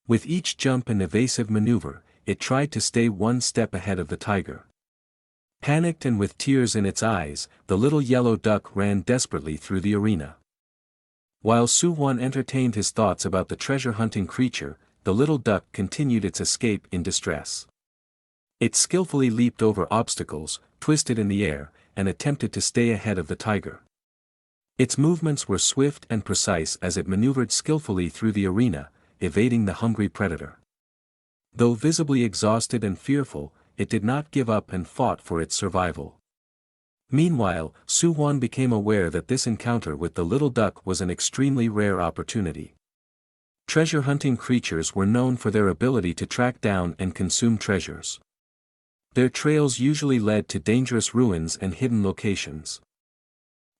With each jump and evasive maneuver, it tried to stay one step ahead of the tiger. Panicked and with tears in its eyes, the little yellow duck ran desperately through the arena. While Su-Huan entertained his thoughts about the treasure-hunting creature, the little duck continued its escape in distress. It skillfully leaped over obstacles, twisted in the air, and attempted to stay ahead of the tiger. Its movements were swift and precise as it maneuvered skillfully through the arena, evading the hungry predator. Though visibly exhausted and fearful, it did not give up and fought for its survival. Meanwhile, Su-Huan became aware that this encounter with the little duck was an extremely rare opportunity. Treasure-hunting creatures were known for their ability to track down and consume treasures. Their trails usually led to dangerous ruins and hidden locations.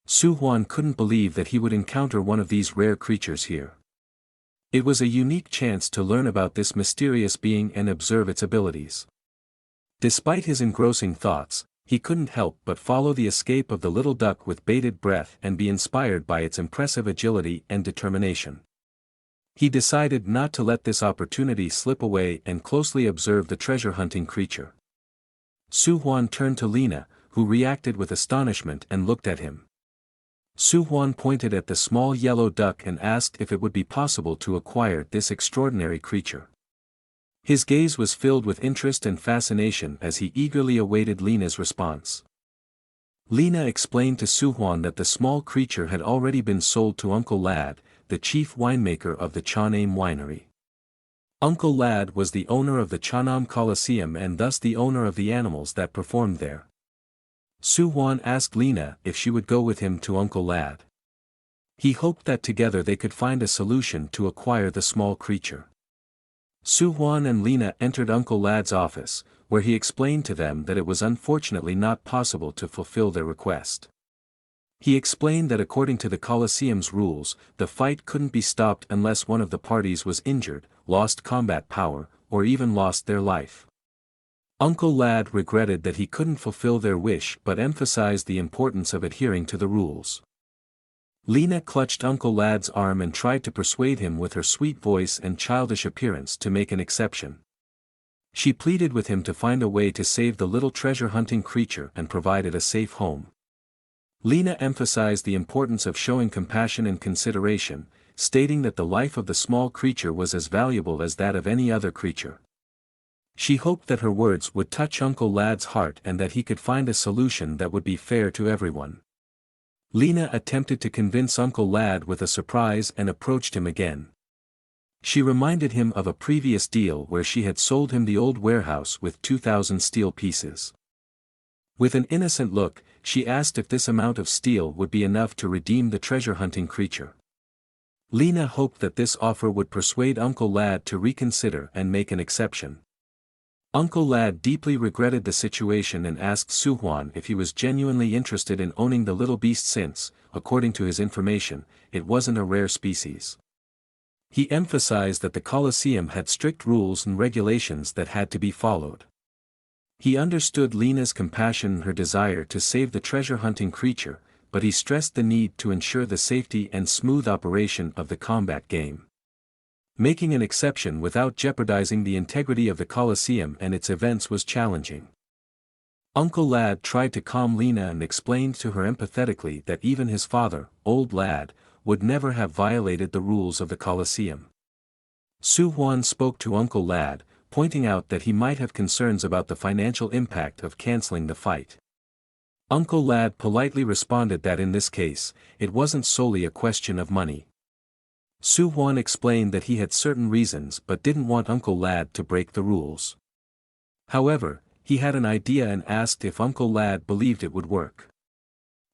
Su-Huan couldn't believe that he would encounter one of these rare creatures here. It was a unique chance to learn about this mysterious being and observe its abilities. Despite his engrossing thoughts, he couldn't help but follow the escape of the little duck with bated breath and be inspired by its impressive agility and determination. He decided not to let this opportunity slip away and closely observe the treasure-hunting creature. Su-Huan turned to Lina, who reacted with astonishment and looked at him. Su-Huan pointed at the small yellow duck and asked if it would be possible to acquire this extraordinary creature. His gaze was filled with interest and fascination as he eagerly awaited Lina's response. Lina explained to Su-Huan that the small creature had already been sold to Uncle Lad, the chief winemaker of the Chanam winery. Uncle Lad was the owner of the Chanam Coliseum and thus the owner of the animals that performed there. Su-Huan asked Lina if she would go with him to Uncle Lad. He hoped that together they could find a solution to acquire the small creature. Su-Huan and Lina entered Uncle Lad's office, where he explained to them that it was unfortunately not possible to fulfill their request. He explained that according to the Coliseum's rules, the fight couldn't be stopped unless one of the parties was injured, lost combat power, or even lost their life. Uncle Lad regretted that he couldn't fulfill their wish but emphasized the importance of adhering to the rules. Lina clutched Uncle Lad's arm and tried to persuade him with her sweet voice and childish appearance to make an exception. She pleaded with him to find a way to save the little treasure-hunting creature and provide it a safe home. Lina emphasized the importance of showing compassion and consideration, stating that the life of the small creature was as valuable as that of any other creature. She hoped that her words would touch Uncle Lad's heart and that he could find a solution that would be fair to everyone. Lena attempted to convince Uncle Lad with a surprise and approached him again. She reminded him of a previous deal where she had sold him the old warehouse with 2,000 steel pieces. With an innocent look, she asked if this amount of steel would be enough to redeem the treasure-hunting creature. Lena hoped that this offer would persuade Uncle Lad to reconsider and make an exception. Uncle Lad deeply regretted the situation and asked Su-Huan if he was genuinely interested in owning the little beast since, according to his information, it wasn't a rare species. He emphasized that the Colosseum had strict rules and regulations that had to be followed. He understood Lena's compassion and her desire to save the treasure-hunting creature, but he stressed the need to ensure the safety and smooth operation of the combat game. Making an exception without jeopardizing the integrity of the Colosseum and its events was challenging. Uncle Lad tried to calm Lena and explained to her empathetically that even his father, Old Lad, would never have violated the rules of the Colosseum. Su-Huan spoke to Uncle Lad, pointing out that he might have concerns about the financial impact of canceling the fight. Uncle Lad politely responded that in this case, it wasn't solely a question of money. Su-Huan explained that he had certain reasons but didn't want Uncle Lad to break the rules. However, he had an idea and asked if Uncle Lad believed it would work.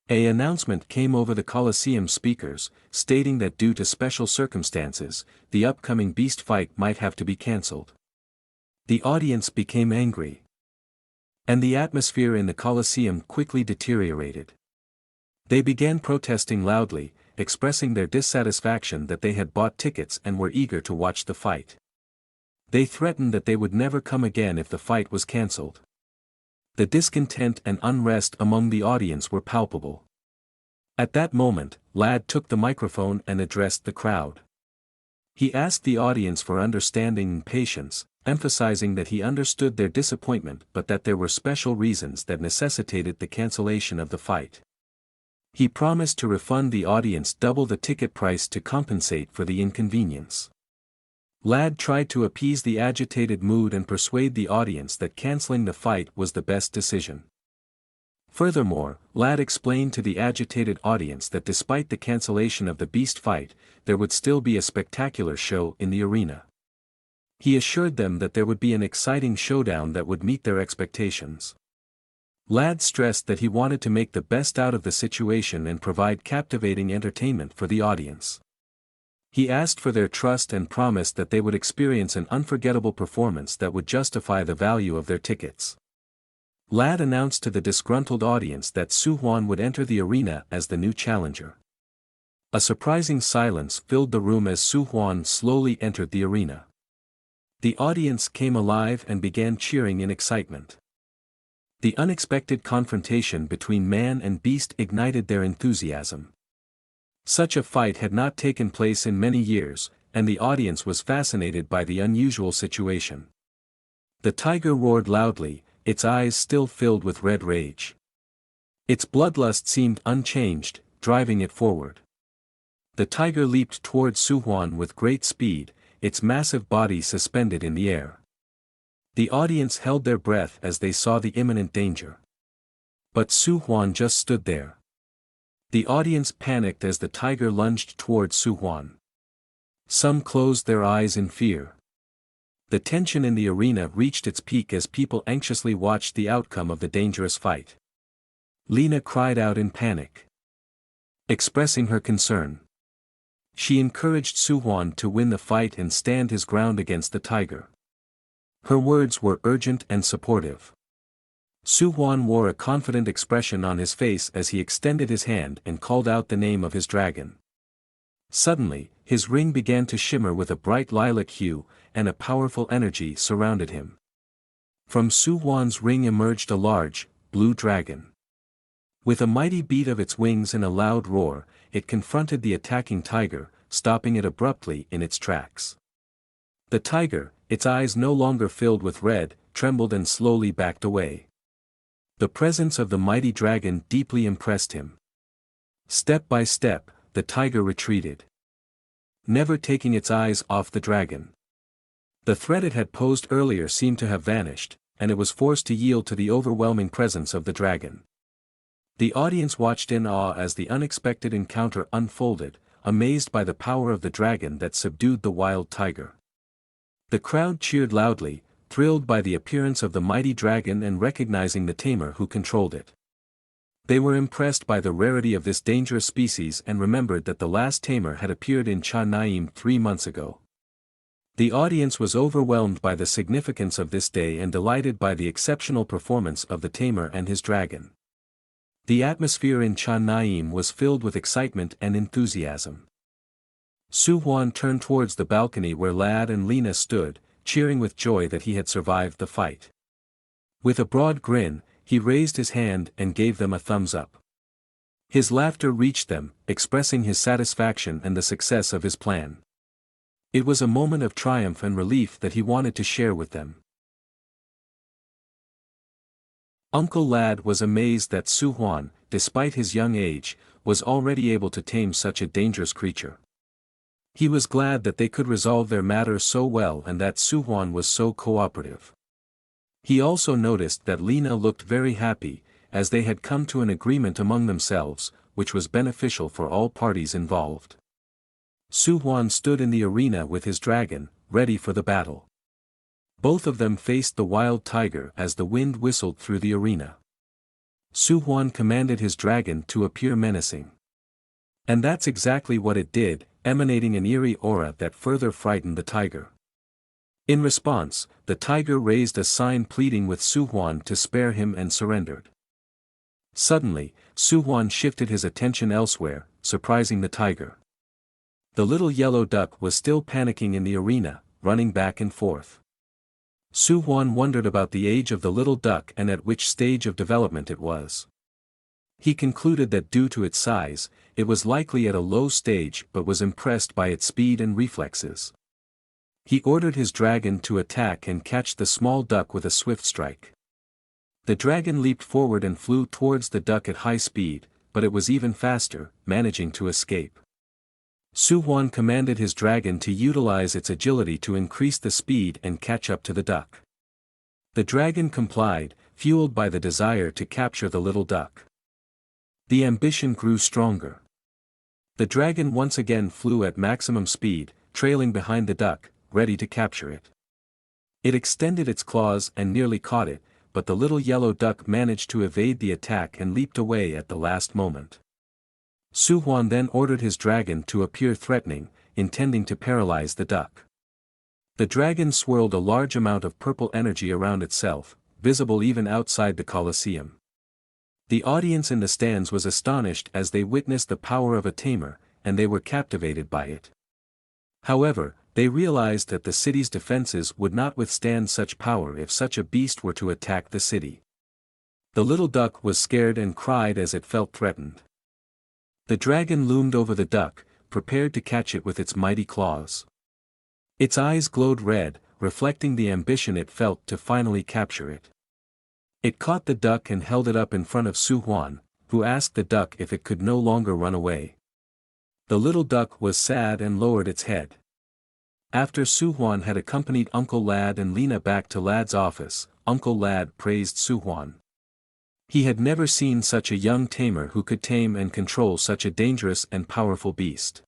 An announcement came over the Colosseum speakers, stating that due to special circumstances, the upcoming beast fight might have to be cancelled. The audience became angry. And the atmosphere in the Colosseum quickly deteriorated. They began protesting loudly, expressing their dissatisfaction that they had bought tickets and were eager to watch the fight. They threatened that they would never come again if the fight was cancelled. The discontent and unrest among the audience were palpable. At that moment, Lad took the microphone and addressed the crowd. He asked the audience for understanding and patience, emphasizing that he understood their disappointment but that there were special reasons that necessitated the cancellation of the fight. He promised to refund the audience double the ticket price to compensate for the inconvenience. Lad tried to appease the agitated mood and persuade the audience that canceling the fight was the best decision. Furthermore, Lad explained to the agitated audience that despite the cancellation of the beast fight, there would still be a spectacular show in the arena. He assured them that there would be an exciting showdown that would meet their expectations. Lad stressed that he wanted to make the best out of the situation and provide captivating entertainment for the audience. He asked for their trust and promised that they would experience an unforgettable performance that would justify the value of their tickets. Lad announced to the disgruntled audience that Su-Huan would enter the arena as the new challenger. A surprising silence filled the room as Su-Huan slowly entered the arena. The audience came alive and began cheering in excitement. The unexpected confrontation between man and beast ignited their enthusiasm. Such a fight had not taken place in many years, and the audience was fascinated by the unusual situation. The tiger roared loudly, its eyes still filled with red rage. Its bloodlust seemed unchanged, driving it forward. The tiger leaped toward Su-Huan with great speed, its massive body suspended in the air. The audience held their breath as they saw the imminent danger. But Su-Huan just stood there. The audience panicked as the tiger lunged toward Su-Huan. Some closed their eyes in fear. The tension in the arena reached its peak as people anxiously watched the outcome of the dangerous fight. Lena cried out in panic, expressing her concern. She encouraged Su-Huan to win the fight and stand his ground against the tiger. Her words were urgent and supportive. Su-Huan wore a confident expression on his face as he extended his hand and called out the name of his dragon. Suddenly, his ring began to shimmer with a bright lilac hue, and a powerful energy surrounded him. From Su-Huan's ring emerged a large, blue dragon. With a mighty beat of its wings and a loud roar, it confronted the attacking tiger, stopping it abruptly in its tracks. The tiger, its eyes no longer filled with red, trembled and slowly backed away. The presence of the mighty dragon deeply impressed him. Step by step, the tiger retreated, never taking its eyes off the dragon. The threat it had posed earlier seemed to have vanished, and it was forced to yield to the overwhelming presence of the dragon. The audience watched in awe as the unexpected encounter unfolded, amazed by the power of the dragon that subdued the wild tiger. The crowd cheered loudly, thrilled by the appearance of the mighty dragon and recognizing the tamer who controlled it. They were impressed by the rarity of this dangerous species and remembered that the last tamer had appeared in Cha-Naim 3 months ago. The audience was overwhelmed by the significance of this day and delighted by the exceptional performance of the tamer and his dragon. The atmosphere in Cha-Naim was filled with excitement and enthusiasm. Su-Huan turned towards the balcony where Lad and Lena stood, cheering with joy that he had survived the fight. With a broad grin, he raised his hand and gave them a thumbs up. His laughter reached them, expressing his satisfaction and the success of his plan. It was a moment of triumph and relief that he wanted to share with them. Uncle Lad was amazed that Su-Huan, despite his young age, was already able to tame such a dangerous creature. He was glad that they could resolve their matter so well and that Su-Huan was so cooperative. He also noticed that Lena looked very happy, as they had come to an agreement among themselves, which was beneficial for all parties involved. Su-Huan stood in the arena with his dragon, ready for the battle. Both of them faced the wild tiger as the wind whistled through the arena. Su-Huan commanded his dragon to appear menacing. And that's exactly what it did, emanating an eerie aura that further frightened the tiger. In response, the tiger raised a sign pleading with Su-Huan to spare him and surrendered. Suddenly, Su-Huan shifted his attention elsewhere, surprising the tiger. The little yellow duck was still panicking in the arena, running back and forth. Su-Huan wondered about the age of the little duck and at which stage of development it was. He concluded that due to its size, it was likely at a low stage but was impressed by its speed and reflexes. He ordered his dragon to attack and catch the small duck with a swift strike. The dragon leaped forward and flew towards the duck at high speed, but it was even faster, managing to escape. Su-Huan commanded his dragon to utilize its agility to increase the speed and catch up to the duck. The dragon complied, fueled by the desire to capture the little duck. The ambition grew stronger. The dragon once again flew at maximum speed, trailing behind the duck, ready to capture it. It extended its claws and nearly caught it, but the little yellow duck managed to evade the attack and leaped away at the last moment. Su-Huan then ordered his dragon to appear threatening, intending to paralyze the duck. The dragon swirled a large amount of purple energy around itself, visible even outside the Colosseum. The audience in the stands was astonished as they witnessed the power of a tamer, and they were captivated by it. However, they realized that the city's defenses would not withstand such power if such a beast were to attack the city. The little duck was scared and cried as it felt threatened. The dragon loomed over the duck, prepared to catch it with its mighty claws. Its eyes glowed red, reflecting the ambition it felt to finally capture it. It caught the duck and held it up in front of Su-Huan, who asked the duck if it could no longer run away. The little duck was sad and lowered its head. After Su-Huan had accompanied Uncle Lad and Lena back to Lad's office, Uncle Lad praised Su-Huan. He had never seen such a young tamer who could tame and control such a dangerous and powerful beast.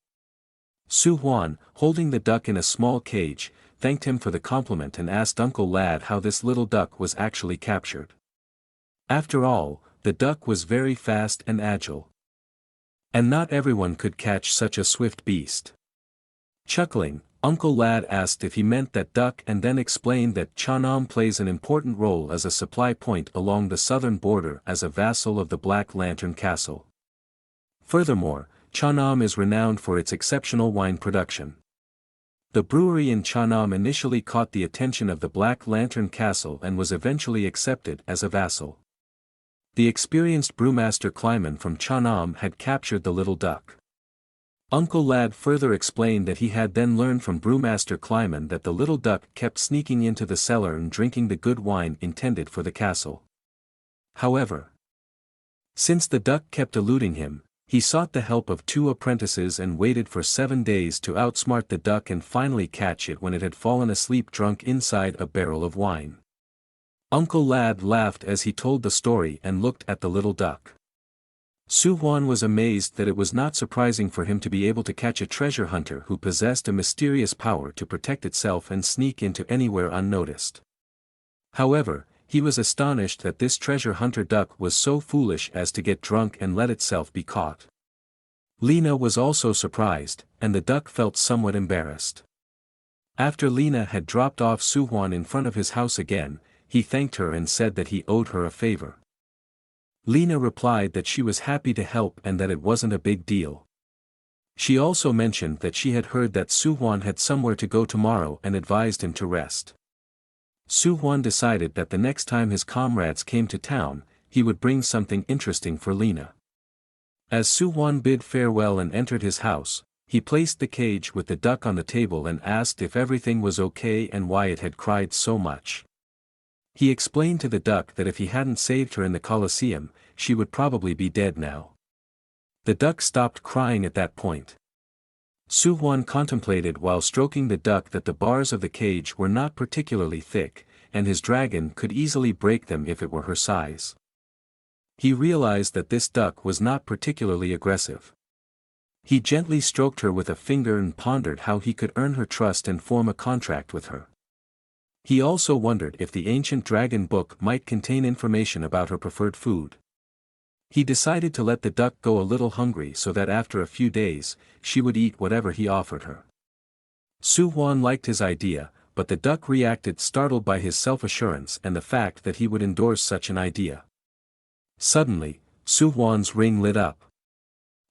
Su-Huan, holding the duck in a small cage, thanked him for the compliment and asked Uncle Lad how this little duck was actually captured. After all, the duck was very fast and agile. And not everyone could catch such a swift beast. Chuckling, Uncle Lad asked if he meant that duck and then explained that Cha-Naim plays an important role as a supply point along the southern border as a vassal of the Black Lantern Castle. Furthermore, Cha-Naim is renowned for its exceptional wine production. The brewery in Cha-Naim initially caught the attention of the Black Lantern Castle and was eventually accepted as a vassal. The experienced brewmaster Kleiman from Cha-Naim had captured the little duck. Uncle Lad further explained that he had then learned from brewmaster Kleiman that the little duck kept sneaking into the cellar and drinking the good wine intended for the castle. However, since the duck kept eluding him, he sought the help of 2 apprentices and waited for 7 days to outsmart the duck and finally catch it when it had fallen asleep drunk inside a barrel of wine. Uncle Lad laughed as he told the story and looked at the little duck. Su-Huan was amazed that it was not surprising for him to be able to catch a treasure hunter who possessed a mysterious power to protect itself and sneak into anywhere unnoticed. However, he was astonished that this treasure hunter duck was so foolish as to get drunk and let itself be caught. Lena was also surprised, and the duck felt somewhat embarrassed. After Lena had dropped off Su-Huan in front of his house again, he thanked her and said that he owed her a favor. Lena replied that she was happy to help and that it wasn't a big deal. She also mentioned that she had heard that Su-Huan had somewhere to go tomorrow and advised him to rest. Su-Huan decided that the next time his comrades came to town, he would bring something interesting for Lena. As Su-Huan bid farewell and entered his house, he placed the cage with the duck on the table and asked if everything was okay and why it had cried so much. He explained to the duck that if he hadn't saved her in the Colosseum, she would probably be dead now. The duck stopped crying at that point. Su-Huan contemplated while stroking the duck that the bars of the cage were not particularly thick, and his dragon could easily break them if it were her size. He realized that this duck was not particularly aggressive. He gently stroked her with a finger and pondered how he could earn her trust and form a contract with her. He also wondered if the ancient dragon book might contain information about her preferred food. He decided to let the duck go a little hungry so that after a few days, she would eat whatever he offered her. Su-Huan liked his idea, but the duck reacted startled by his self-assurance and the fact that he would endorse such an idea. Suddenly, Su-Huan's ring lit up.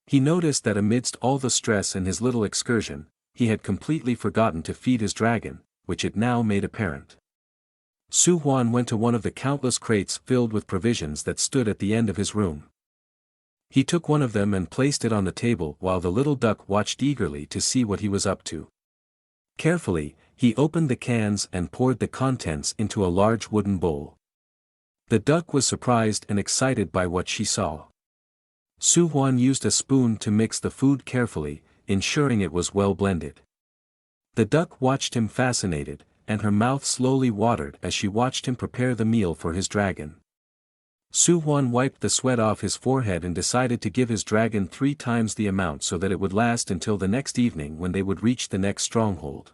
He noticed that amidst all the stress in his little excursion, he had completely forgotten to feed his dragon, which it now made apparent. Su-Huan went to one of the countless crates filled with provisions that stood at the end of his room. He took one of them and placed it on the table while the little duck watched eagerly to see what he was up to. Carefully, he opened the cans and poured the contents into a large wooden bowl. The duck was surprised and excited by what she saw. Su-Huan used a spoon to mix the food carefully, ensuring it was well blended. The duck watched him fascinated, and her mouth slowly watered as she watched him prepare the meal for his dragon. Su-Huan wiped the sweat off his forehead and decided to give his dragon 3 times the amount so that it would last until the next evening when they would reach the next stronghold.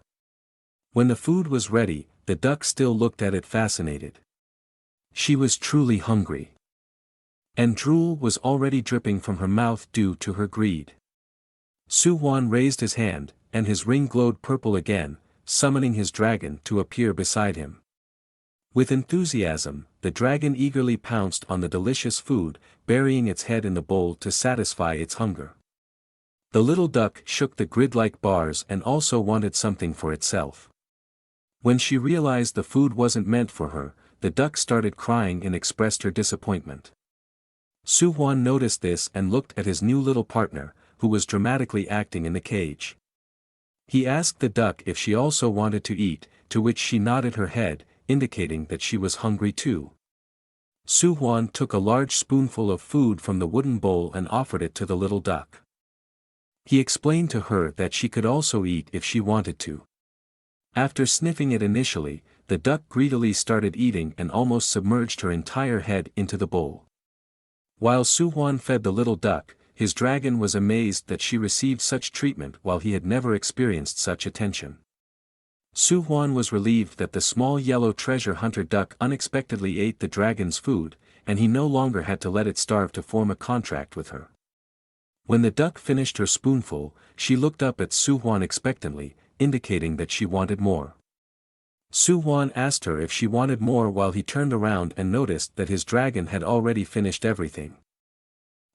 When the food was ready, the duck still looked at it fascinated. She was truly hungry. And drool was already dripping from her mouth due to her greed. Su-Huan raised his hand, and his ring glowed purple again, summoning his dragon to appear beside him. With enthusiasm, the dragon eagerly pounced on the delicious food, burying its head in the bowl to satisfy its hunger. The little duck shook the grid-like bars and also wanted something for itself. When she realized the food wasn't meant for her, the duck started crying and expressed her disappointment. Su-Huan noticed this and looked at his new little partner, who was dramatically acting in the cage. He asked the duck if she also wanted to eat, to which she nodded her head, indicating that she was hungry too. Su-Huan took a large spoonful of food from the wooden bowl and offered it to the little duck. He explained to her that she could also eat if she wanted to. After sniffing it initially, the duck greedily started eating and almost submerged her entire head into the bowl. While Su-Huan fed the little duck, his dragon was amazed that she received such treatment while he had never experienced such attention. Su-Huan was relieved that the small yellow treasure hunter duck unexpectedly ate the dragon's food, and he no longer had to let it starve to form a contract with her. When the duck finished her spoonful, she looked up at Su-Huan expectantly, indicating that she wanted more. Su-Huan asked her if she wanted more while he turned around and noticed that his dragon had already finished everything.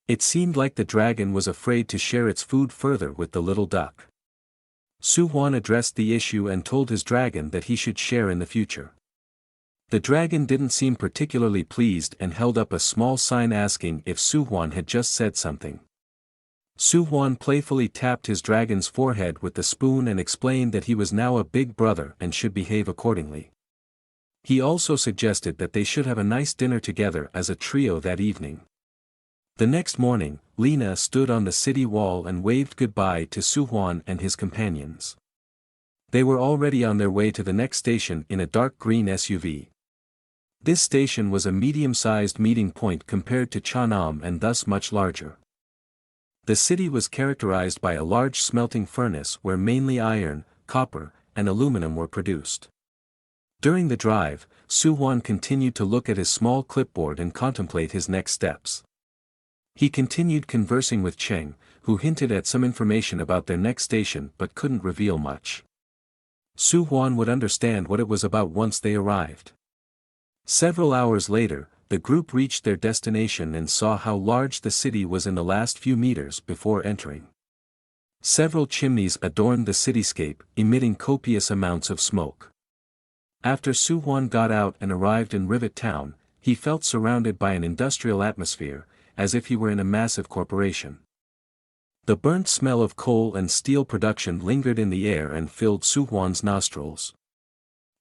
It seemed like the dragon was afraid to share its food further with the little duck. Su-Huan addressed the issue and told his dragon that he should share in the future. The dragon didn't seem particularly pleased and held up a small sign asking if Su-Huan had just said something. Su-Huan playfully tapped his dragon's forehead with the spoon and explained that he was now a big brother and should behave accordingly. He also suggested that they should have a nice dinner together as a trio that evening. The next morning, Lena stood on the city wall and waved goodbye to Su-Huan and his companions. They were already on their way to the next station in a dark green SUV. This station was a medium-sized meeting point compared to Chanam and thus much larger. The city was characterized by a large smelting furnace where mainly iron, copper, and aluminum were produced. During the drive, Su-Huan continued to look at his small clipboard and contemplate his next steps. He continued conversing with Cheng, who hinted at some information about their next station but couldn't reveal much. Su-Huan would understand what it was about once they arrived. Several hours later, the group reached their destination and saw how large the city was in the last few meters before entering. Several chimneys adorned the cityscape, emitting copious amounts of smoke. After Su-Huan got out and arrived in Rivet Town, he felt surrounded by an industrial atmosphere, as if he were in a massive corporation. The burnt smell of coal and steel production lingered in the air and filled Su-Huan's nostrils.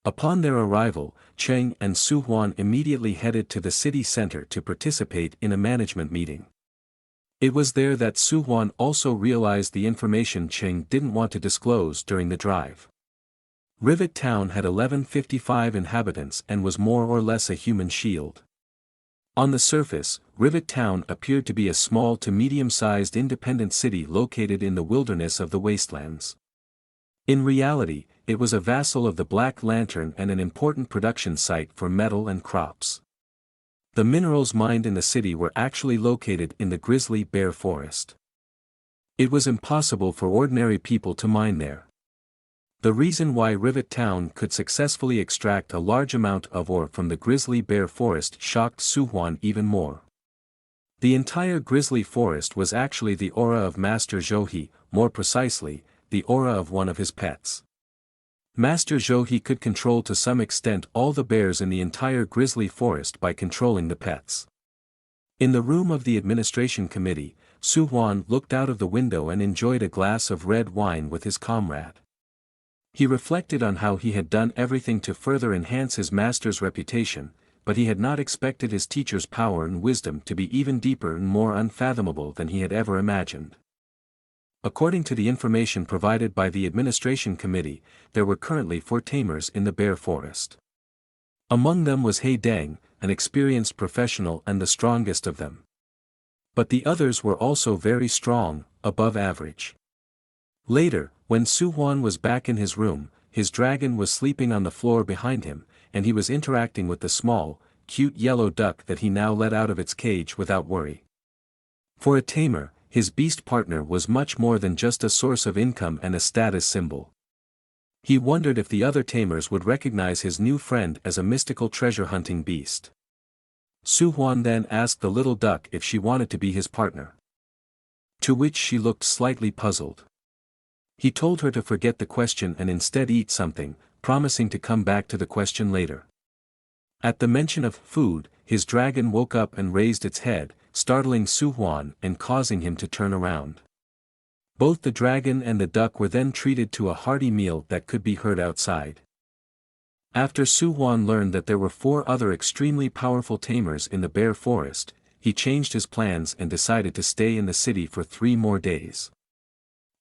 Upon their arrival, Cheng and Su-Huan immediately headed to the city center to participate in a management meeting. It was there that Su-Huan also realized the information Cheng didn't want to disclose during the drive. Rivet Town had 1155 inhabitants and was more or less a human shield. On the surface, Rivet Town appeared to be a small to medium-sized independent city located in the wilderness of the wastelands. In reality, it was a vassal of the Black Lantern and an important production site for metal and crops. The minerals mined in the city were actually located in the Grizzly Bear Forest. It was impossible for ordinary people to mine there. The reason why Rivet Town could successfully extract a large amount of ore from the Grizzly Bear Forest shocked Su-Huan even more. The entire Grizzly Forest was actually the aura of Master Zhou, more precisely, the aura of one of his pets. Master Zhou could control to some extent all the bears in the entire Grizzly Forest by controlling the pets. In the room of the administration committee, Su-Huan looked out of the window and enjoyed a glass of red wine with his comrade. He reflected on how he had done everything to further enhance his master's reputation, but he had not expected his teacher's power and wisdom to be even deeper and more unfathomable than he had ever imagined. According to the information provided by the administration committee, there were currently 4 tamers in the bear forest. Among them was He Deng, an experienced professional and the strongest of them. But the others were also very strong, above average. Later, when Su-Huan was back in his room, his dragon was sleeping on the floor behind him, and he was interacting with the small, cute yellow duck that he now let out of its cage without worry. For a tamer, his beast partner was much more than just a source of income and a status symbol. He wondered if the other tamers would recognize his new friend as a mystical treasure-hunting beast. Su-Huan then asked the little duck if she wanted to be his partner. To which she looked slightly puzzled. He told her to forget the question and instead eat something, promising to come back to the question later. At the mention of food, his dragon woke up and raised its head, startling Su-Huan and causing him to turn around. Both the dragon and the duck were then treated to a hearty meal that could be heard outside. After Su-Huan learned that there were 4 other extremely powerful tamers in the bear forest, he changed his plans and decided to stay in the city for 3 more days.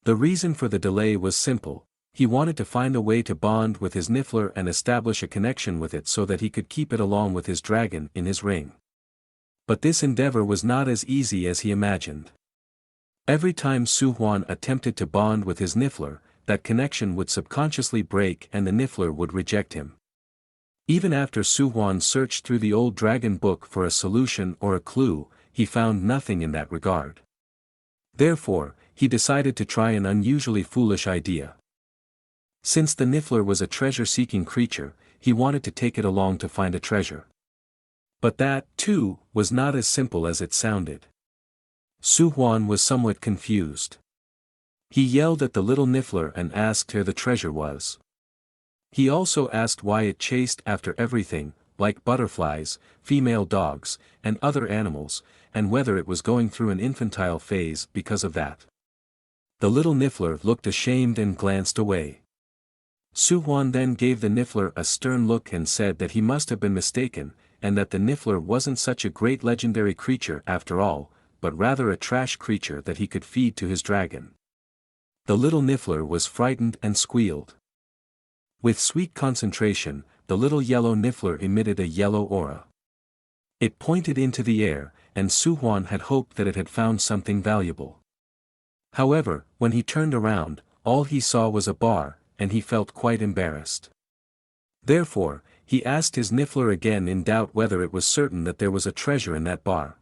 The reason for the delay was simple: he wanted to find a way to bond with his Niffler and establish a connection with it so that he could keep it along with his dragon in his ring. But this endeavor was not as easy as he imagined. Every time Su-Huan attempted to bond with his Niffler, that connection would subconsciously break and the Niffler would reject him. Even after Su-Huan searched through the old dragon book for a solution or a clue, he found nothing in that regard. Therefore, he decided to try an unusually foolish idea. Since the Niffler was a treasure-seeking creature, he wanted to take it along to find a treasure. But that, too, was not as simple as it sounded. Su-Huan was somewhat confused. He yelled at the little Niffler and asked where the treasure was. He also asked why it chased after everything, like butterflies, female dogs, and other animals, and whether it was going through an infantile phase because of that. The little Niffler looked ashamed and glanced away. Su-Huan then gave the Niffler a stern look and said that he must have been mistaken, and that the Niffler wasn't such a great legendary creature after all, but rather a trash creature that he could feed to his dragon. The little Niffler was frightened and squealed. With sweet concentration, the little yellow niffler emitted a yellow aura. It pointed into the air, and Su-Huan had hoped that it had found something valuable. However, when he turned around, all he saw was a bar, and he felt quite embarrassed. Therefore, he asked his niffler again in doubt whether it was certain that there was a treasure in that bar.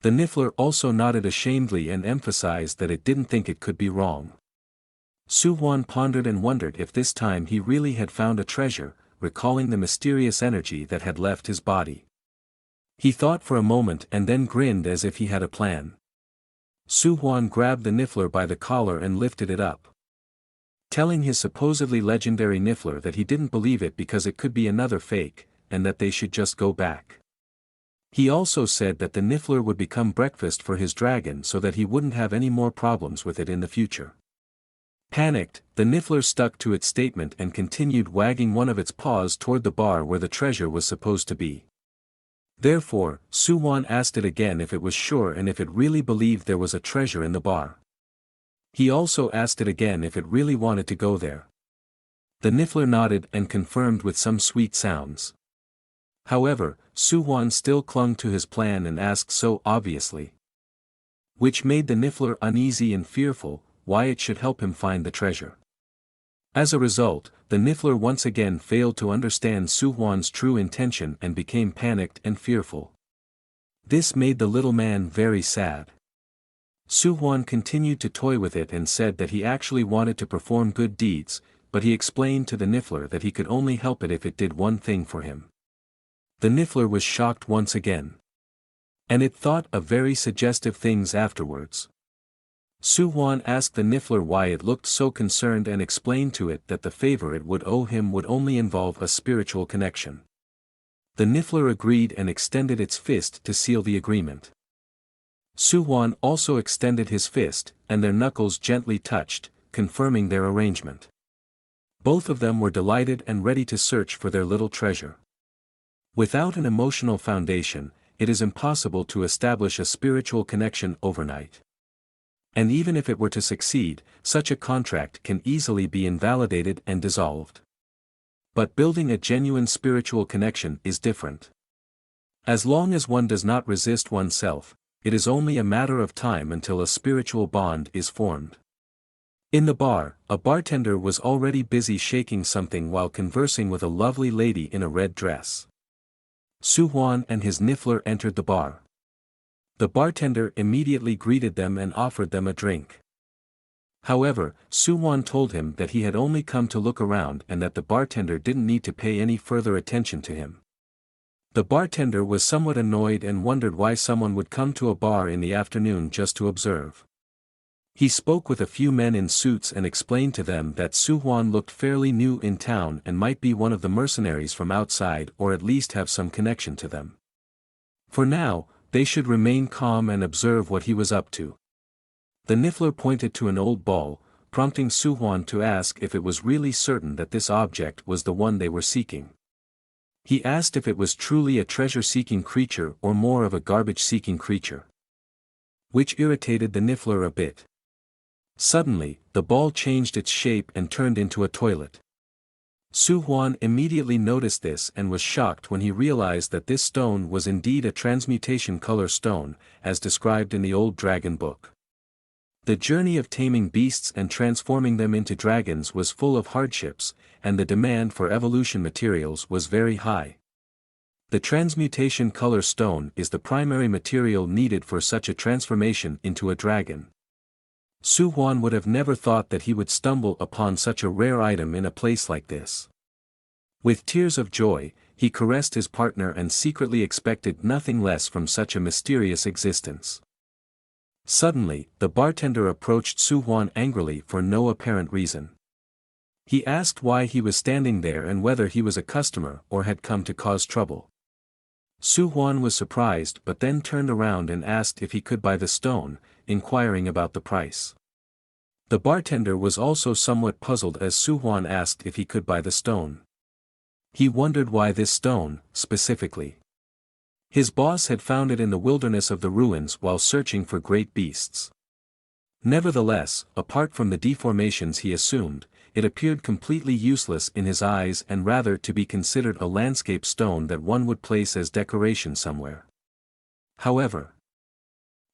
The niffler also nodded ashamedly and emphasized that it didn't think it could be wrong. Su-Huan pondered and wondered if this time he really had found a treasure, recalling the mysterious energy that had left his body. He thought for a moment and then grinned as if he had a plan. Su-Huan grabbed the niffler by the collar and lifted it up, telling his supposedly legendary niffler that he didn't believe it because it could be another fake, and that they should just go back. He also said that the niffler would become breakfast for his dragon so that he wouldn't have any more problems with it in the future. Panicked, the niffler stuck to its statement and continued wagging one of its paws toward the bar where the treasure was supposed to be. Therefore, Su-Huan asked it again if it was sure and if it really believed there was a treasure in the bar. He also asked it again if it really wanted to go there. The niffler nodded and confirmed with some sweet sounds. However, Su-Huan still clung to his plan and asked so obviously, which made the niffler uneasy and fearful, why it should help him find the treasure. As a result, the niffler once again failed to understand Su-Huan's true intention and became panicked and fearful. This made the little man very sad. Su-Huan continued to toy with it and said that he actually wanted to perform good deeds, but he explained to the niffler that he could only help it if it did one thing for him. The niffler was shocked once again. And it thought of very suggestive things afterwards. Su-Huan asked the niffler why it looked so concerned and explained to it that the favor it would owe him would only involve a spiritual connection. The niffler agreed and extended its fist to seal the agreement. Su-Huan also extended his fist, and their knuckles gently touched, confirming their arrangement. Both of them were delighted and ready to search for their little treasure. Without an emotional foundation, it is impossible to establish a spiritual connection overnight. And even if it were to succeed, such a contract can easily be invalidated and dissolved. But building a genuine spiritual connection is different. As long as one does not resist oneself, it is only a matter of time until a spiritual bond is formed. In the bar, a bartender was already busy shaking something while conversing with a lovely lady in a red dress. Su-Huan and his niffler entered the bar. The bartender immediately greeted them and offered them a drink. However, Su-Huan told him that he had only come to look around and that the bartender didn't need to pay any further attention to him. The bartender was somewhat annoyed and wondered why someone would come to a bar in the afternoon just to observe. He spoke with a few men in suits and explained to them that Su-Huan looked fairly new in town and might be one of the mercenaries from outside or at least have some connection to them. For now, they should remain calm and observe what he was up to. The niffler pointed to an old ball, prompting Su-Huan to ask if it was really certain that this object was the one they were seeking. He asked if it was truly a treasure-seeking creature or more of a garbage-seeking creature, which irritated the niffler a bit. Suddenly, the ball changed its shape and turned into a toilet. Su-Huan immediately noticed this and was shocked when he realized that this stone was indeed a transmutation color stone, as described in the old dragon book. The journey of taming beasts and transforming them into dragons was full of hardships, and the demand for evolution materials was very high. The transmutation color stone is the primary material needed for such a transformation into a dragon. Su-Huan would have never thought that he would stumble upon such a rare item in a place like this. With tears of joy, he caressed his partner and secretly expected nothing less from such a mysterious existence. Suddenly, the bartender approached Su-Huan angrily for no apparent reason. He asked why he was standing there and whether he was a customer or had come to cause trouble. Su-Huan was surprised but then turned around and asked if he could buy the stone, inquiring about the price. The bartender was also somewhat puzzled as Su-Huan asked if he could buy the stone. He wondered why this stone, specifically. His boss had found it in the wilderness of the ruins while searching for great beasts. Nevertheless, apart from the deformations he assumed, it appeared completely useless in his eyes and rather to be considered a landscape stone that one would place as decoration somewhere. However,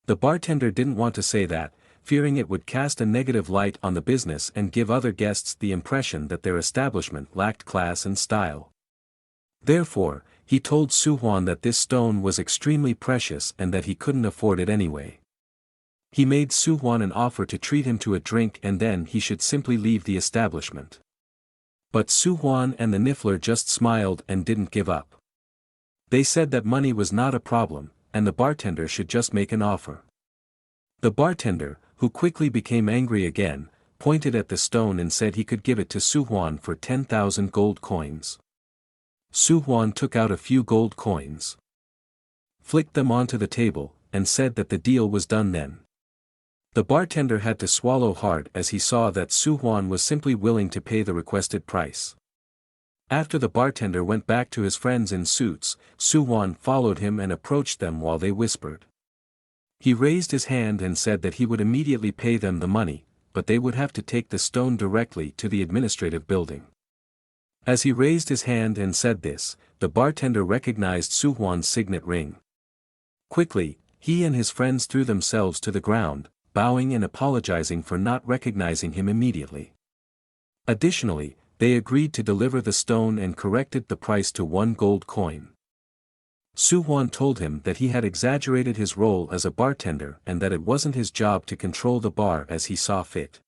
the bartender didn't want to say that, fearing it would cast a negative light on the business and give other guests the impression that their establishment lacked class and style. Therefore, he told Su-Huan that this stone was extremely precious and that he couldn't afford it anyway. He made Su-Huan an offer to treat him to a drink and then he should simply leave the establishment. But Su-Huan and the Niffler just smiled and didn't give up. They said that money was not a problem, and the bartender should just make an offer. The bartender, who quickly became angry again, pointed at the stone and said he could give it to Su-Huan for 10,000 gold coins. Su-Huan took out a few gold coins, flicked them onto the table, and said that the deal was done then. The bartender had to swallow hard as he saw that Su-Huan was simply willing to pay the requested price. After the bartender went back to his friends in suits, Su-Huan followed him and approached them while they whispered. He raised his hand and said that he would immediately pay them the money, but they would have to take the stone directly to the administrative building. As he raised his hand and said this, the bartender recognized Su-Huan's signet ring. Quickly, he and his friends threw themselves to the ground, bowing and apologizing for not recognizing him immediately. Additionally, they agreed to deliver the stone and corrected the price to 1 gold coin. Su-Huan told him that he had exaggerated his role as a bartender and that it wasn't his job to control the bar as he saw fit.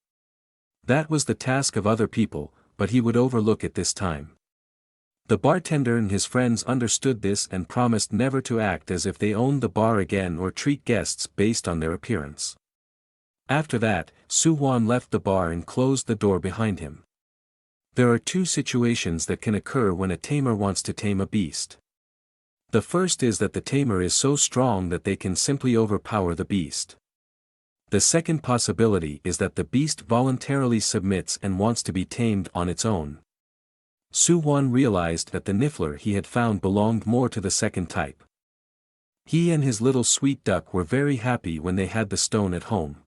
That was the task of other people, but he would overlook it this time. The bartender and his friends understood this and promised never to act as if they owned the bar again or treat guests based on their appearance. After that, Su-Huan left the bar and closed the door behind him. There are two situations that can occur when a tamer wants to tame a beast. The first is that the tamer is so strong that they can simply overpower the beast. The second possibility is that the beast voluntarily submits and wants to be tamed on its own. Su-Huan realized that the Niffler he had found belonged more to the second type. He and his little sweet duck were very happy when they had the stone at home.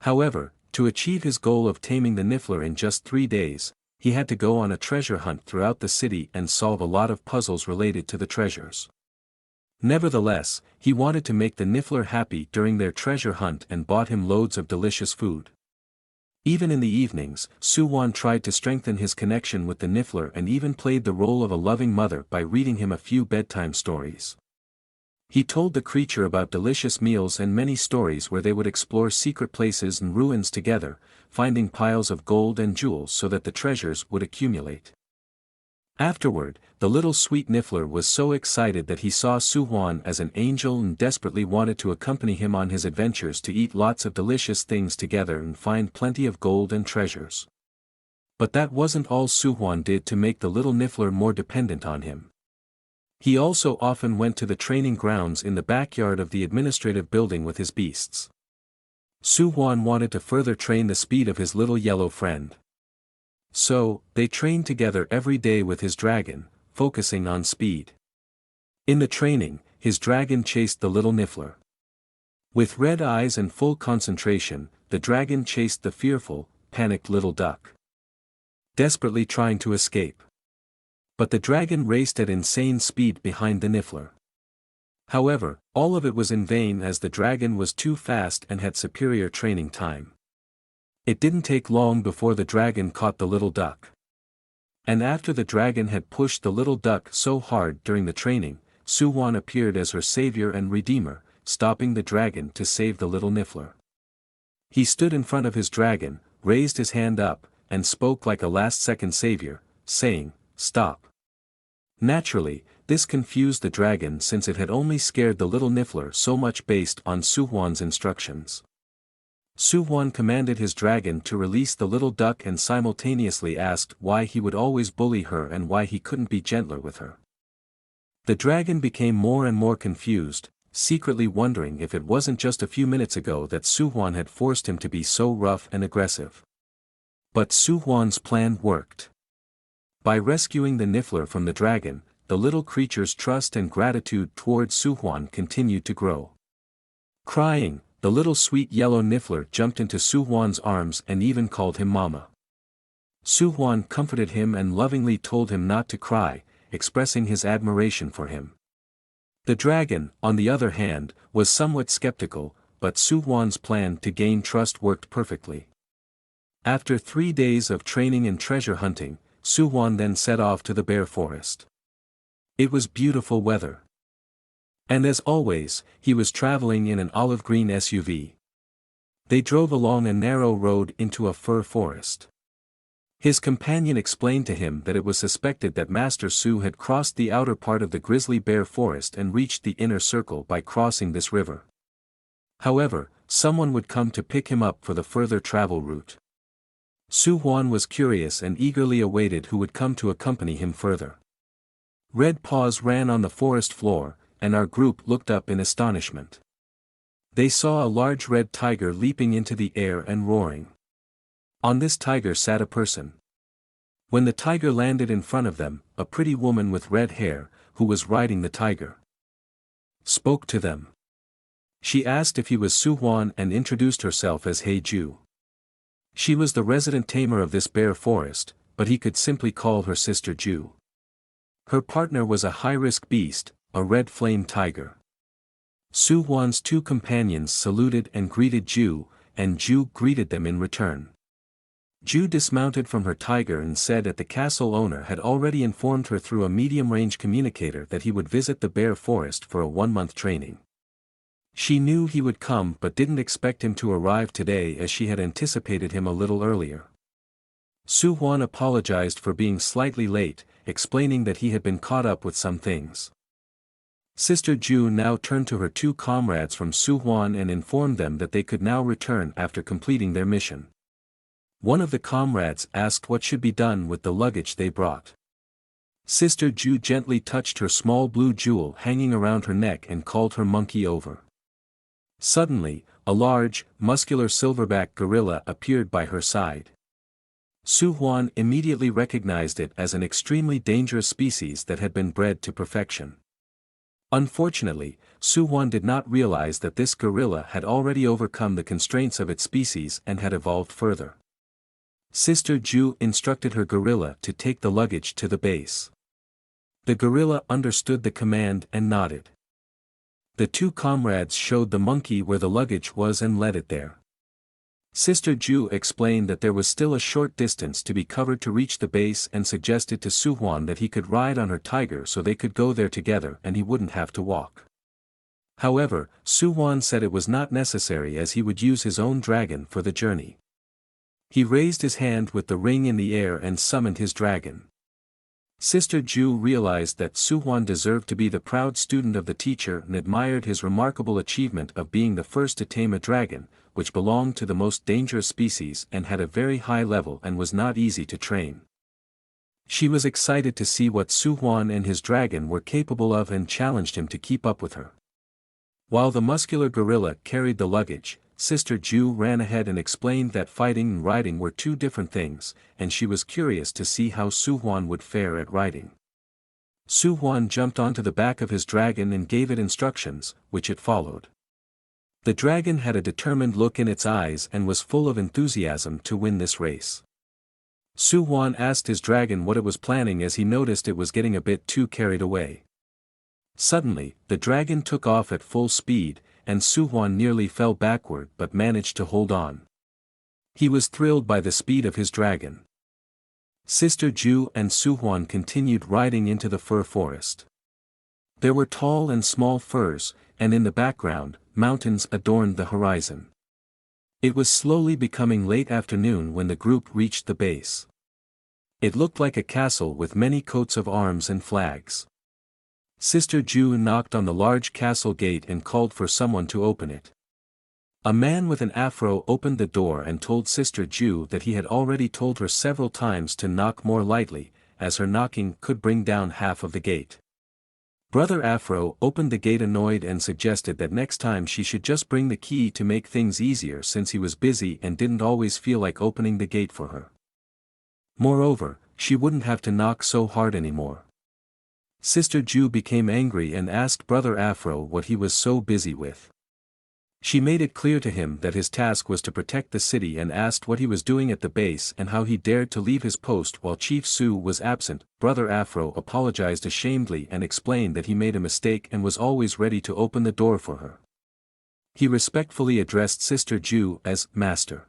However, to achieve his goal of taming the Niffler in just 3 days, he had to go on a treasure hunt throughout the city and solve a lot of puzzles related to the treasures. Nevertheless, he wanted to make the Niffler happy during their treasure hunt and bought him loads of delicious food. Even in the evenings, Su-Huan tried to strengthen his connection with the Niffler and even played the role of a loving mother by reading him a few bedtime stories. He told the creature about delicious meals and many stories where they would explore secret places and ruins together, finding piles of gold and jewels so that the treasures would accumulate. Afterward, the little sweet Niffler was so excited that he saw Su-Huan as an angel and desperately wanted to accompany him on his adventures to eat lots of delicious things together and find plenty of gold and treasures. But that wasn't all Su-Huan did to make the little Niffler more dependent on him. He also often went to the training grounds in the backyard of the administrative building with his beasts. Su-Huan wanted to further train the speed of his little yellow friend. So, they trained together every day with his dragon, focusing on speed. In the training, his dragon chased the little Niffler. With red eyes and full concentration, the dragon chased the fearful, panicked little duck, desperately trying to escape. But the dragon raced at insane speed behind the Niffler. However, all of it was in vain as the dragon was too fast and had superior training time. It didn't take long before the dragon caught the little duck. And after the dragon had pushed the little duck so hard during the training, Su-Huan appeared as her savior and redeemer, stopping the dragon to save the little Niffler. He stood in front of his dragon, raised his hand up, and spoke like a last-second savior, saying, "Stop." Naturally, this confused the dragon since it had only scared the little Niffler so much based on Su-Huan's instructions. Su-Huan commanded his dragon to release the little duck and simultaneously asked why he would always bully her and why he couldn't be gentler with her. The dragon became more and more confused, secretly wondering if it wasn't just a few minutes ago that Su-Huan had forced him to be so rough and aggressive. But Su-Huan's plan worked. By rescuing the Niffler from the dragon, the little creature's trust and gratitude towards Su-Huan continued to grow. Crying, the little sweet yellow niffler jumped into Su-Huan's arms and even called him Mama. Su-Huan comforted him and lovingly told him not to cry, expressing his admiration for him. The dragon, on the other hand, was somewhat skeptical, but Su-Huan's plan to gain trust worked perfectly. After 3 days of training and treasure hunting, Su-Huan then set off to the bear forest. It was beautiful weather. And as always, he was traveling in an olive green SUV. They drove along a narrow road into a fir forest. His companion explained to him that it was suspected that Master Su had crossed the outer part of the grizzly bear forest and reached the inner circle by crossing this river. However, someone would come to pick him up for the further travel route. Su-Huan was curious and eagerly awaited who would come to accompany him further. Red paws ran on the forest floor, and our group looked up in astonishment. They saw a large red tiger leaping into the air and roaring. On this tiger sat a person. When the tiger landed in front of them, a pretty woman with red hair, who was riding the tiger, spoke to them. She asked if he was Su-Huan and introduced herself as Hey Ju. She was the resident tamer of this bear forest, but he could simply call her Sister Ju. Her partner was a high-risk beast, a red flame tiger. Su-Huan's 2 companions saluted and greeted Ju, and Ju greeted them in return. Ju dismounted from her tiger and said that the castle owner had already informed her through a medium-range communicator that he would visit the bear forest for a 1-month training. She knew he would come but didn't expect him to arrive today as she had anticipated him a little earlier. Su-Huan apologized for being slightly late, explaining that he had been caught up with some things. Sister Ju now turned to her 2 comrades from Su-Huan and informed them that they could now return after completing their mission. One of the comrades asked what should be done with the luggage they brought. Sister Ju gently touched her small blue jewel hanging around her neck and called her monkey over. Suddenly, a large, muscular silverback gorilla appeared by her side. Su-Huan immediately recognized it as an extremely dangerous species that had been bred to perfection. Unfortunately, Su-Huan did not realize that this gorilla had already overcome the constraints of its species and had evolved further. Sister Ju instructed her gorilla to take the luggage to the base. The gorilla understood the command and nodded. The 2 comrades showed the monkey where the luggage was and led it there. Sister Ju explained that there was still a short distance to be covered to reach the base and suggested to Su-Huan that he could ride on her tiger so they could go there together and he wouldn't have to walk. However, Su-Huan said it was not necessary as he would use his own dragon for the journey. He raised his hand with the ring in the air and summoned his dragon. Sister Ju realized that Su-Huan deserved to be the proud student of the teacher and admired his remarkable achievement of being the first to tame a dragon, which belonged to the most dangerous species and had a very high level and was not easy to train. She was excited to see what Su-Huan and his dragon were capable of and challenged him to keep up with her. While the muscular gorilla carried the luggage, Sister Ju ran ahead and explained that fighting and riding were 2 different things, and she was curious to see how Su-Huan would fare at riding. Su-Huan jumped onto the back of his dragon and gave it instructions, which it followed. The dragon had a determined look in its eyes and was full of enthusiasm to win this race. Su-Huan asked his dragon what it was planning as he noticed it was getting a bit too carried away. Suddenly, the dragon took off at full speed, and Su-Huan nearly fell backward but managed to hold on. He was thrilled by the speed of his dragon. Sister Ju and Su-Huan continued riding into the fir forest. There were tall and small firs, and in the background, mountains adorned the horizon. It was slowly becoming late afternoon when the group reached the base. It looked like a castle with many coats of arms and flags. Sister Ju knocked on the large castle gate and called for someone to open it. A man with an afro opened the door and told Sister Ju that he had already told her several times to knock more lightly, as her knocking could bring down half of the gate. Brother Afro opened the gate annoyed and suggested that next time she should just bring the key to make things easier since he was busy and didn't always feel like opening the gate for her. Moreover, she wouldn't have to knock so hard anymore. Sister Ju became angry and asked Brother Afro what he was so busy with. She made it clear to him that his task was to protect the city and asked what he was doing at the base and how he dared to leave his post while Chief Su was absent. Brother Afro apologized ashamedly and explained that he made a mistake and was always ready to open the door for her. He respectfully addressed Sister Ju as Master.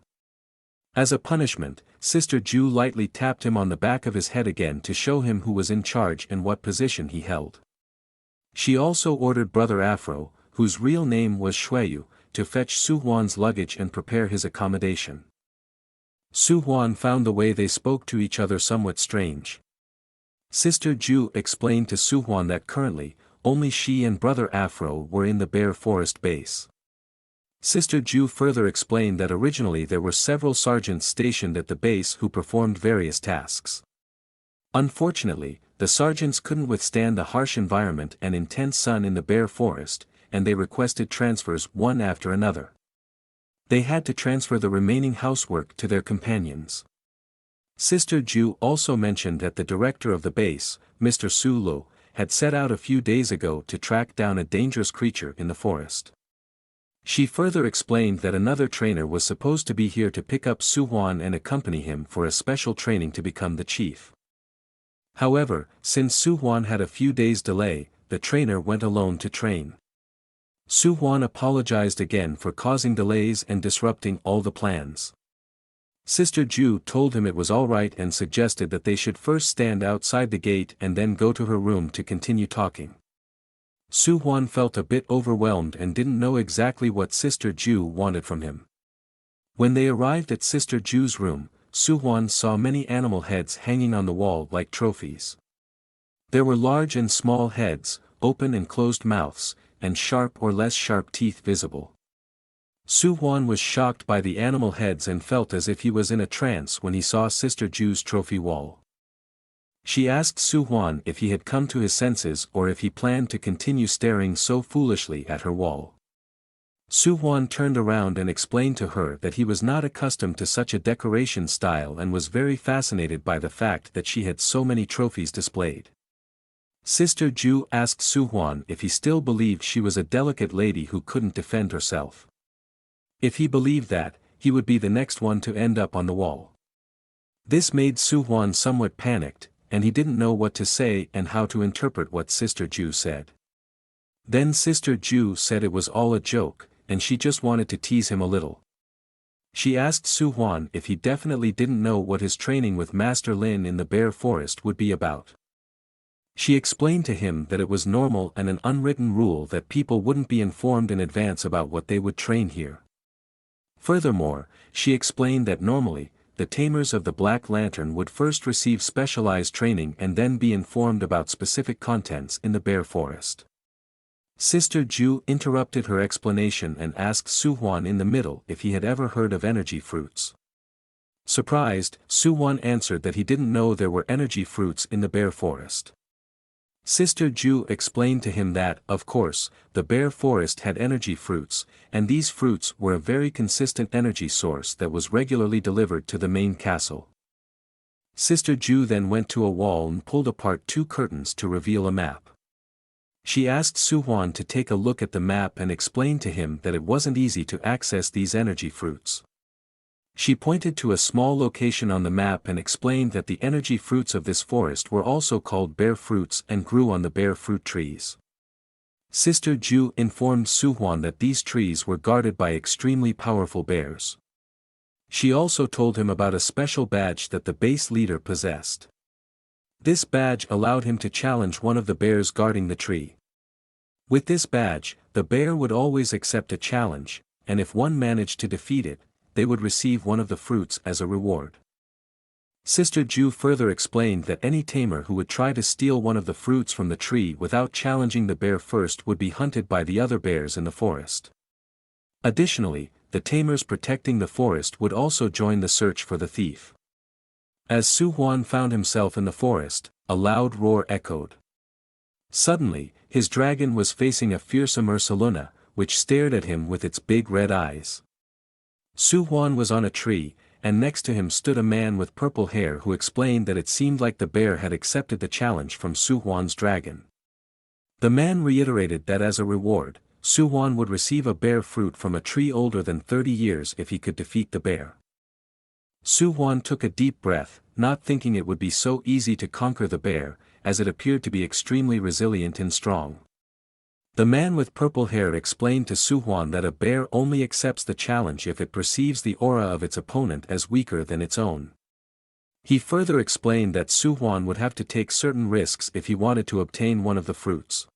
As a punishment, Sister Ju lightly tapped him on the back of his head again to show him who was in charge and what position he held. She also ordered Brother Afro, whose real name was Shueyu, to fetch Su-Huan's luggage and prepare his accommodation. Su-Huan found the way they spoke to each other somewhat strange. Sister Ju explained to Su-Huan that currently, only she and Brother Afro were in the Bear Forest base. Sister Ju further explained that originally there were several sergeants stationed at the base who performed various tasks. Unfortunately, the sergeants couldn't withstand the harsh environment and intense sun in the Bear Forest, and they requested transfers one after another. They had to transfer the remaining housework to their companions. Sister Ju also mentioned that the director of the base, Mr. Su-Lo, had set out a few days ago to track down a dangerous creature in the forest. She further explained that another trainer was supposed to be here to pick up Su-Huan and accompany him for a special training to become the chief. However, since Su-Huan had a few days' delay, the trainer went alone to train. Su-Huan apologized again for causing delays and disrupting all the plans. Sister Ju told him it was alright and suggested that they should first stand outside the gate and then go to her room to continue talking. Su-Huan felt a bit overwhelmed and didn't know exactly what Sister Ju wanted from him. When they arrived at Sister Ju's room, Su-Huan saw many animal heads hanging on the wall like trophies. There were large and small heads, open and closed mouths, and sharp or less sharp teeth visible. Su-Huan was shocked by the animal heads and felt as if he was in a trance when he saw Sister Ju's trophy wall. She asked Su-Huan if he had come to his senses or if he planned to continue staring so foolishly at her wall. Su-Huan turned around and explained to her that he was not accustomed to such a decoration style and was very fascinated by the fact that she had so many trophies displayed. Sister Ju asked Su-Huan if he still believed she was a delicate lady who couldn't defend herself. If he believed that, he would be the next one to end up on the wall. This made Su-Huan somewhat panicked, and he didn't know what to say and how to interpret what Sister Ju said. Then Sister Ju said it was all a joke, and she just wanted to tease him a little. She asked Su-Huan if he definitely didn't know what his training with Master Lin in the Bear Forest would be about. She explained to him that it was normal and an unwritten rule that people wouldn't be informed in advance about what they would train here. Furthermore, she explained that normally, the tamers of the Black Lantern would first receive specialized training and then be informed about specific contents in the Bear Forest. Sister Ju interrupted her explanation and asked Su-Huan in the middle if he had ever heard of energy fruits. Surprised, Su-Huan answered that he didn't know there were energy fruits in the Bear Forest. Sister Ju explained to him that, of course, the Bear Forest had energy fruits, and these fruits were a very consistent energy source that was regularly delivered to the main castle. Sister Ju then went to a wall and pulled apart two curtains to reveal a map. She asked Su-Huan to take a look at the map and explained to him that it wasn't easy to access these energy fruits. She pointed to a small location on the map and explained that the energy fruits of this forest were also called bear fruits and grew on the bear fruit trees. Sister Ju informed Su-Huan that these trees were guarded by extremely powerful bears. She also told him about a special badge that the base leader possessed. This badge allowed him to challenge one of the bears guarding the tree. With this badge, the bear would always accept a challenge, and if one managed to defeat it, they would receive one of the fruits as a reward. Sister Ju further explained that any tamer who would try to steal one of the fruits from the tree without challenging the bear first would be hunted by the other bears in the forest. Additionally, the tamers protecting the forest would also join the search for the thief. As Su-Huan found himself in the forest, a loud roar echoed. Suddenly, his dragon was facing a fearsome Ursaluna, which stared at him with its big red eyes. Su-Huan was on a tree, and next to him stood a man with purple hair who explained that it seemed like the bear had accepted the challenge from Su-Huan's dragon. The man reiterated that as a reward, Su-Huan would receive a bear fruit from a tree older than 30 years if he could defeat the bear. Su-Huan took a deep breath, not thinking it would be so easy to conquer the bear, as it appeared to be extremely resilient and strong. The man with purple hair explained to Su-Huan that a bear only accepts the challenge if it perceives the aura of its opponent as weaker than its own. He further explained that Su-Huan would have to take certain risks if he wanted to obtain one of the fruits.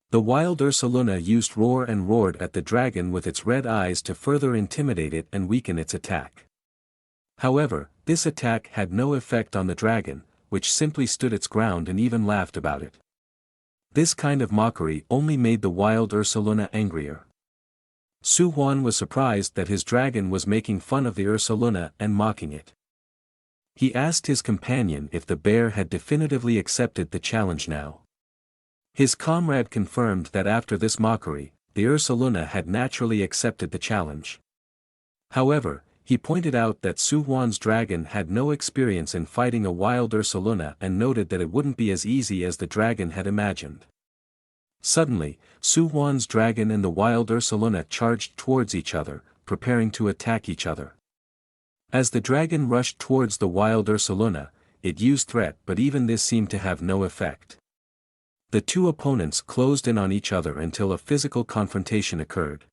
The wild Ursaluna used roar and roared at the dragon with its red eyes to further intimidate it and weaken its attack. However, this attack had no effect on the dragon, which simply stood its ground and even laughed about it. This kind of mockery only made the wild Ursaluna angrier. Su-Huan was surprised that his dragon was making fun of the Ursaluna and mocking it. He asked his companion if the bear had definitively accepted the challenge now. His comrade confirmed that after this mockery, the Ursaluna had naturally accepted the challenge. However, he pointed out that Su-Huan's dragon had no experience in fighting a wild Ursaluna and noted that it wouldn't be as easy as the dragon had imagined. Suddenly, Su-Huan's dragon and the wild Ursaluna charged towards each other, preparing to attack each other. As the dragon rushed towards the wild Ursaluna, it used threat, but even this seemed to have no effect. The two opponents closed in on each other until a physical confrontation occurred.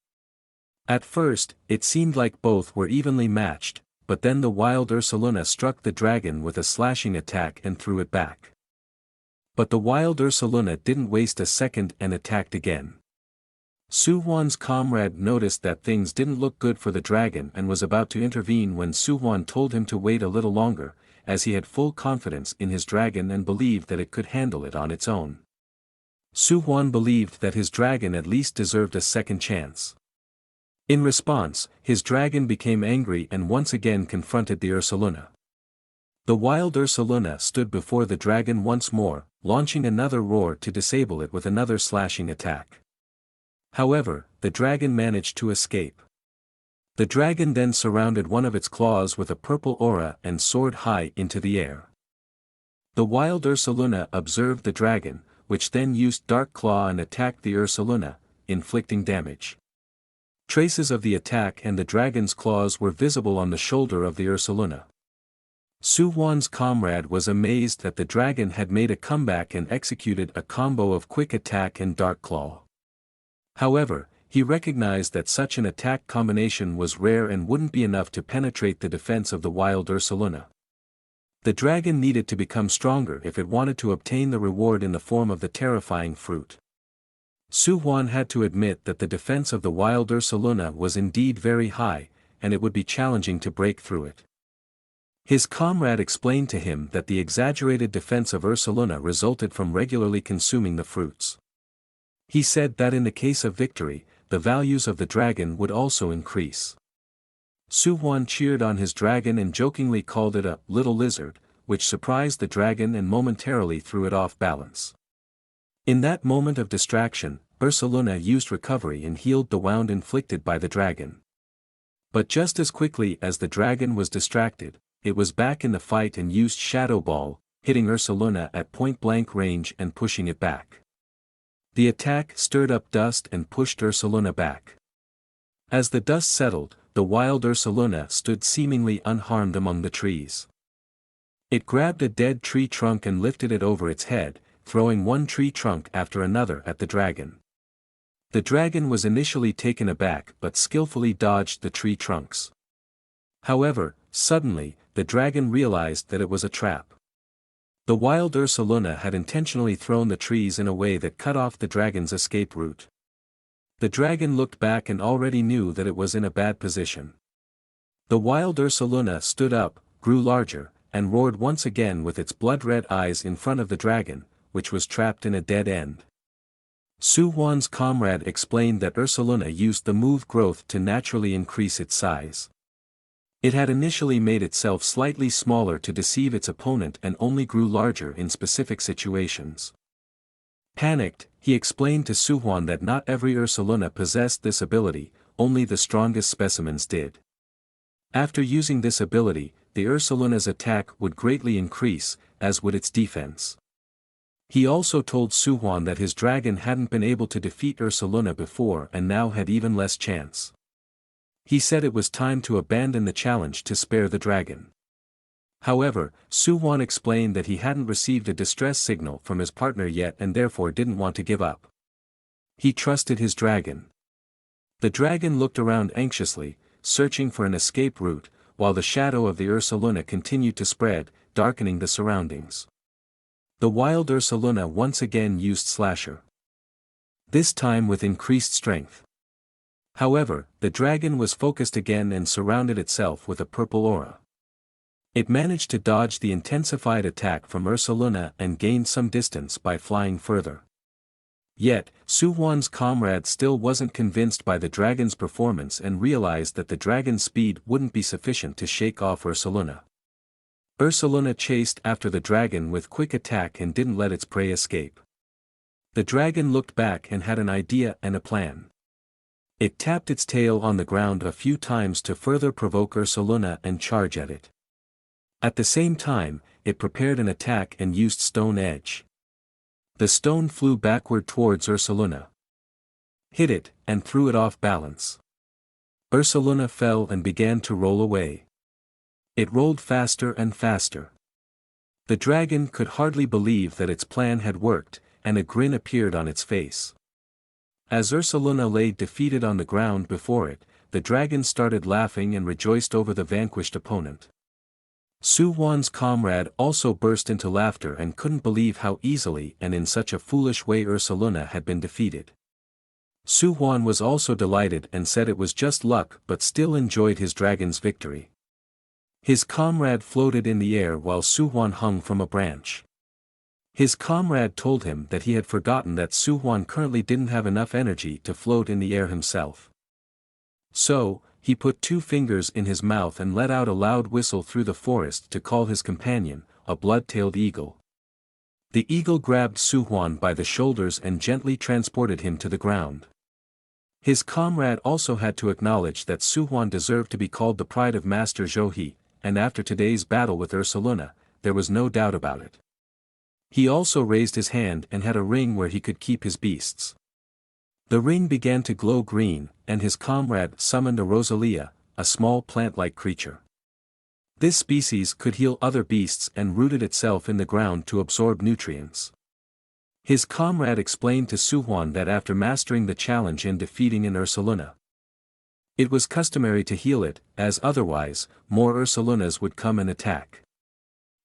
At first, it seemed like both were evenly matched, but then the wild Ursaluna struck the dragon with a slashing attack and threw it back. But the wild Ursaluna didn't waste a second and attacked again. Su-Huan's comrade noticed that things didn't look good for the dragon and was about to intervene when Su-Huan told him to wait a little longer, as he had full confidence in his dragon and believed that it could handle it on its own. Su-Huan believed that his dragon at least deserved a second chance. In response, his dragon became angry and once again confronted the Ursaluna. The wild Ursaluna stood before the dragon once more, launching another roar to disable it with another slashing attack. However, the dragon managed to escape. The dragon then surrounded one of its claws with a purple aura and soared high into the air. The wild Ursaluna observed the dragon, which then used Dark Claw and attacked the Ursaluna, inflicting damage. Traces of the attack and the dragon's claws were visible on the shoulder of the Ursaluna. Su-Huan's comrade was amazed that the dragon had made a comeback and executed a combo of Quick Attack and Dark Claw. However, he recognized that such an attack combination was rare and wouldn't be enough to penetrate the defense of the wild Ursaluna. The dragon needed to become stronger if it wanted to obtain the reward in the form of the terrifying fruit. Su-Huan had to admit that the defense of the wild Ursaluna was indeed very high, and it would be challenging to break through it. His comrade explained to him that the exaggerated defense of Ursaluna resulted from regularly consuming the fruits. He said that in the case of victory, the values of the dragon would also increase. Su-Huan cheered on his dragon and jokingly called it a little lizard, which surprised the dragon and momentarily threw it off balance. In that moment of distraction, Ursaluna used recovery and healed the wound inflicted by the dragon. But just as quickly as the dragon was distracted, it was back in the fight and used Shadow Ball, hitting Ursaluna at point-blank range and pushing it back. The attack stirred up dust and pushed Ursaluna back. As the dust settled, the wild Ursaluna stood seemingly unharmed among the trees. It grabbed a dead tree trunk and lifted it over its head, throwing one tree trunk after another at the dragon. The dragon was initially taken aback but skillfully dodged the tree trunks. However, suddenly, the dragon realized that it was a trap. The wild Ursaluna had intentionally thrown the trees in a way that cut off the dragon's escape route. The dragon looked back and already knew that it was in a bad position. The wild Ursaluna stood up, grew larger, and roared once again with its blood-red eyes in front of the dragon, which was trapped in a dead end. Su-Huan's comrade explained that Ursaluna used the move growth to naturally increase its size. It had initially made itself slightly smaller to deceive its opponent and only grew larger in specific situations. Panicked, he explained to Su-Huan that not every Ursaluna possessed this ability, only the strongest specimens did. After using this ability, the Ursaluna's attack would greatly increase, as would its defense. He also told Su-Huan that his dragon hadn't been able to defeat Ursaluna before and now had even less chance. He said it was time to abandon the challenge to spare the dragon. However, Su-Huan explained that he hadn't received a distress signal from his partner yet and therefore didn't want to give up. He trusted his dragon. The dragon looked around anxiously, searching for an escape route, while the shadow of the Ursaluna continued to spread, darkening the surroundings. The wild Ursaluna once again used Slasher. This time with increased strength. However, the dragon was focused again and surrounded itself with a purple aura. It managed to dodge the intensified attack from Ursaluna and gained some distance by flying further. Yet, Su-Huan's comrade still wasn't convinced by the dragon's performance and realized that the dragon's speed wouldn't be sufficient to shake off Ursaluna. Ursaluna chased after the dragon with quick attack and didn't let its prey escape. The dragon looked back and had an idea and a plan. It tapped its tail on the ground a few times to further provoke Ursaluna and charge at it. At the same time, it prepared an attack and used Stone Edge. The stone flew backward towards Ursaluna, hit it, and threw it off balance. Ursaluna fell and began to roll away. It rolled faster and faster. The dragon could hardly believe that its plan had worked, and a grin appeared on its face. As Ursaluna lay defeated on the ground before it, the dragon started laughing and rejoiced over the vanquished opponent. Su-Huan's comrade also burst into laughter and couldn't believe how easily and in such a foolish way Ursaluna had been defeated. Su-Huan was also delighted and said it was just luck but still enjoyed his dragon's victory. His comrade floated in the air while Su-Huan hung from a branch. His comrade told him that he had forgotten that Su-Huan currently didn't have enough energy to float in the air himself. So, he put 2 fingers in his mouth and let out a loud whistle through the forest to call his companion, a blood-tailed eagle. The eagle grabbed Su-Huan by the shoulders and gently transported him to the ground. His comrade also had to acknowledge that Su-Huan deserved to be called the pride of Master Zhou, and after today's battle with Ursaluna, there was no doubt about it. He also raised his hand and had a ring where he could keep his beasts. The ring began to glow green, and his comrade summoned a Rosalia, a small plant-like creature. This species could heal other beasts and rooted itself in the ground to absorb nutrients. His comrade explained to Su-Huan that after mastering the challenge and defeating an Ursaluna, it was customary to heal it, as otherwise, more Ursalunas would come and attack.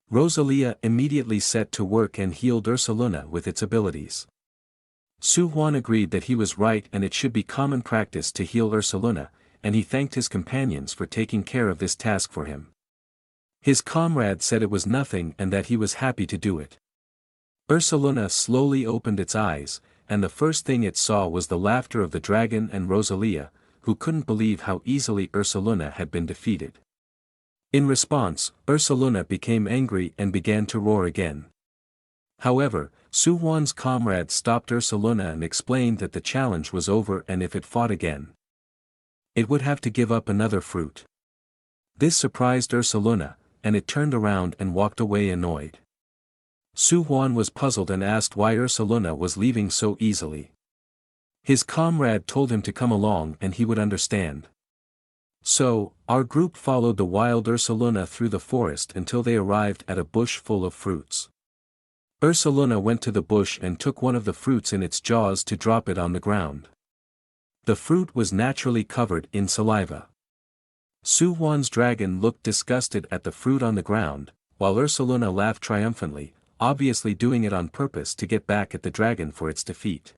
Rosalia immediately set to work and healed Ursaluna with its abilities. Su-Huan agreed that he was right and it should be common practice to heal Ursaluna, and he thanked his companions for taking care of this task for him. His comrade said it was nothing and that he was happy to do it. Ursaluna slowly opened its eyes, and the first thing it saw was the laughter of the dragon and Rosalia, who couldn't believe how easily Ursaluna had been defeated. In response, Ursaluna became angry and began to roar again. However, Su-Huan's comrade stopped Ursaluna and explained that the challenge was over and if it fought again, it would have to give up another fruit. This surprised Ursaluna, and it turned around and walked away annoyed. Su-Huan was puzzled and asked why Ursaluna was leaving so easily. His comrade told him to come along and he would understand. So, our group followed the wild Ursaluna through the forest until they arrived at a bush full of fruits. Ursaluna went to the bush and took one of the fruits in its jaws to drop it on the ground. The fruit was naturally covered in saliva. Su-Huan's dragon looked disgusted at the fruit on the ground, while Ursaluna laughed triumphantly, obviously doing it on purpose to get back at the dragon for its defeat.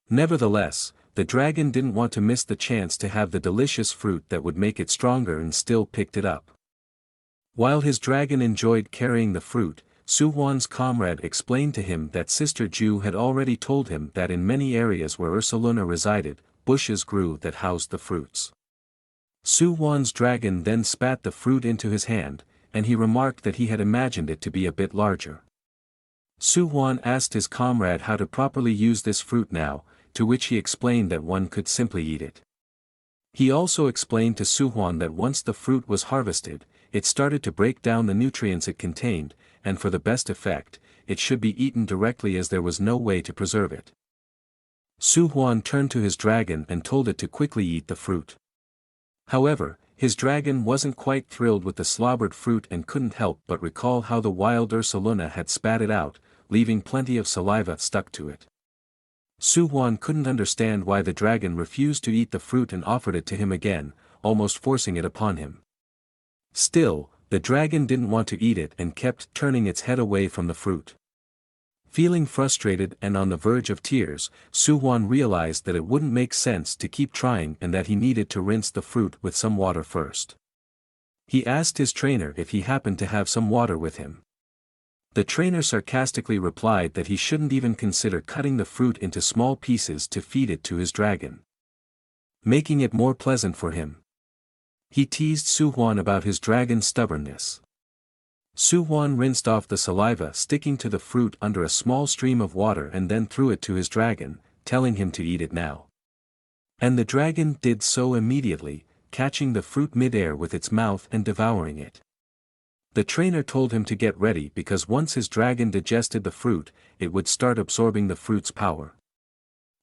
Nevertheless, the dragon didn't want to miss the chance to have the delicious fruit that would make it stronger and still picked it up. While his dragon enjoyed carrying the fruit, Su-Huan's comrade explained to him that Sister Ju had already told him that in many areas where Ursaluna resided, bushes grew that housed the fruits. Su-Huan's dragon then spat the fruit into his hand, and he remarked that he had imagined it to be a bit larger. Su-Huan asked his comrade how to properly use this fruit now, to which he explained that one could simply eat it. He also explained to Su-Huan that once the fruit was harvested, it started to break down the nutrients it contained, and for the best effect, it should be eaten directly as there was no way to preserve it. Su-Huan turned to his dragon and told it to quickly eat the fruit. However, his dragon wasn't quite thrilled with the slobbered fruit and couldn't help but recall how the wild Ursaluna had spat it out, leaving plenty of saliva stuck to it. Su-Huan couldn't understand why the dragon refused to eat the fruit and offered it to him again, almost forcing it upon him. Still, the dragon didn't want to eat it and kept turning its head away from the fruit. Feeling frustrated and on the verge of tears, Su-Huan realized that it wouldn't make sense to keep trying and that he needed to rinse the fruit with some water first. He asked his trainer if he happened to have some water with him. The trainer sarcastically replied that he shouldn't even consider cutting the fruit into small pieces to feed it to his dragon, making it more pleasant for him. He teased Su-Huan about his dragon's stubbornness. Su-Huan rinsed off the saliva sticking to the fruit under a small stream of water and then threw it to his dragon, telling him to eat it now. And the dragon did so immediately, catching the fruit mid-air with its mouth and devouring it. The trainer told him to get ready because once his dragon digested the fruit, it would start absorbing the fruit's power.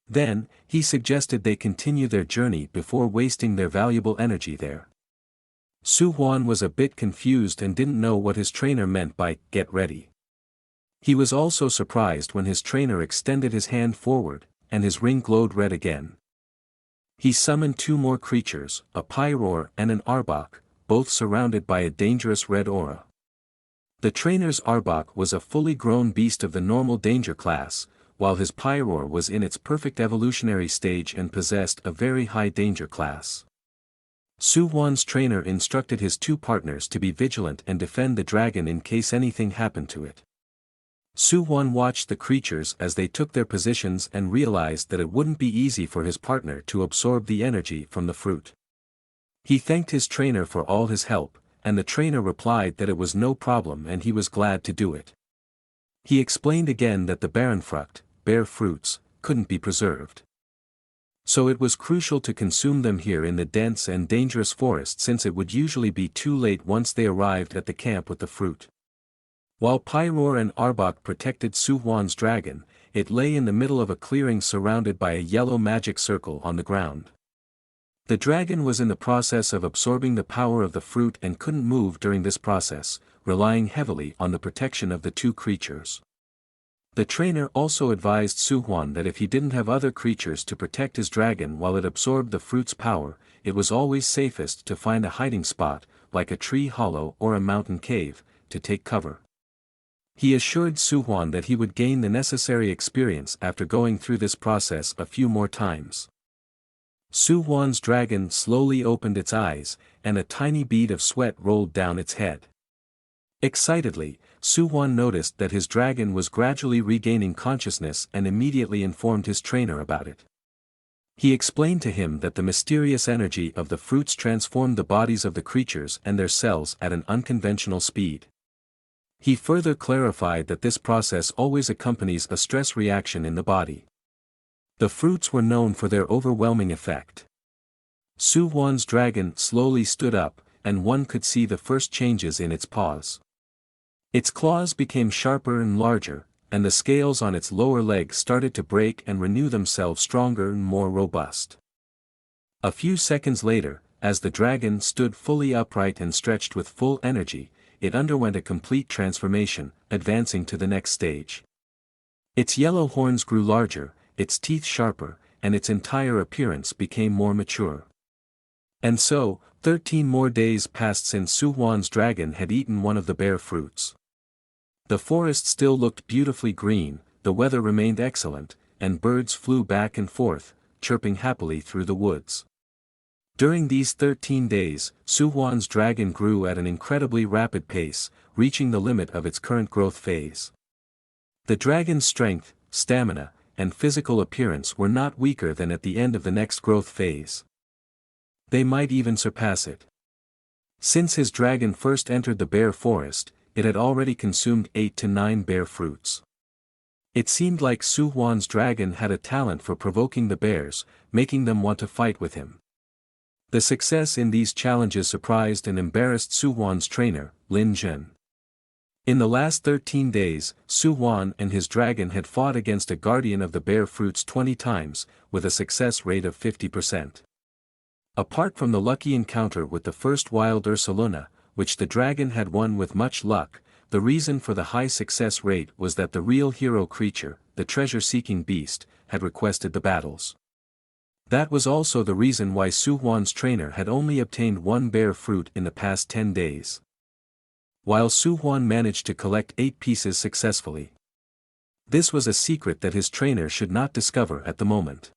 Then, he suggested they continue their journey before wasting their valuable energy there. Su-Huan was a bit confused and didn't know what his trainer meant by "get ready." He was also surprised when his trainer extended his hand forward, and his ring glowed red again. He summoned two more creatures, a Pyroar and an Arbok, both surrounded by a dangerous red aura. The trainer's Arbok was a fully grown beast of the normal danger class, while his Pyroar was in its perfect evolutionary stage and possessed a very high danger class. Su-Huan's trainer instructed his two partners to be vigilant and defend the dragon in case anything happened to it. Su-Huan watched the creatures as they took their positions and realized that it wouldn't be easy for his partner to absorb the energy from the fruit. He thanked his trainer for all his help, and the trainer replied that it was no problem and he was glad to do it. He explained again that the Barenfrucht, bare fruits, couldn't be preserved. So it was crucial to consume them here in the dense and dangerous forest since it would usually be too late once they arrived at the camp with the fruit. While Pyroar and Arbok protected Su-Huan's dragon, it lay in the middle of a clearing surrounded by a yellow magic circle on the ground. The dragon was in the process of absorbing the power of the fruit and couldn't move during this process, relying heavily on the protection of the two creatures. The trainer also advised Su-Huan that if he didn't have other creatures to protect his dragon while it absorbed the fruit's power, it was always safest to find a hiding spot, like a tree hollow or a mountain cave, to take cover. He assured Su-Huan that he would gain the necessary experience after going through this process a few more times. Su-Huan's dragon slowly opened its eyes, and a tiny bead of sweat rolled down its head. Excitedly, Su-Huan noticed that his dragon was gradually regaining consciousness and immediately informed his trainer about it. He explained to him that the mysterious energy of the fruits transformed the bodies of the creatures and their cells at an unconventional speed. He further clarified that this process always accompanies a stress reaction in the body. The fruits were known for their overwhelming effect. Su-Huan's dragon slowly stood up, and one could see the first changes in its paws. Its claws became sharper and larger, and the scales on its lower leg started to break and renew themselves stronger and more robust. A few seconds later, as the dragon stood fully upright and stretched with full energy, it underwent a complete transformation, advancing to the next stage. Its yellow horns grew larger, its teeth sharper, and its entire appearance became more mature. And so, 13 more days passed since Su-Huan's dragon had eaten one of the bare fruits. The forest still looked beautifully green, the weather remained excellent, and birds flew back and forth, chirping happily through the woods. During these 13 days, Su-Huan's dragon grew at an incredibly rapid pace, reaching the limit of its current growth phase. The dragon's strength, stamina, and physical appearance were not weaker than at the end of the next growth phase. They might even surpass it. Since his dragon first entered the bare forest, it had already consumed 8 to 9 bare fruits. It seemed like Su-Huan's dragon had a talent for provoking the bears, making them want to fight with him. The success in these challenges surprised and embarrassed Su-Huan's trainer, Lin Jun. In the last 13 days, Su-Huan and his dragon had fought against a guardian of the bear fruits 20 times, with a success rate of 50%. Apart from the lucky encounter with the first wild Ursaluna, which the dragon had won with much luck, the reason for the high success rate was that the real hero creature, the treasure-seeking beast, had requested the battles. That was also the reason why Su-Huan's trainer had only obtained one bear fruit in the past 10 days. While Su-Huan managed to collect 8 pieces successfully. This was a secret that his trainer should not discover at the moment.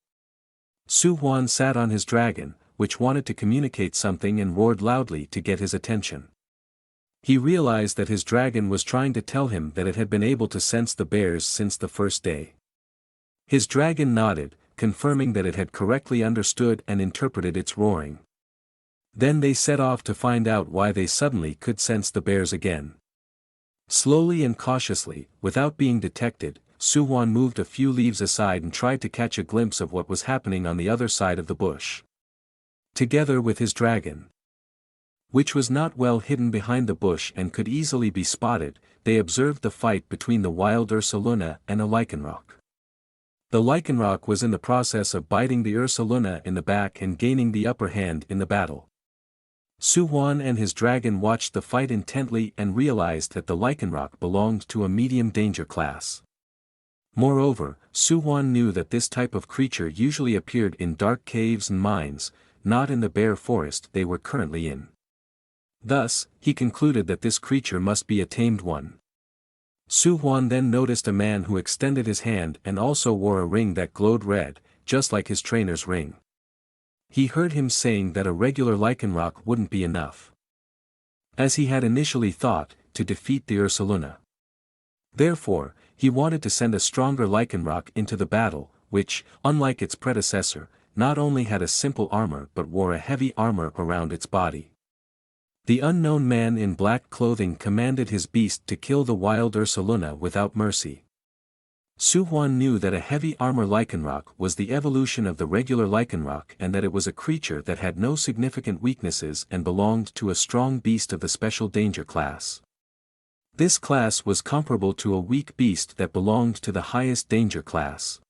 Su-Huan sat on his dragon, which wanted to communicate something and roared loudly to get his attention. He realized that his dragon was trying to tell him that it had been able to sense the bears since the first day. His dragon nodded, confirming that it had correctly understood and interpreted its roaring. Then they set off to find out why they suddenly could sense the bears again. Slowly and cautiously, without being detected, Su-Huan moved a few leaves aside and tried to catch a glimpse of what was happening on the other side of the bush. Together with his dragon, which was not well hidden behind the bush and could easily be spotted, they observed the fight between the wild Ursaluna and a Lycanroc. The Lycanroc was in the process of biting the Ursaluna in the back and gaining the upper hand in the battle. Su-Huan and his dragon watched the fight intently and realized that the Lycanroc belonged to a medium danger class. Moreover, Su-Huan knew that this type of creature usually appeared in dark caves and mines, not in the bear forest they were currently in. Thus, he concluded that this creature must be a tamed one. Su-Huan then noticed a man who extended his hand and also wore a ring that glowed red, just like his trainer's ring. He heard him saying that a regular Lycanroc wouldn't be enough, as he had initially thought, to defeat the Ursaluna. Therefore, he wanted to send a stronger Lycanroc into the battle, which, unlike its predecessor, not only had a simple armor but wore a heavy armor around its body. The unknown man in black clothing commanded his beast to kill the wild Ursaluna without mercy. Su-Huan knew that a heavy armor Lycanroc was the evolution of the regular Lycanroc and that it was a creature that had no significant weaknesses and belonged to a strong beast of the special danger class. This class was comparable to a weak beast that belonged to the highest danger class.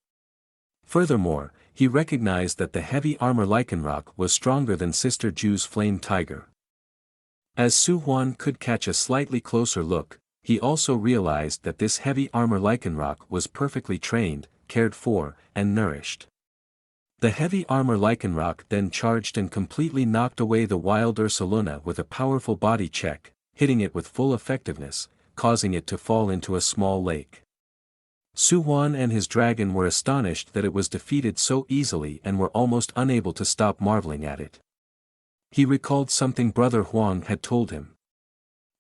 Furthermore, he recognized that the heavy armor Lycanroc was stronger than Sister Ju's flame tiger. As Su-Huan could catch a slightly closer look, he also realized that this heavy armor Lycanroc was perfectly trained, cared for, and nourished. The heavy armor Lycanroc then charged and completely knocked away the wild Ursaluna with a powerful body check, hitting it with full effectiveness, causing it to fall into a small lake. Su-Huan and his dragon were astonished that it was defeated so easily and were almost unable to stop marveling at it. He recalled something Brother Huang had told him.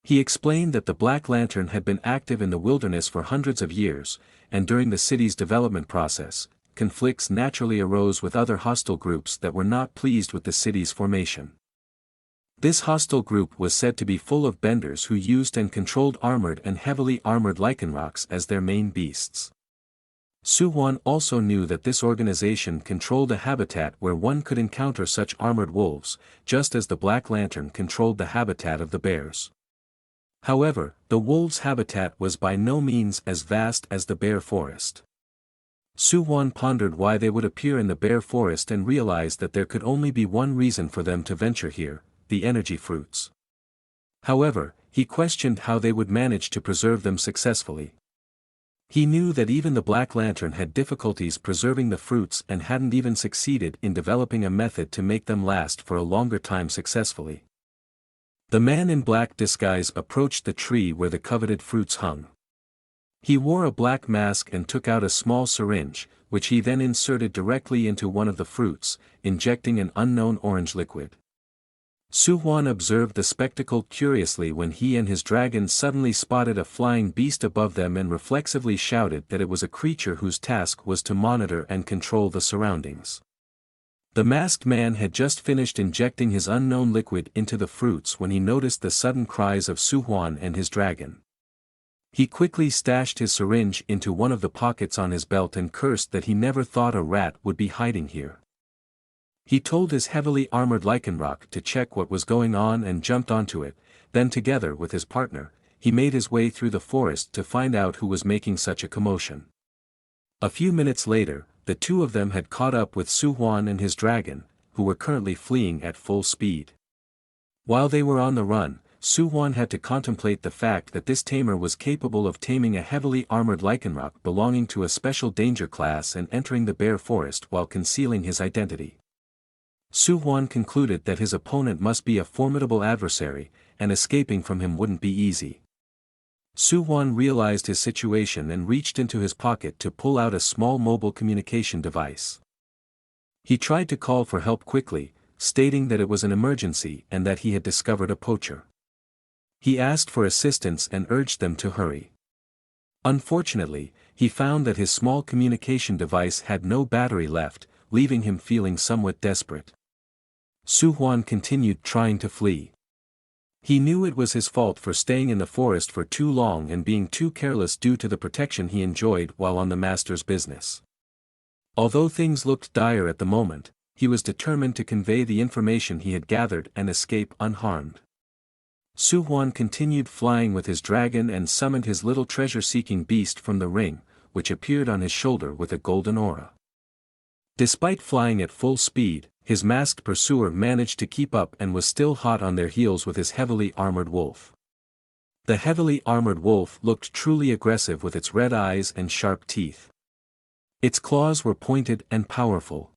He explained that the Black Lantern had been active in the wilderness for hundreds of years, and during the city's development process, conflicts naturally arose with other hostile groups that were not pleased with the city's formation. This hostile group was said to be full of benders who used and controlled armored and heavily armored Lycanrocs as their main beasts. Su-Huan also knew that this organization controlled a habitat where one could encounter such armored wolves, just as the Black Lantern controlled the habitat of the bears. However, the wolves' habitat was by no means as vast as the bear forest. Su-Huan pondered why they would appear in the bear forest and realized that there could only be one reason for them to venture here: the energy fruits. However, he questioned how they would manage to preserve them successfully. He knew that even the Black Lantern had difficulties preserving the fruits and hadn't even succeeded in developing a method to make them last for a longer time successfully. The man in black disguise approached the tree where the coveted fruits hung. He wore a black mask and took out a small syringe, which he then inserted directly into one of the fruits, injecting an unknown orange liquid. Su-Huan observed the spectacle curiously when he and his dragon suddenly spotted a flying beast above them and reflexively shouted that it was a creature whose task was to monitor and control the surroundings. The masked man had just finished injecting his unknown liquid into the fruits when he noticed the sudden cries of Su-Huan and his dragon. He quickly stashed his syringe into one of the pockets on his belt and cursed that he never thought a rat would be hiding here. He told his heavily armored Lycanroc to check what was going on and jumped onto it, then together with his partner, he made his way through the forest to find out who was making such a commotion. A few minutes later, the two of them had caught up with Su-Huan and his dragon, who were currently fleeing at full speed. While they were on the run, Su-Huan had to contemplate the fact that this tamer was capable of taming a heavily armored Lycanroc belonging to a special danger class and entering the bear forest while concealing his identity. Su-Huan concluded that his opponent must be a formidable adversary, and escaping from him wouldn't be easy. Su-Huan realized his situation and reached into his pocket to pull out a small mobile communication device. He tried to call for help quickly, stating that it was an emergency and that he had discovered a poacher. He asked for assistance and urged them to hurry. Unfortunately, he found that his small communication device had no battery left, leaving him feeling somewhat desperate. Su-Huan continued trying to flee. He knew it was his fault for staying in the forest for too long and being too careless due to the protection he enjoyed while on the master's business. Although things looked dire at the moment, he was determined to convey the information he had gathered and escape unharmed. Su-Huan continued flying with his dragon and summoned his little treasure-seeking beast from the ring, which appeared on his shoulder with a golden aura. Despite flying at full speed, his masked pursuer managed to keep up and was still hot on their heels with his heavily armored wolf. The heavily armored wolf looked truly aggressive with its red eyes and sharp teeth. Its claws were pointed and powerful.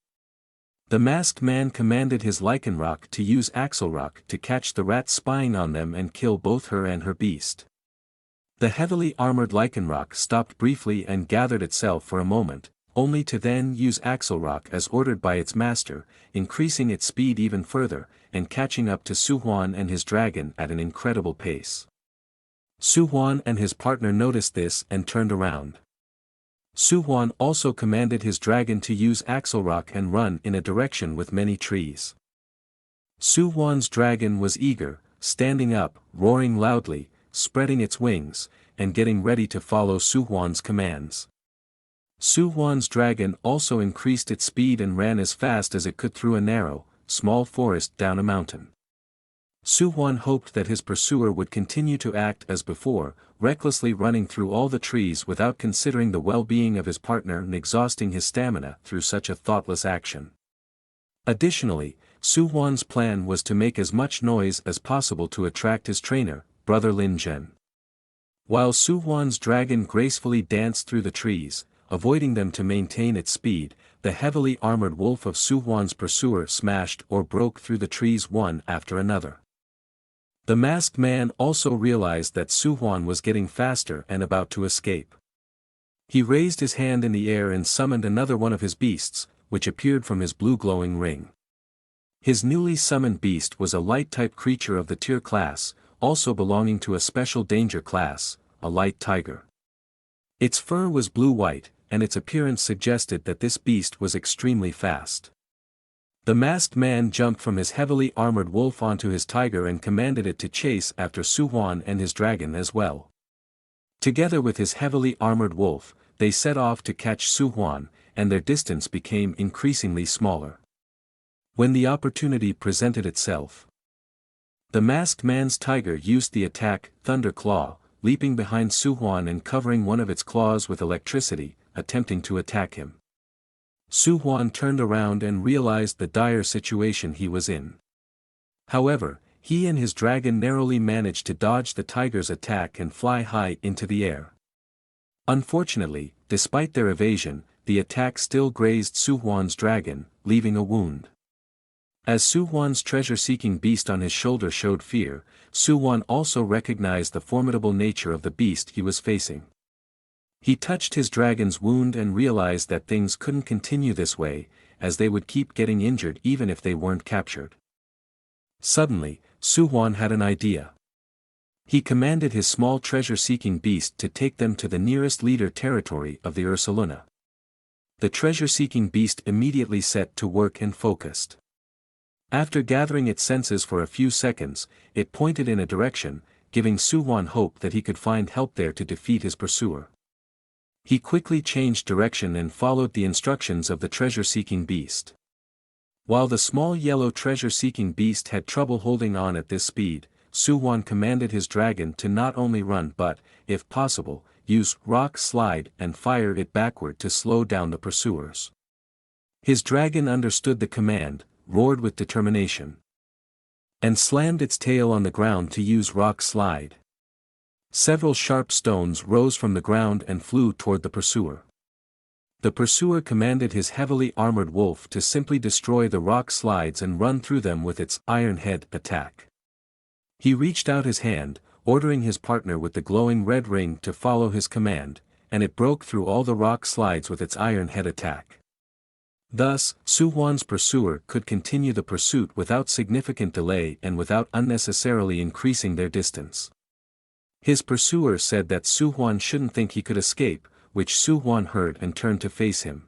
The masked man commanded his Lycanroc to use Axelrock to catch the rat spying on them and kill both her and her beast. The heavily armored Lycanroc stopped briefly and gathered itself for a moment, only to then use Axelrock as ordered by its master, increasing its speed even further, and catching up to Su-Huan and his dragon at an incredible pace. Su-Huan and his partner noticed this and turned around. Su-Huan also commanded his dragon to use Axelrock and run in a direction with many trees. Su-Huan's dragon was eager, standing up, roaring loudly, spreading its wings, and getting ready to follow Su-Huan's commands. Su-Huan's dragon also increased its speed and ran as fast as it could through a narrow, small forest down a mountain. Su-Huan hoped that his pursuer would continue to act as before, recklessly running through all the trees without considering the well-being of his partner and exhausting his stamina through such a thoughtless action. Additionally, Su-Huan's plan was to make as much noise as possible to attract his trainer, Brother Lin Zhen. While Su-Huan's dragon gracefully danced through the trees, avoiding them to maintain its speed, the heavily armored wolf of Su-Huan's pursuer smashed or broke through the trees one after another. The masked man also realized that Su-Huan was getting faster and about to escape. He raised his hand in the air and summoned another one of his beasts, which appeared from his blue glowing ring. His newly summoned beast was a light-type creature of the tier class, also belonging to a special danger class, a light tiger. Its fur was blue-white, and its appearance suggested that this beast was extremely fast. The masked man jumped from his heavily armored wolf onto his tiger and commanded it to chase after Su-Huan and his dragon as well. Together with his heavily armored wolf, they set off to catch Su-Huan, and their distance became increasingly smaller. When the opportunity presented itself, the masked man's tiger used the attack, Thunder Claw, leaping behind Su-Huan and covering one of its claws with electricity, attempting to attack him. Su-Huan turned around and realized the dire situation he was in. However, he and his dragon narrowly managed to dodge the tiger's attack and fly high into the air. Unfortunately, despite their evasion, the attack still grazed Su-Huan's dragon, leaving a wound. As Su-Huan's treasure-seeking beast on his shoulder showed fear, Su-Huan also recognized the formidable nature of the beast he was facing. He touched his dragon's wound and realized that things couldn't continue this way, as they would keep getting injured even if they weren't captured. Suddenly, Su-Huan had an idea. He commanded his small treasure-seeking beast to take them to the nearest leader territory of the Ursaluna. The treasure-seeking beast immediately set to work and focused. After gathering its senses for a few seconds, it pointed in a direction, giving Su-Huan hope that he could find help there to defeat his pursuer. He quickly changed direction and followed the instructions of the treasure-seeking beast. While the small yellow treasure-seeking beast had trouble holding on at this speed, Su-Huan commanded his dragon to not only run but, if possible, use rock slide and fire it backward to slow down the pursuers. His dragon understood the command, roared with determination, and slammed its tail on the ground to use rock slide. Several sharp stones rose from the ground and flew toward the pursuer. The pursuer commanded his heavily armored wolf to simply destroy the rock slides and run through them with its iron head attack. He reached out his hand, ordering his partner with the glowing red ring to follow his command, and it broke through all the rock slides with its iron head attack. Thus, Su-Huan's pursuer could continue the pursuit without significant delay and without unnecessarily increasing their distance. His pursuer said that Su-Huan shouldn't think he could escape, which Su-Huan heard and turned to face him.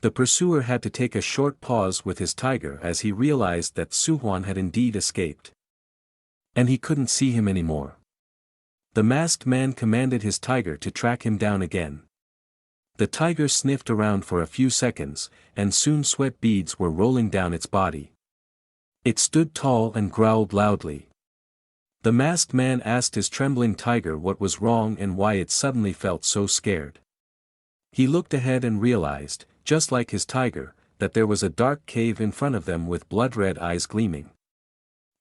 The pursuer had to take a short pause with his tiger as he realized that Su-Huan had indeed escaped. And he couldn't see him anymore. The masked man commanded his tiger to track him down again. The tiger sniffed around for a few seconds, and soon sweat beads were rolling down its body. It stood tall and growled loudly. The masked man asked his trembling tiger what was wrong and why it suddenly felt so scared. He looked ahead and realized, just like his tiger, that there was a dark cave in front of them with blood-red eyes gleaming.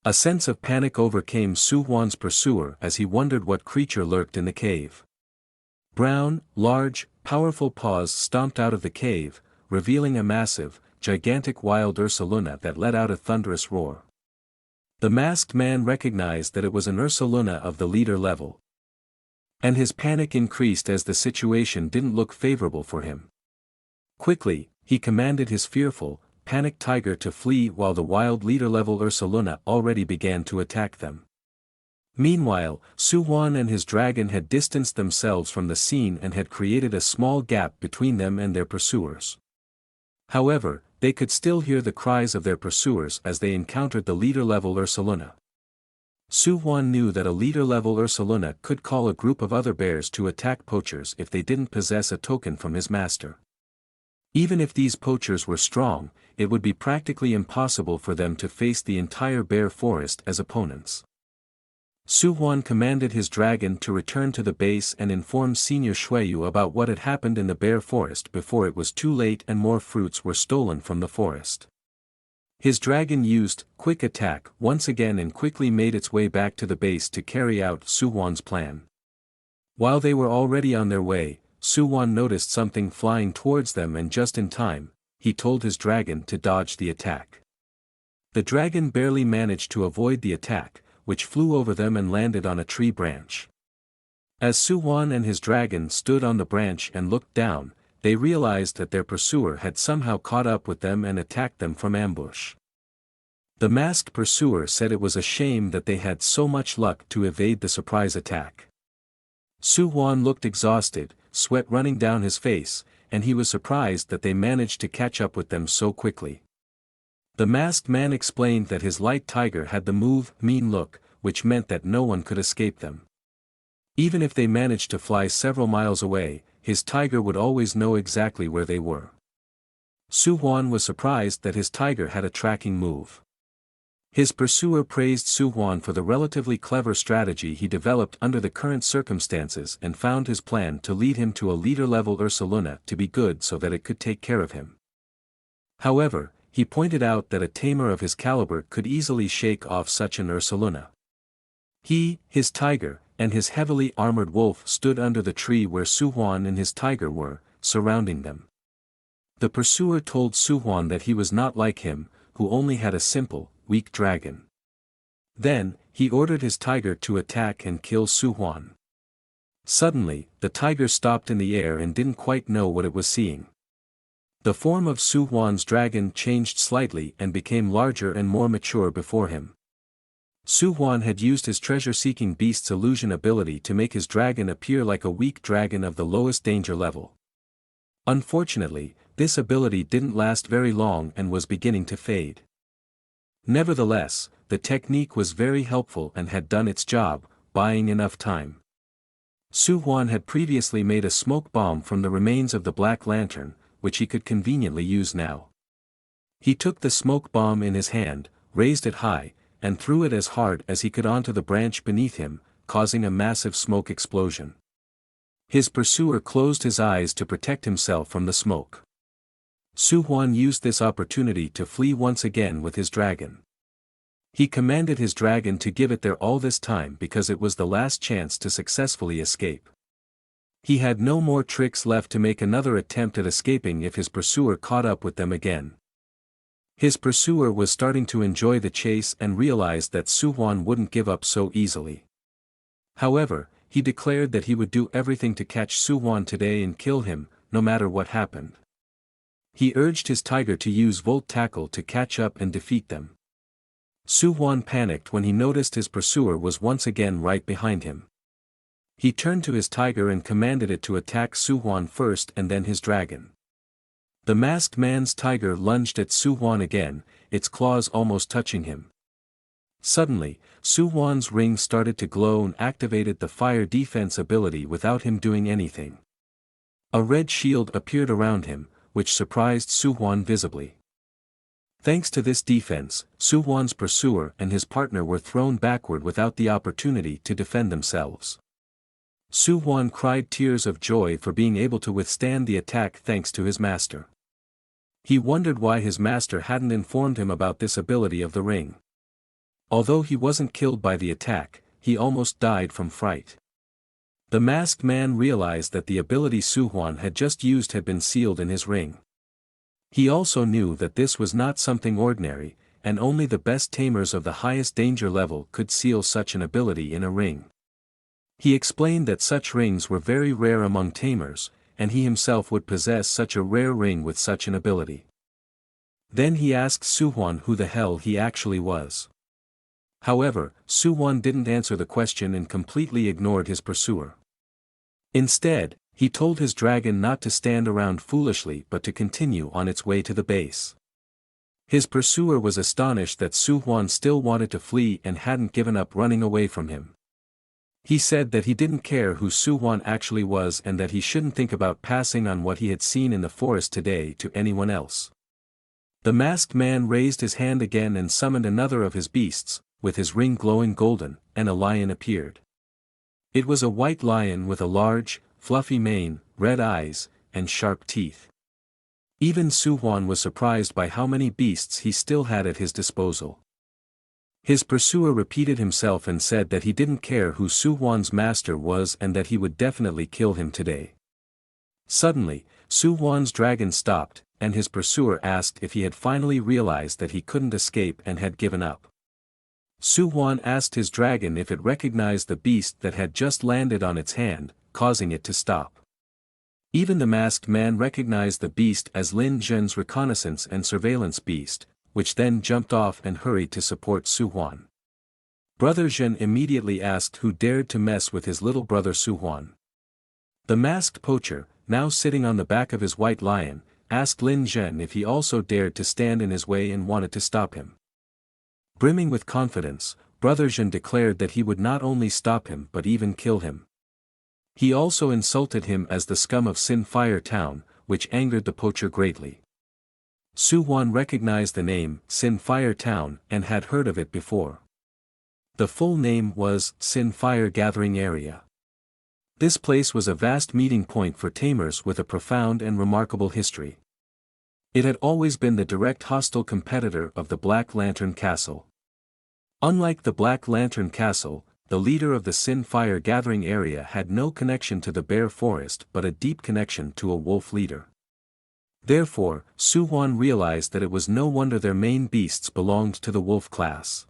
A sense of panic overcame Su-Huan's pursuer as he wondered what creature lurked in the cave. Brown, large, powerful paws stomped out of the cave, revealing a massive, gigantic wild Ursaluna that let out a thunderous roar. The masked man recognized that it was an Ursaluna of the leader level. And his panic increased as the situation didn't look favorable for him. Quickly, he commanded his fearful, panicked tiger to flee while the wild leader-level Ursaluna already began to attack them. Meanwhile, Su-Huan and his dragon had distanced themselves from the scene and had created a small gap between them and their pursuers. However, they could still hear the cries of their pursuers as they encountered the leader-level Ursaluna. Su-Huan knew that a leader-level Ursaluna could call a group of other bears to attack poachers if they didn't possess a token from his master. Even if these poachers were strong, it would be practically impossible for them to face the entire bear forest as opponents. Su-Huan commanded his dragon to return to the base and inform Senior Shuiyu about what had happened in the bear forest before it was too late and more fruits were stolen from the forest. His dragon used quick attack once again and quickly made its way back to the base to carry out Su-Huan's plan. While they were already on their way, Su-Huan noticed something flying towards them and just in time, he told his dragon to dodge the attack. The dragon barely managed to avoid the attack, which flew over them and landed on a tree branch. As Su-Huan and his dragon stood on the branch and looked down, they realized that their pursuer had somehow caught up with them and attacked them from ambush. The masked pursuer said it was a shame that they had so much luck to evade the surprise attack. Su-Huan looked exhausted, sweat running down his face, and he was surprised that they managed to catch up with them so quickly. The masked man explained that his light tiger had the mean look, which meant that no one could escape them. Even if they managed to fly several miles away, his tiger would always know exactly where they were. Su-Huan was surprised that his tiger had a tracking move. His pursuer praised Su-Huan for the relatively clever strategy he developed under the current circumstances and found his plan to lead him to a leader-level Ursaluna to be good so that it could take care of him. However, he pointed out that a tamer of his caliber could easily shake off such an Ursaluna. He, his tiger, and his heavily armored wolf stood under the tree where Su-Huan and his tiger were, surrounding them. The pursuer told Su-Huan that he was not like him, who only had a simple, weak dragon. Then, he ordered his tiger to attack and kill Su-Huan. Suddenly, the tiger stopped in the air and didn't quite know what it was seeing. The form of Su-Huan's dragon changed slightly and became larger and more mature before him. Su-Huan had used his treasure-seeking beast's illusion ability to make his dragon appear like a weak dragon of the lowest danger level. Unfortunately, this ability didn't last very long and was beginning to fade. Nevertheless, the technique was very helpful and had done its job, buying enough time. Su-Huan had previously made a smoke bomb from the remains of the Black Lantern, which he could conveniently use now. He took the smoke bomb in his hand, raised it high, and threw it as hard as he could onto the branch beneath him, causing a massive smoke explosion. His pursuer closed his eyes to protect himself from the smoke. Su-Huan used this opportunity to flee once again with his dragon. He commanded his dragon to give it there all this time because it was the last chance to successfully escape. He had no more tricks left to make another attempt at escaping if his pursuer caught up with them again. His pursuer was starting to enjoy the chase and realized that Su-Huan wouldn't give up so easily. However, he declared that he would do everything to catch Su-Huan today and kill him, no matter what happened. He urged his tiger to use Volt Tackle to catch up and defeat them. Su-Huan panicked when he noticed his pursuer was once again right behind him. He turned to his tiger and commanded it to attack Su-Huan first and then his dragon. The masked man's tiger lunged at Su-Huan again, its claws almost touching him. Suddenly, Su-Huan's ring started to glow and activated the fire defense ability without him doing anything. A red shield appeared around him, which surprised Su-Huan visibly. Thanks to this defense, Su-Huan's pursuer and his partner were thrown backward without the opportunity to defend themselves. Su-Huan cried tears of joy for being able to withstand the attack thanks to his master. He wondered why his master hadn't informed him about this ability of the ring. Although he wasn't killed by the attack, he almost died from fright. The masked man realized that the ability Su-Huan had just used had been sealed in his ring. He also knew that this was not something ordinary, and only the best tamers of the highest danger level could seal such an ability in a ring. He explained that such rings were very rare among tamers, and he himself would possess such a rare ring with such an ability. Then he asked Su-Huan who the hell he actually was. However, Su-Huan didn't answer the question and completely ignored his pursuer. Instead, he told his dragon not to stand around foolishly but to continue on its way to the base. His pursuer was astonished that Su-Huan still wanted to flee and hadn't given up running away from him. He said that he didn't care who Su-Huan actually was and that he shouldn't think about passing on what he had seen in the forest today to anyone else. The masked man raised his hand again and summoned another of his beasts, with his ring glowing golden, and a lion appeared. It was a white lion with a large, fluffy mane, red eyes, and sharp teeth. Even Su-Huan was surprised by how many beasts he still had at his disposal. His pursuer repeated himself and said that he didn't care who Su-Huan's master was and that he would definitely kill him today. Suddenly, Su-Huan's dragon stopped, and his pursuer asked if he had finally realized that he couldn't escape and had given up. Su-Huan asked his dragon if it recognized the beast that had just landed on its hand, causing it to stop. Even the masked man recognized the beast as Lin Zhen's reconnaissance and surveillance beast, which then jumped off and hurried to support Su-Huan. Brother Zhen immediately asked who dared to mess with his little brother Su-Huan. The masked poacher, now sitting on the back of his white lion, asked Lin Zhen if he also dared to stand in his way and wanted to stop him. Brimming with confidence, Brother Zhen declared that he would not only stop him but even kill him. He also insulted him as the scum of Sin Fire Town, which angered the poacher greatly. Su-Huan recognized the name, Sin Fire Town, and had heard of it before. The full name was, Sin Fire Gathering Area. This place was a vast meeting point for tamers with a profound and remarkable history. It had always been the direct hostile competitor of the Black Lantern Castle. Unlike the Black Lantern Castle, the leader of the Sin Fire Gathering Area had no connection to the Bear Forest but a deep connection to a wolf leader. Therefore, Su-Huan realized that it was no wonder their main beasts belonged to the wolf class.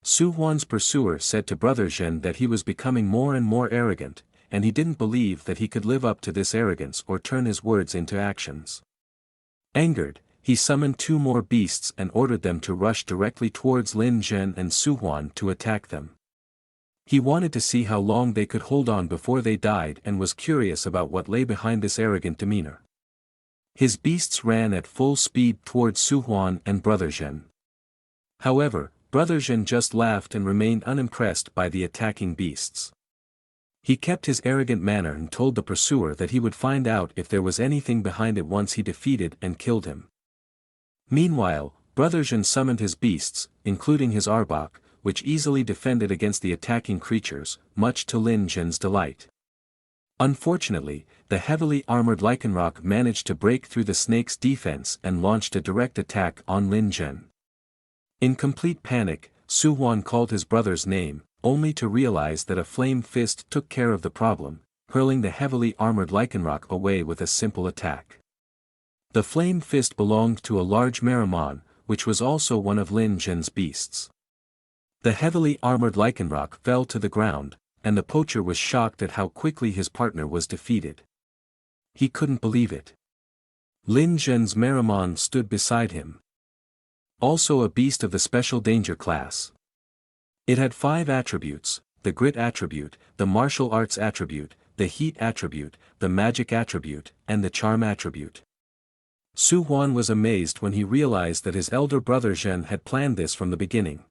Su-Huan's pursuer said to Brother Zhen that he was becoming more and more arrogant, and he didn't believe that he could live up to this arrogance or turn his words into actions. Angered, he summoned two more beasts and ordered them to rush directly towards Lin Zhen and Su-Huan to attack them. He wanted to see how long they could hold on before they died and was curious about what lay behind this arrogant demeanor. His beasts ran at full speed towards Su-Huan and Brother Zhen. However, Brother Zhen just laughed and remained unimpressed by the attacking beasts. He kept his arrogant manner and told the pursuer that he would find out if there was anything behind it once he defeated and killed him. Meanwhile, Brother Zhen summoned his beasts, including his arbok, which easily defended against the attacking creatures, much to Lin Zhen's delight. Unfortunately, the heavily armored Lycanroc managed to break through the snake's defense and launched a direct attack on Lin Zhen. In complete panic, Su-Huan called his brother's name, only to realize that a flame fist took care of the problem, hurling the heavily armored Lycanroc away with a simple attack. The flame fist belonged to a large Meramon, which was also one of Lin Zhen's beasts. The heavily armored Lycanroc fell to the ground, and the poacher was shocked at how quickly his partner was defeated. He couldn't believe it. Lin Zhen's Meramon stood beside him. Also a beast of the special danger class. It had 5 attributes: the grit attribute, the martial arts attribute, the heat attribute, the magic attribute, and the charm attribute. Su-Huan was amazed when he realized that his elder brother Zhen had planned this from the beginning.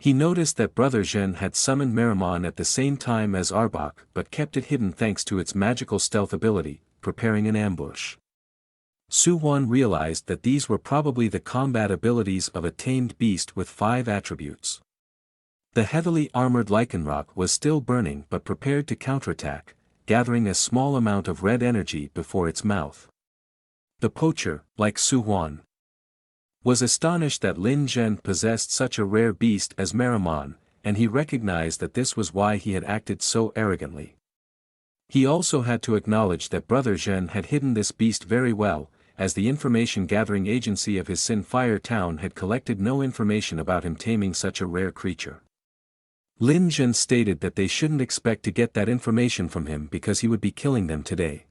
He noticed that Brother Zhen had summoned Meramon at the same time as Arbok but kept it hidden thanks to its magical stealth ability, preparing an ambush. Su-Huan realized that these were probably the combat abilities of a tamed beast with 5 attributes. The heavily armored Lycanroc was still burning but prepared to counterattack, gathering a small amount of red energy before its mouth. The poacher, like Su-Huan, was astonished that Lin Zhen possessed such a rare beast as Meramon, and he recognized that this was why he had acted so arrogantly. He also had to acknowledge that Brother Zhen had hidden this beast very well, as the information-gathering agency of his Sin Fire town had collected no information about him taming such a rare creature. Lin Zhen stated that they shouldn't expect to get that information from him because he would be killing them today.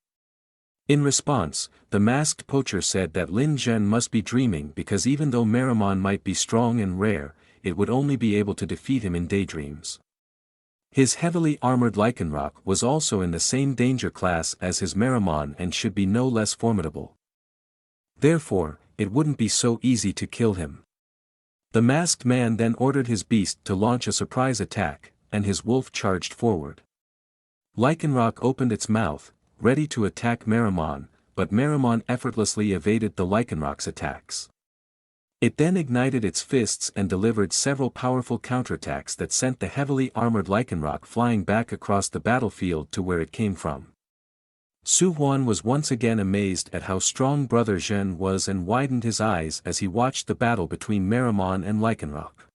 In response, the masked poacher said that Lin Zhen must be dreaming because even though Meramon might be strong and rare, it would only be able to defeat him in daydreams. His heavily armored Lycanroc was also in the same danger class as his Meramon and should be no less formidable. Therefore, it wouldn't be so easy to kill him. The masked man then ordered his beast to launch a surprise attack, and his wolf charged forward. Lycanroc opened its mouth, ready to attack Meramon, but Meramon effortlessly evaded the Lycanroc's attacks. It then ignited its fists and delivered several powerful counterattacks that sent the heavily armored Lycanroc flying back across the battlefield to where it came from. Su-Huan was once again amazed at how strong Brother Zhen was and widened his eyes as he watched the battle between Meramon and Lycanroc.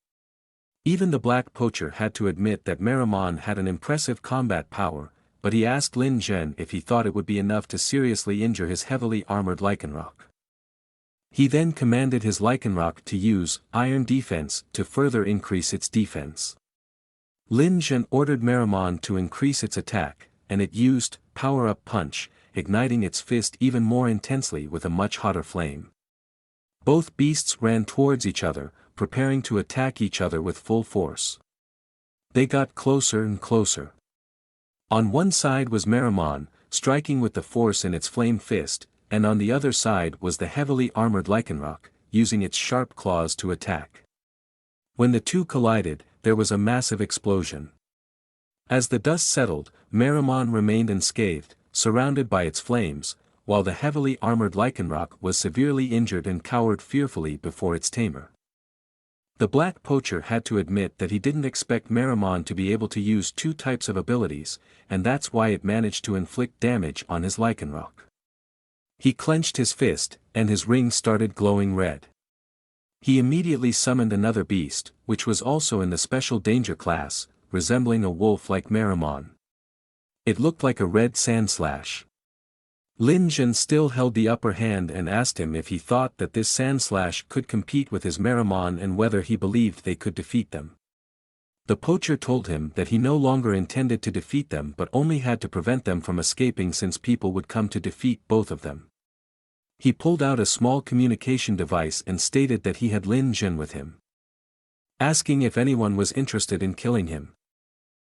Even the black poacher had to admit that Meramon had an impressive combat power, but he asked Lin Zhen if he thought it would be enough to seriously injure his heavily armored Lycanroc. He then commanded his Lycanroc to use Iron Defense to further increase its defense. Lin Zhen ordered Meramon to increase its attack, and it used Power-Up Punch, igniting its fist even more intensely with a much hotter flame. Both beasts ran towards each other, preparing to attack each other with full force. They got closer and closer. On one side was Meramon, striking with the force in its flame fist, and on the other side was the heavily armored Lycanroc, using its sharp claws to attack. When the two collided, there was a massive explosion. As the dust settled, Meramon remained unscathed, surrounded by its flames, while the heavily armored Lycanroc was severely injured and cowered fearfully before its tamer. The black poacher had to admit that he didn't expect Meramon to be able to use 2 types of abilities, and that's why it managed to inflict damage on his Lycanroc. He clenched his fist, and his ring started glowing red. He immediately summoned another beast, which was also in the special danger class, resembling a wolf like Meramon. It looked like a red Sandslash. Lin Zhen still held the upper hand and asked him if he thought that this Sandslash could compete with his Meramon and whether he believed they could defeat them. The poacher told him that he no longer intended to defeat them but only had to prevent them from escaping since people would come to defeat both of them. He pulled out a small communication device and stated that he had Lin Zhen with him, asking if anyone was interested in killing him.